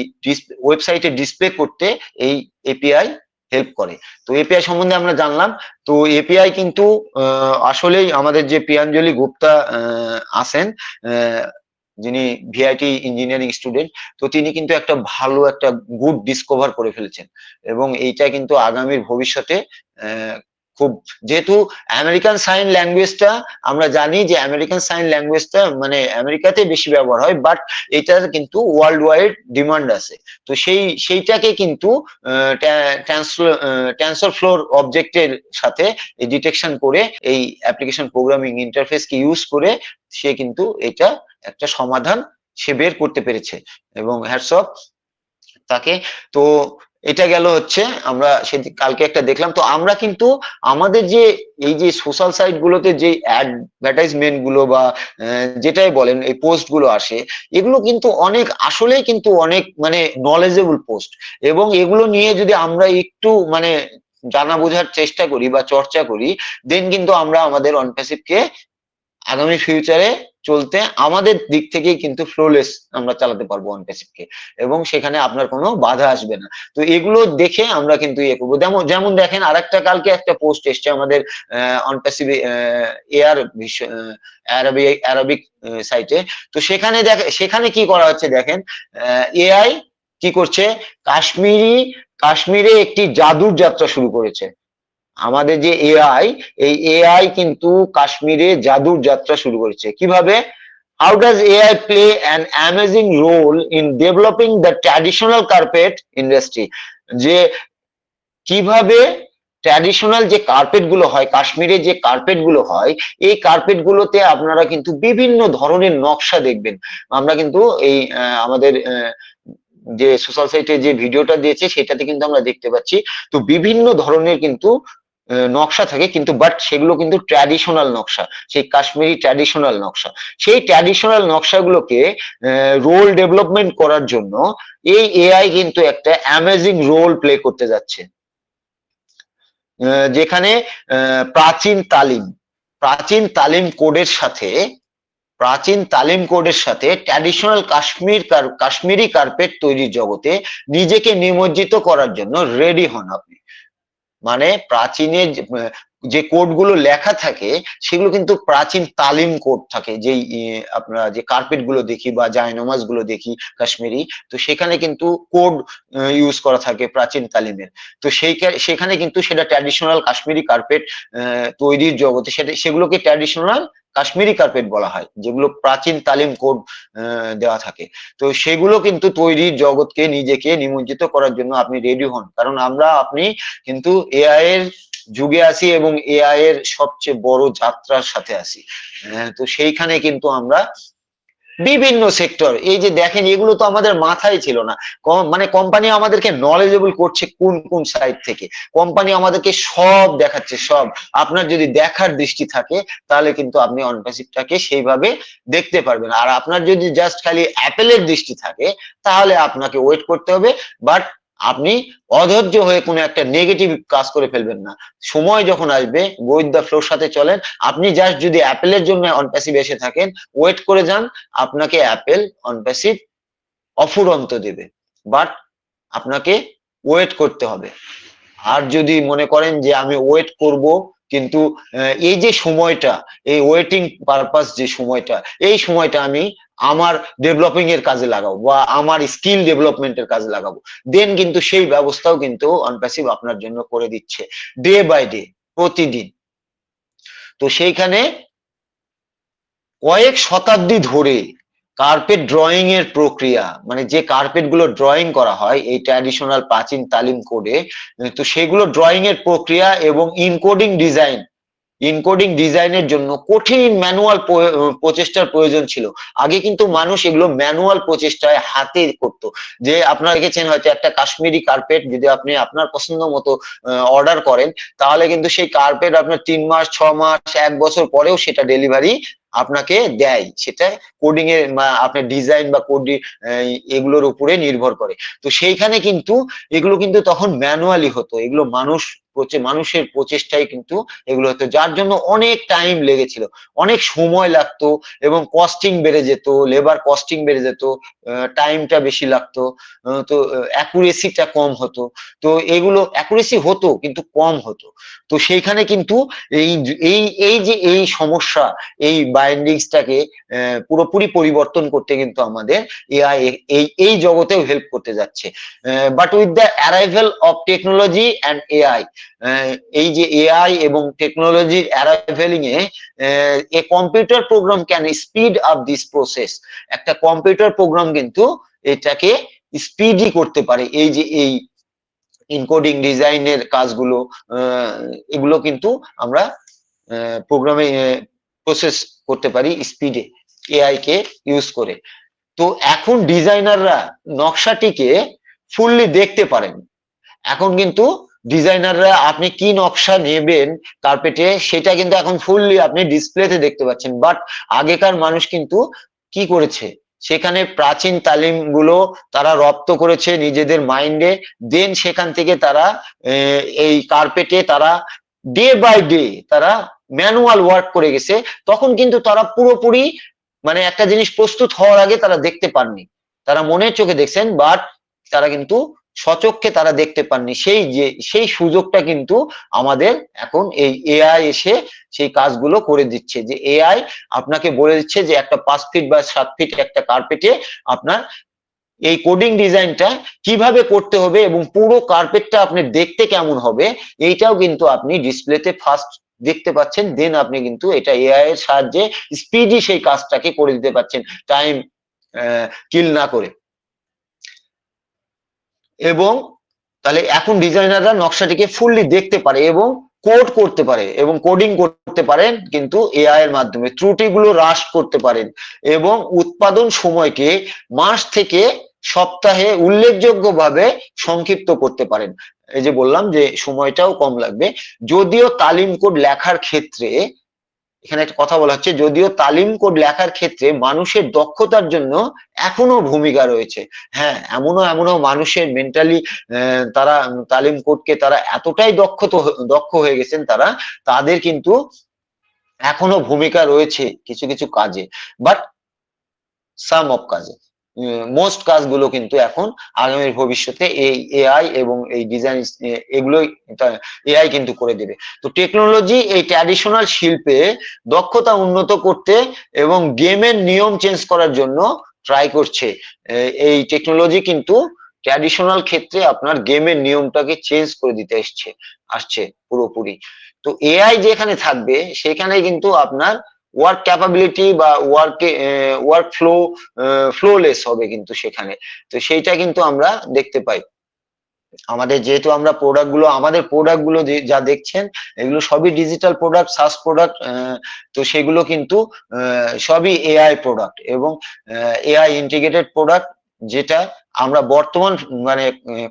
ওয়েবসাইটে ডিসপ্লে করতে এই এপিআই হেল্প করে। তো এপিআই সম্বন্ধে আমরা জানলাম। তো এপিআই কিন্তু আসলেই আমাদের যে প্রিয়াঞ্জলি গুপ্তা আছেন, যিনি ভিআইটি ইঞ্জিনিয়ারিং স্টুডেন্ট, তো তিনি কিন্তু একটা ভালো একটা গুড ডিসকভার করে ফেলেছেন, এবং এইটা কিন্তু আগামীর ভবিষ্যতে খুব, যেহেতু আমেরিকান সাইন ল্যাঙ্গুয়েজটা আমরা জানি যে আমেরিকান সাইন ল্যাঙ্গুয়েজটা মানে আমেরিকাতে বেশি ব্যবহার হয়, বাট এটার কিন্তু ওয়ার্ল্ড ওয়াইড ডিমান্ড আছে। তো সেইটাকে কিন্তু টেনসরফ্লোর অবজেক্টের সাথে ডিটেকশন করে এই অ্যাপ্লিকেশন প্রোগ্রামিং ইন্টারফেসকে ইউজ করে সে কিন্তু এটা একটা সমাধান সে বের করতে পেরেছে, এবং হ্যাটস অফ তাকে। তো এটা গেল হচ্ছে আমরা কালকে একটা দেখলাম। তো আমরা কিন্তু আমাদের যে এই যে সোশ্যাল সাইট গুলোতে যে অ্যাডভার্টাইজমেন্ট গুলো বা যেটাই বলেন এই পোস্ট গুলো আসে, এগুলো কিন্তু অনেক আসলেই কিন্তু অনেক মানে নলেজেবল পোস্ট, এবং এগুলো নিয়ে যদি আমরা একটু মানে জানা বোঝার চেষ্টা করি বা চর্চা করি, দেন কিন্তু আমরা আমাদের অনপ্যাসিভকে আগামী ফিউচারে চলতে আমাদের দিক থেকেই কিন্তু ফ্লোলেস আমরা চালাতে পারবো অনপ্যাসিভকে, এবং সেখানে আপনার কোনো বাধা আসবে না। তো এগুলো দেখে আমরা কিন্তু ইয়ে করবো। যেমন দেখেন আরেকটা কালকে একটা পোস্ট এসছে আমাদের অনপ্যাসিভ অ্যারাবিক সাইটে। তো সেখানে কি করা হচ্ছে দেখেন, এআই কি করছে, কাশ্মীরে একটি জাদুর যাত্রা শুরু করেছে। আমাদের যে এআই, এই এআই কিন্তু কাশ্মীরে জাদুর যাত্রা শুরু করেছে। কিভাবে? How does AI play an amazing role in developing the traditional carpet industry? যে কিভাবে ট্র্যাডিশনাল যে কার্পেট গুলো হয়, কাশ্মীরে যে কার্পেট গুলো হয়, এই কার্পেট গুলোতে আপনারা কিন্তু বিভিন্ন ধরনের নকশা দেখবেন। আমরা কিন্তু এই আমাদের যে সোশ্যাল সাইটে যে ভিডিওটা দিয়েছে সেটাতে কিন্তু আমরা দেখতে পাচ্ছি। তো বিভিন্ন ধরনের কিন্তু নকশা থাকে, কিন্তু বাট সেগুলো কিন্তু ট্র্যাডিশনাল নকশা, সেই কাশ্মীরি ট্র্যাডিশনাল নকশা। সেই ট্র্যাডিশনাল নকশাগুলোকে রোল ডেভেলপমেন্ট করার জন্য এই এআই কিন্তু একটা অ্যামেজিং রোল প্লে করতে যাচ্ছে, যেখানে প্রাচীন তালিম কোডের সাথে ট্র্যাডিশনাল কাশ্মীরি কার্পেট তৈরির জগতে নিজেকে নিমজ্জিত করার জন্য রেডি হন আপনি। মানে প্রাচীনের যে কোডগুলো লেখা থাকে সেগুলো কিন্তু প্রাচীন তালিম কোড থাকে, যেই আপনারা যে কার্পেট গুলো দেখি বা জায়নামাজ গুলো দেখি কাশ্মীরি, তো সেখানে কিন্তু কোড ইউজ করা থাকে প্রাচীন তালিমের। তো সেখানে কিন্তু সেটা ট্র্যাডিশনাল কাশ্মীরি কার্পেট তৈরির জগতে সেগুলোকে ট্র্যাডিশনাল কাশ্মীরি কার্পেট বলা হয়, যেগুলো প্রাচীন তালিম কোড দেওয়া থাকে। তো সেগুলো কিন্তু তৈরির জগৎকে নিজেকে নিমজ্জিত করার জন্য আপনি রেডি হন, কারণ আপনি কিন্তু এআই এর যুগে আসি এবং এআই এর সবচেয়ে বড় যাত্রার সাথে আসি। তো সেইখানে কিন্তু আমরা বিভিন্ন সেক্টর, এই যে দেখেন এগুলো তো আমাদের মাথায় ছিল না, মানে কোম্পানি আমাদেরকে নলেজেবল করছে কোন কোন সাইড থেকে, কোম্পানি আমাদেরকে সব দেখাচ্ছে সব। আপনার যদি দেখার দৃষ্টি থাকে তাহলে কিন্তু আপনি অনপ্যাসিভটাকে সেইভাবে দেখতে পারবেন। আর আপনার যদি জাস্ট খালি অ্যাপেলের দৃষ্টি থাকে তাহলে আপনাকে ওয়েট করতে হবে, বাট আপনি অধৈর্য হয়ে কোনো একটা নেগেটিভ কাজ করে ফেলবেন না। সময় যখন আসবে, গো উইথ দ্য ফ্লোর সাথে চলেন। আপনি জাস্ট যদি অ্যাপেলের জন্য অনপ্যাসিভ এসে থাকেন, ওয়েট করে যান, আপনাকে অ্যাপেল অনপ্যাসিভ অফুরন্ত দেবে, বাট আপনাকে ওয়েট করতে হবে। আর যদি মনে করেন যে আমি ওয়েট করব, কিন্তু এই যে সময়টা, এই ওয়েটিং পারপাস যে সময়টা, এই সময়টা আমি আমার ডেভেলপিং এর কাজে লাগাবো বা আমার স্কিল ডেভেলপমেন্টের কাজে লাগাবো, দেন কিন্তু সেই ব্যবস্থাও কিন্তু অনপ্যাসিভ আপনার জন্য করে দিচ্ছে ডে বাই ডে, প্রতিদিন। তো সেইখানে কয়েক শতাব্দী ধরে কার্পেট ড্রয়িং এর প্রক্রিয়া, মানে যে কার্পেট গুলো ড্রয়িং করা হয় এই ট্র্যাডিশনাল প্রাচীন তালিম কোডে, তো সেগুলো ড্রয়িং এর প্রক্রিয়া এবং ইনকোডিং ডিজাইনের জন্য কঠিন ম্যানুয়াল প্রচেষ্টার প্রয়োজন ছিল। আগে কিন্তু মানুষ এগুলো ম্যানুয়াল প্রচেষ্টায় হাতে করতো। যে আপনারা দেখেছেন হয়তো একটা কাশ্মীরি কার্পেট যদি আপনি আপনার পছন্দ মতো অর্ডার করেন, তাহলে কিন্তু সেই কার্পেট আপনার 3 মাস 6 মাস 1 বছর পরেও সেটা ডেলিভারি আপনাকে দেয়। সেটা কোডিং এর আপনার ডিজাইন বা কোড এগুলোর উপরে নির্ভর করে। তো সেইখানে কিন্তু এগুলো কিন্তু তখন ম্যানুয়ালি হতো, এগুলো মানুষের প্রচেষ্টায় কিন্তু এগুলো হতো, যার জন্য অনেক টাইম লেগেছিল, অনেক সময় লাগতো এবং কস্টিং বেড়ে যেত, লেবার কস্টিং বেড়ে যেত, টাইমটা বেশি লাগতো, তো অ্যাকুরেসিটা কম হতো। তো এগুলো অ্যাকুরেসি হতো কিন্তু কম হতো। তো সেইখানে কিন্তু এই সমস্যা, এই বাইন্ডিংসটাকে পুরোপুরি পরিবর্তন করতে কিন্তু আমাদের এআই এই জগতেও হেল্প করতে যাচ্ছে। But with the arrival of technology and AI, এই যে এআই এবং টেকনোলজির অ্যারাইভেলিং a computer program can speed up this process. একটা কম্পিউটার প্রোগ্রাম কিন্তু এটাকে স্পিডই করতে পারে। এই যে এই ইনকোডিং ডিজাইনের কাজগুলো, এগুলো কিন্তু আমরা প্রোগ্রামে প্রসেস করতে পারি স্পিডে এআই কে ইউজ করে। তো এখন ডিজাইনাররা নকশাটিকে ফুললি দেখতে পারেন। এখন কিন্তু ডিজাইনাররা আপনি কি নকশা নেবেন কার্পেটে সেটা কিন্তু এখন ফুললি আপনি ডিসপ্লেতে দেখতে পাচ্ছেন। বাট আগেকার মানুষ কিন্তু কি করেছে, সেখানে প্রাচীন তালিম গুলো তারা রপ্ত করেছে নিজেদের মাইন্ডে, দেন সেখান থেকে তারা এই কার্পেটে তারা ডে বাই ডে তারা ম্যানুয়াল ওয়ার্ক করে গেছে। তখন কিন্তু তারা পুরোপুরি মানে একটা জিনিস প্রস্তুত হওয়ার আগে তারা দেখতে পাননি, তারা মনের চোখে দেখছেন, বাট তারা কিন্তু স্বচক্ষে তারা দেখতে পাননি। সেই সুযোগটা কিন্তু আমাদের এখন এই এআই এসে সেই কাজগুলো করে দিচ্ছে। যে এআই আপনাকে বলে দিচ্ছে যে একটা 5 ফিট বা 7 ফিট একটা কার্পেটে আপনার এই কোডিং ডিজাইনটা কিভাবে করতে হবে এবং পুরো কার্পেটটা আপনি দেখতে কেমন হবে এইটাও কিন্তু আপনি ডিসপ্লেতে ফার্স্ট দেখতে পাচ্ছেন। দেন আপনি কিন্তু এটা এআই এর সাহায্যে স্পিডি সেই কাজটাকে করে দিতে পারছেন, টাইম কিল না করে। এবং তাহলে এখন ডিজাইনাররা নকশাটিকে ফুললি দেখতে পারে এবং কোড করতে পারে এবং কোডিং করতে পারেন কিন্তু এআই এর মাধ্যমে, ত্রুটিগুলো হ্রাস করতে পারেন এবং উৎপাদন সময়কে মাস থেকে সপ্তাহে উল্লেখযোগ্যভাবে সংক্ষিপ্ত করতে পারেন। এই যে বললাম যে সময়টাও কম লাগবে। যদিও তালিম কোড লেখার ক্ষেত্রে, এখানে একটা কথা বলা হচ্ছে, যদিও তালিম কোড লেখার ক্ষেত্রে মানুষের দক্ষতার জন্য এখনো ভূমিকা রয়েছে। হ্যাঁ, এমনও মানুষের মেন্টালি তারা তালিম কোডকে তারা এতটাই দক্ষ হয়ে গেছেন, তাদের কিন্তু এখনো ভূমিকা রয়েছে কিছু কিছু কাজে, বাট সাম অফ কাজে, মোস্ট কাজগুলো কিন্তু এখন আগামী ভবিষ্যতে এই এআই এবং এই ডিজাইন এগুলোই এআই কিন্তু করে দেবে। তো টেকনোলজি এই ট্র্যাডিশনাল শিল্পে দক্ষতা উন্নত করতে এবং গেমের নিয়ম চেঞ্জ করার জন্য ট্রাই করছে। এই টেকনোলজি কিন্তু ট্র্যাডিশনাল ক্ষেত্রে আপনার গেমের নিয়মটাকে চেঞ্জ করে দিতে আসছে পুরোপুরি। তো এআই যেখানে থাকবে সেখানে কিন্তু আপনার ওয়ার্ক ক্যাপাবিলিটি বা ওয়ার্ক ফ্লোলেস হবে কিন্তু সেখানে। তো সেইটা কিন্তু আমরা দেখতে পাই। যেহেতু আমাদের প্রোডাক্ট গুলো যা দেখছেন এগুলো সবই ডিজিটাল প্রোডাক্ট, সাস প্রোডাক্ট, তো সেগুলো কিন্তু সবই এআই প্রোডাক্ট এবং এআই ইন্টিগ্রেটেড প্রোডাক্ট, যেটা আমরা বর্তমান মানে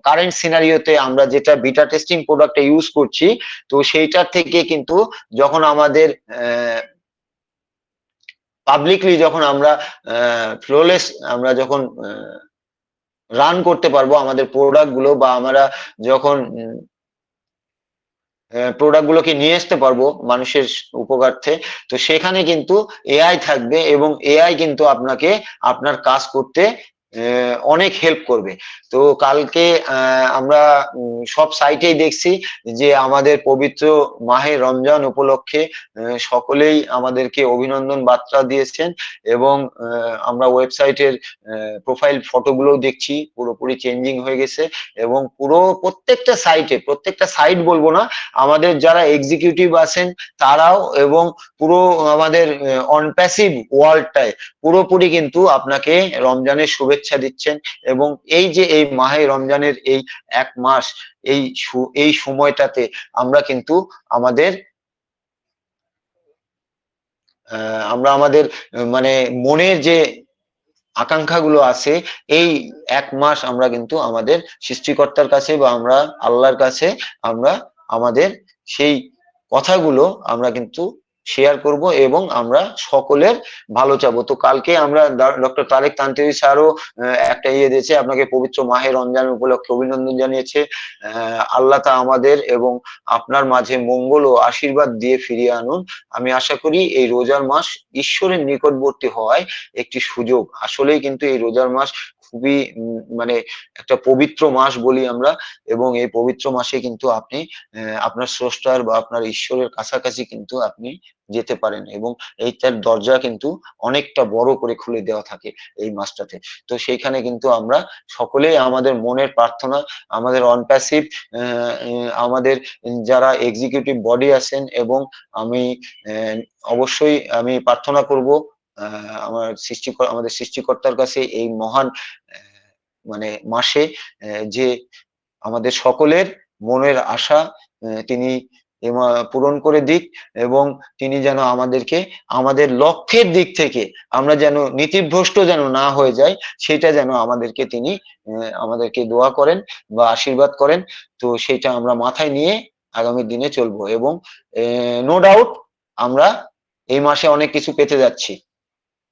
কারেন্ট সিনারিওতে আমরা যেটা বিটা টেস্টিং প্রোডাক্টে ইউজ করছি, তো সেইটার থেকে কিন্তু যখন আমাদের পাবলিকলি যখন আমরা ফ্লোলেস আমরা যখন রান করতে পারবো আমাদের প্রোডাক্ট গুলো, বা আমরা যখন প্রোডাক্ট গুলোকে নিয়ে আসতে পারবো মানুষের উপকার্থে, তো সেখানে কিন্তু এআই থাকবে এবং এআই কিন্তু আপনাকে আপনার কাজ করতে অনেক হেল্প করবে। তো কালকে আমরা সব সাইটেই দেখছি যে আমাদের পবিত্র মাহে রমজান উপলক্ষে সকলেই আমাদেরকে অভিনন্দন বার্তা দিয়েছেন এবং আমরা ওয়েবসাইটের প্রোফাইল ফটোগুলো দেখছি পুরোপুরি চেঞ্জিং হয়ে গেছে এবং প্রত্যেকটা সাইট বলবো না, আমাদের যারা এক্সিকিউটিভ আছেন তারাও এবং পুরো আমাদের অনপ্যাসিভ ওয়ার্ল্ডটায় পুরোপুরি কিন্তু আপনাকে রমজানের শুভেচ্ছা দিচ্ছেন। এবং এই যে এই মাহে রমজানের এই এক মাস এই সময়টাতে আমরা কিন্তু আমাদের মানে মনের যে আকাঙ্ক্ষাগুলো আছে এই এক মাস আমরা কিন্তু আমাদের সৃষ্টিকর্তার কাছে বা আমরা আল্লাহর কাছে আমরা আমাদের সেই কথাগুলো আমরা কিন্তু শেয়ার করব এবং আমরা সকলের ভালো চাবো। তো কালকে আমরা ডক্টর তারেক তানভীর স্যারও একটা দিয়েছে, আপনাকে পবিত্র মাহে রমজান উপলক্ষে অভিনন্দন জানিয়েছে। আল্লাহ তা আমাদের এবং আপনার মাঝে মঙ্গল ও আশীর্বাদ দিয়ে ফিরিয়ে আনুন। আমি আশা করি এই রোজার মাস ঈশ্বরের নিকটবর্তী হওয়ায় একটি সুযোগ। আসলেই কিন্তু এই রোজার মাস খুবই মানে একটা পবিত্র মাস বলি আমরা, এবং এই পবিত্র মাসে কিন্তু আপনি আপনার স্রষ্টার বা আপনার ঈশ্বরের কাছাকাছি কিন্তু আপনি যেতে পারেন এবং এইটার দরজা কিন্তু অনেকটা বড় করে খুলে দেওয়া থাকে এই মাসটাতে। তো সেইখানে কিন্তু আমরা সকলেই আমাদের মনের প্রার্থনা, আমাদের অনপ্যাসিভ আমাদের যারা এক্সিকিউটিভ বডি আছেন, এবং আমি অবশ্যই আমি প্রার্থনা করব আমাদের সৃষ্টিকর্তার কাছে এই মহান মানে মাসে যে আমাদের সকলের মনের আশা তিনি পূরণ করে দিক এবং তিনি যেন আমাদেরকে আমাদের লক্ষ্যের দিক থেকে আমরা যেন নীতিভ্রষ্ট যেন না হয়ে যাই, সেটা যেন তিনি আমাদেরকে দোয়া করেন বা আশীর্বাদ করেন। তো সেটা আমরা মাথায় নিয়ে আগামী দিনে চলবো এবং নো ডাউট আমরা এই মাসে অনেক কিছু পেতে যাচ্ছি।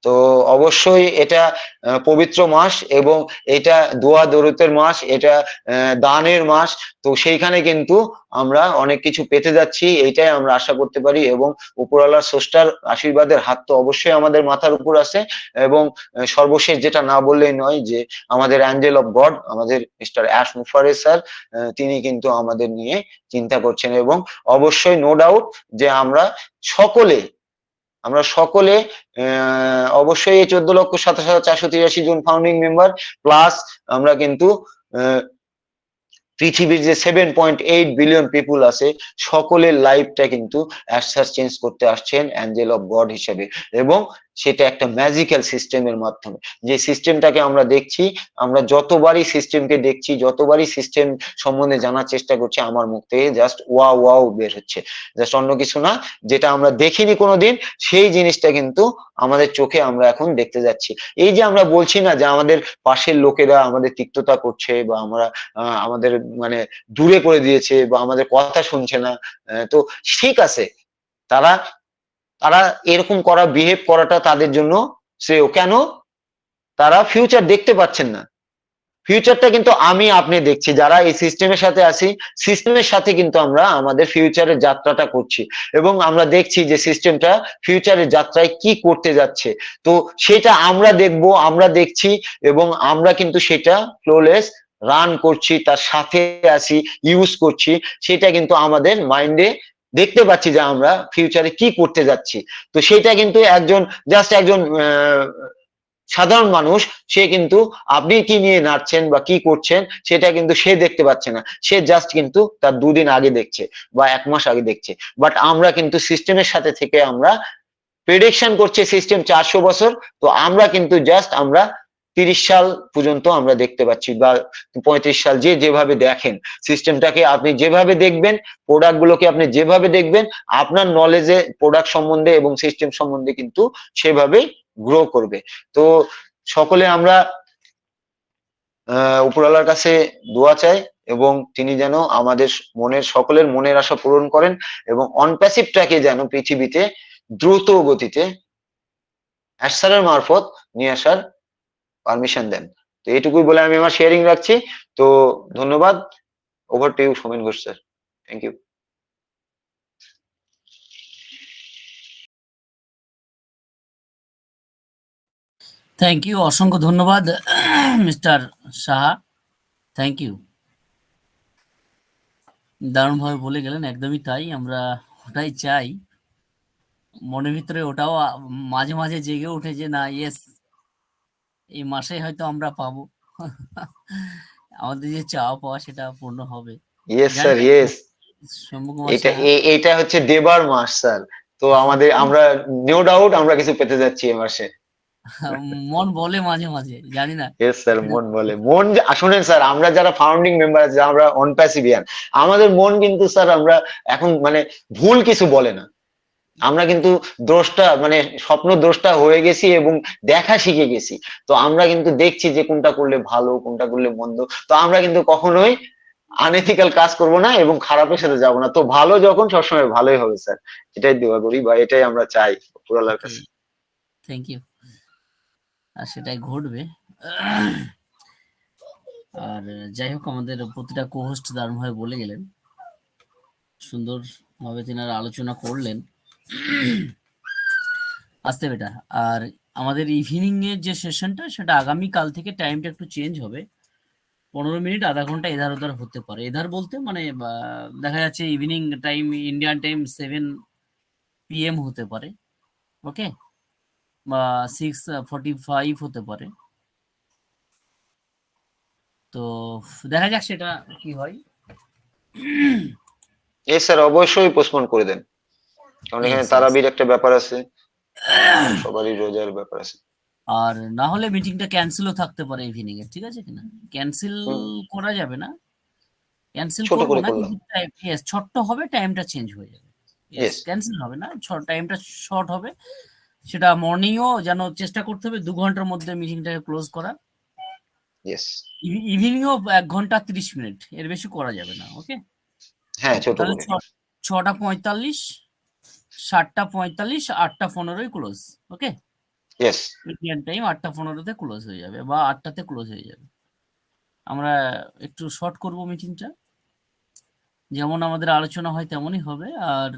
তো অবশ্যই এটা পবিত্র মাস এবং এটা দোয়া দরুদের মাস, এটা দানের মাস। তো সেইখানে কিন্তু আমরা অনেক কিছু পেতে যাচ্ছি, এইটাই আমরা আশা করতে পারি এবং উপরওয়ালার স্রষ্টার আশীর্বাদের হাত তো অবশ্যই আমাদের মাথার উপর আছে। এবং সর্বশেষ যেটা না বললেই নয় যে আমাদের অ্যাঞ্জেল অফ গড, আমাদের মিস্টার অ্যাশ মুফারে স্যার, তিনি কিন্তু আমাদের নিয়ে চিন্তা করছেন এবং অবশ্যই নো ডাউট যে আমরা সকলে অবশ্যই এই 14,27,483 জন ফাউন্ডিং মেম্বার প্লাস আমরা কিন্তু পৃথিবীর যে 7.8 বিলিয়ন পিপুল আছে সকলের লাইফটা কিন্তু চেঞ্জ করতে আসছেন অ্যাঞ্জেল অফ গড হিসেবে। এবং সেটা একটা ম্যাজিক্যাল সিস্টেমের মাধ্যমে। যে সিস্টেমটাকে আমরা দেখছি, আমরা যতবারই সিস্টেমকে দেখছি, যতবারই সিস্টেম সম্বন্ধে জানার চেষ্টা করছি, আমার মুখ থেকে জাস্ট ওয়াও ওয়াও বের হচ্ছে, জাস্ট অন্য কিছু না। যেটা আমরা দেখিনি কোনোদিন, সেই জিনিসটা কিন্তু আমাদের চোখে আমরা এখন দেখতে যাচ্ছি। এই যে আমরা বলছি না যে আমাদের পাশের লোকেরা আমাদের তিক্ততা করছে, বা আমরা আমাদের মানে দূরে করে দিয়েছে, বা আমাদের কথা শুনছে না, তো ঠিক আছে, তারা তারা এরকম করা, বিহেভ করাটা তাদের জন্য শ্রেয়। কেন? তারা ফিউচার দেখতে পাচ্ছেন না। ফিউচারটা কিন্তু আমি আপনি দেখছি, যারা এই সিস্টেমের সাথে আছি, সিস্টেমের সাথে কিন্তু আমরা আমাদের ফিউচারের যাত্রাটা করছি, এবং আমরা দেখছি যে সিস্টেমটা ফিউচারের যাত্রায় কি করতে যাচ্ছে। তো সেটা আমরা দেখব, আমরা দেখছি, এবং আমরা কিন্তু সেটা ফ্লোলেস রান করছি, তার সাথে আছি, ইউজ করছি। সেটা কিন্তু আমাদের মাইন্ডে দেখতে পাচ্ছি যে আমরা ফিউচারে কি করতে যাচ্ছি। তো সেটা কিন্তু জাস্ট একজন সাধারণ মানুষ, সে কিন্তু আপনি কি নিয়ে নাচছেন বা কি করছেন সেটা কিন্তু সে দেখতে পাচ্ছে না, সে জাস্ট কিন্তু তার 2 দিন আগে দেখছে বা 1 মাস আগে দেখছে। বাট আমরা কিন্তু সিস্টেমের সাথে থেকে আমরা প্রেডিকশন করছে সিস্টেম 400 বছর, তো আমরা কিন্তু জাস্ট আমরা 30 সাল পর্যন্ত আমরা দেখতে পাচ্ছি, বা 35 সাল, যে যেভাবে দেখেন সিস্টেমটাকে, আপনি যেভাবে দেখবেন, প্রোডাক্ট গুলোকে আপনি যেভাবে দেখবেন, আপনার নলেজে প্রোডাক্ট সম্বন্ধে এবং সিস্টেম সম্বন্ধে কিন্তু সেভাবে গ্রো করবে। তো সকলে আমরা উপরওয়ালার কাছে দোয়া চাই, এবং তিনি যেন আমাদের সকলের মনের আশা পূরণ করেন, এবং অনপ্যাসিভ ট্র্যাকে যেন পৃথিবীতে দ্রুত গতিতে অ্যাসারের মারফত নিয়ে আসার পারমিশন দেন। তো এইটুকুই বলে আমি আমার শেয়ারিং রাখছি। তো ধন্যবাদ। Over to you Somen Ghosh sir. Thank you. Thank you, অসংখ্য ধন্যবাদ মিস্টার সাহা, থ্যাংক ইউ। দারুণভাবে বলে গেলেন, একদমই তাই, আমরা ওটাই চাই। মনের ভিতরে ওটাও মাঝে মাঝে জেগে ওঠে যে না, ইয়েস, এই মাসে হয়তো আমরা পাবো আমাদের যে চাওয়া পাওয়া সেটা পূর্ণ হবে। ইয়েস জানি স্যার, না ইয়েস। সম্মুখ এটা হচ্ছে দেবার মাস স্যার। তো আমরা নো ডাউট আমরা কিছু পেতে যাচ্ছি এই মাসে। মন বলে মাঝে মাঝে, জানি না। ইয়েস স্যার, মন বলে। শুনেন স্যার, আমরা যারা ফাউন্ডিং মেম্বার আছি, আমরা অন প্যাসিভিয়ান, আমাদের মন কিন্তু স্যার আমরা এখন মানে ভুল কিছু বলে না। আমরা কিন্তু দ্রষ্টা, মানে স্বপ্ন দ্রষ্টা হয়ে গেছি এবং দেখা শিখে গেছি। তো আমরা কিন্তু দেখছি যে কোনটা করলে ভালো, কোনটা করলে মন্দ। তো আমরা কিন্তু কখনোই আনএথিক্যাল কাজ করব না এবং খারাপের সাথে যাব না। তো ভালো যখন, সবসময় ভালোই হবে স্যার, এটাই দোয়া করি, বা এটাই আমরা চাই উপরওয়ালার কাছে। Thank you. আর সেটাই ঘটবে। আর যাই হোক, আমাদের প্রতিটা কোহোস্ট দারুণভাবে বলে গেলেন, সুন্দরভাবে তিনারা আলোচনা করলেন। আসতে বেটা। আর আমাদের ইভিনিং এর যে সেশনটা, সেটা আগামী কাল থেকে টাইমটা একটু চেঞ্জ হবে। 15 মিনিট, আধা ঘন্টা এধার ওধার হতে পারে। এধার বলতে মানে দেখা যাচ্ছে evening time, Indian time 7 PM হতে পারে, ওকে, বা 6:45 হতে পারে। তো দেখা যাক সেটা কি হয়। স্যার অবশ্যই পোস্টপোন করে দেন, কারণ এখানে তারাবির একটা ব্যাপার আছে, সবারই রোজার ব্যাপার আছে। আর না হলে মিটিংটা ক্যান্সেলও থাকতে পারে ইভিনিং এ, ঠিক আছে কিনা? ক্যান্সেল করা যাবে না, ক্যান্সেল করব না, কিন্তু ছোট্ট হবে, টাইমটা চেঞ্জ হয়ে যাবে। ক্যান্সেল হবে না, টাইমটা শর্ট হবে। সেটা মর্নিংও যেন চেষ্টা করতে হবে 2 ঘন্টার মধ্যে মিটিংটাকে ক্লোজ করা। ইভিনিংও 1 ঘন্টা 30 মিনিট, এর বেশি করা যাবে না, ওকে? হ্যাঁ, ছোট করে 6:45, 7:45, 8:15 ক্লোজ, ওকে? ইয়েস, ইন্ডিয়ান টাইম 8:15 ক্লোজ হয়ে যাবে, বা 8টাতে ক্লোজ হয়ে যাবে। আমরা একটু শর্ট করব মিটিংটা, যেমন আমাদের আলোচনা হয় তেমনই হবে। আর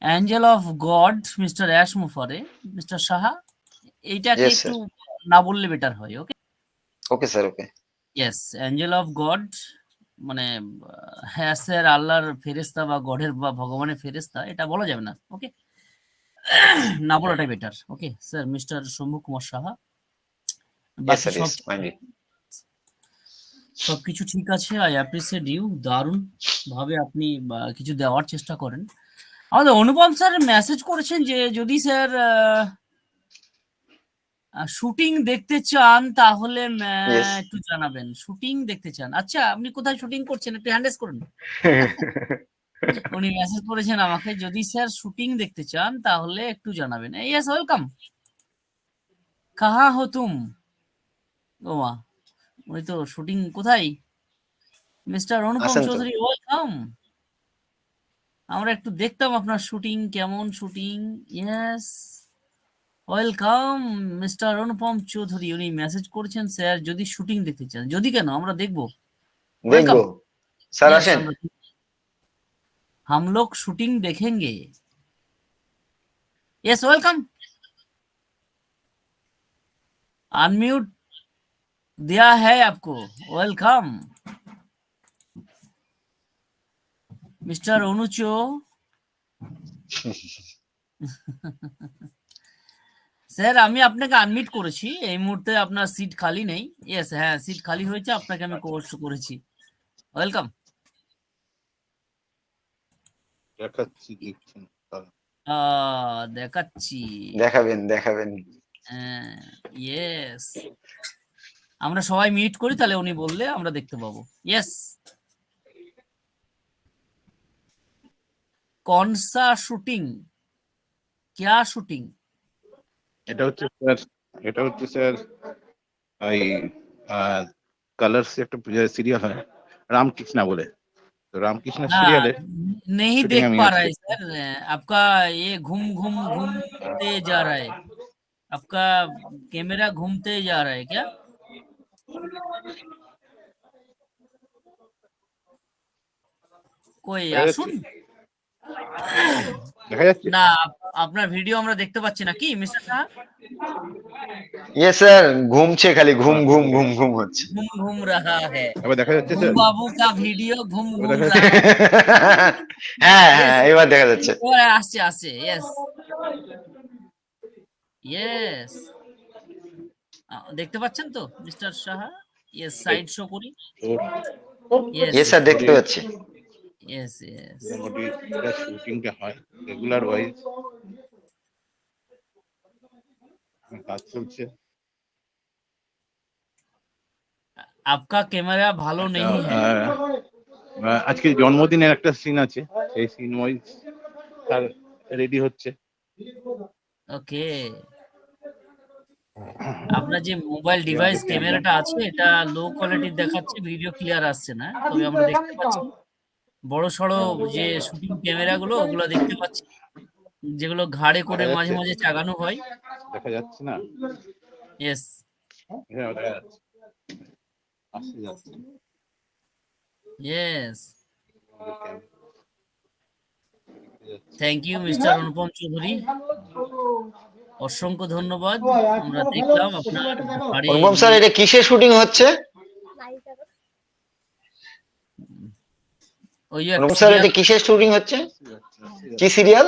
angel of God mister Ash Mufareh, mister Saha, এইটাকে একটু না বললে বেটার হয়, okay? Okay sir, okay. Yes, angel of God মানে হ্যাঁ আল্লাহর ফেরেশতা বা গডের বা ভগবানের ফেরেশতা, এটা বলা যাবে না, ওকে? না বলাটাই better, okay sir? Mister Shambhu Kumar Saha, বাকি সবকিছু ঠিক আছে। আই অ্যাপ্রিসিয়েট ইউ, দারুণ ভাবে আপনি কিছু দেওয়ার চেষ্টা করেন। আমাদের অনুপম স্যার মেসেজ করেছেন যে যদি স্যার শুটিং দেখতে চান তাহলে Yes. একটু জানাবেন। শুটিং দেখতে চান, আচ্ছা আপনি কোথায় শুটিং করছেন একটু হ্যান্ডেস করুন। উনি মেসেজ করেছেন আমাকে, যদি স্যার শুটিং দেখতে চান তাহলে একটু জানাবেন। Yes welcome. কাহা হো তুম? ও মা, উনি তো শুটিং কোথায়? মিস্টার অনুপম আসেন তো। চৌধুরী ওয়েলকাম। আমরা একটু দেখতাম আপনার শুটিং, কেমন শুটিং। ইয়েস ওয়েলকাম মিস্টার অনুপম চৌধুরী। উনি মেসেজ করেছেন স্যার যদি শুটিং দেখতে চান। যদি কেন, আমরা দেখবো। দেখবো স্যার, Yes, আসেন। हम लोग शूटिंग देखेंगे। Yes welcome. अनम्यूट दिया है आपको, वेलकम मिस्टर অনুচো। স্যার আমি আপনাকে আনমিট করেছি, এই মুহূর্তে আপনার সিট খালি নেই। ইয়েস, হ্যাঁ সিট খালি হয়েছে, আপনাকে আমি কোর্স করেছি। ওয়েলকাম। দেখাচ্ছি, দেখছেন? দেখাচ্ছি। দেখাবেন দেখাবেন। ইয়েস, আমরা সবাই মিট করি তাহলে উনি বললে আমরা দেখতে পাবো। ইয়েস। कौन सा शूटिंग, क्या शूटिंग? এটা হচ্ছে স্যার ওই কালার্স একটা সিরিয়াল হয় রামকৃষ্ণা বলে, তো রামকৃষ্ণ हाँ, সিরিয়ালে नहीं शूटिंग देख में पा आते। रहा है सर, आपका ये घूमते जा रहा है, आपका कैमरा घूमते जा रहा है क्या? কই আসুন। দেখা যাচ্ছে? না, আপনার ভিডিও আমরা দেখতে পাচ্ছি না কি মিস্টার শাহ? ইয়ে স্যার, ঘুমছে খালি, ঘুম ঘুম ঘুম ঘুম হচ্ছে। ঘুম ঘুম রাহা है, এবার দেখা যাচ্ছে ঘুম স্যার? বাবু का ভিডিও ঘুম এবার ঘুম দেখা রাহা है। হ্যাঁ হ্যাঁ, এবার দেখা যাচ্ছে। এবার আসছে আসছে। ইয়েস ইয়েস, দেখতে পাচ্ছেন তো mister Saha? Yes, side show করি। ইয়েস ইয়ে স্যার, দেখতে পাচ্ছি। Yes yes. মোটামুটি এটা শুটিংটা হয় রেগুলার ওয়াইজ, কাজ চলছে। आपका कैमरा ভালো नहीं है। আজকে জন্মদিনের একটা সিন আছে, সেই সিন ওয়াইজ তার রেডি হচ্ছে। ওকে, আপনার যে মোবাইল ডিভাইস ক্যামেরাটা আছে এটা লো কোয়ালিটির দেখাচ্ছে, ভিডিও ক্লিয়ার আসছে না, তবে আমরা দেখতে পাচ্ছি বড় সড়ো যে শুটিং ক্যামেরা গুলো ওগুলো দেখতে পাচ্ছি, যেগুলো ঘাড়ে করে দেখা মাঝে যাচ্ছে? মাঝে চাগানো হয়। দেখা যাচ্ছে না? ইয়েস হ্যাঁ, দেখা যাচ্ছে, আসতে যাচ্ছে। ইয়েস। থ্যাংক ইউ মিস্টার অনুপম চৌধুরী, অসংখ্য ধন্যবাদ। আমরা দেখলাম আপনার ঘাড়ে অনুপম স্যার, এটা কিসের শুটিং হচ্ছে? ওই যে অনুপম স্যার, এটা কিসের শুটিং হচ্ছে? কি serial?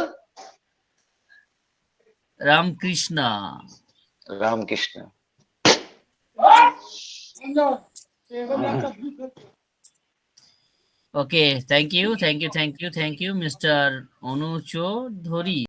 Ramakrishna. Ramakrishna. Okay, thank you mister Anu Chowdhury.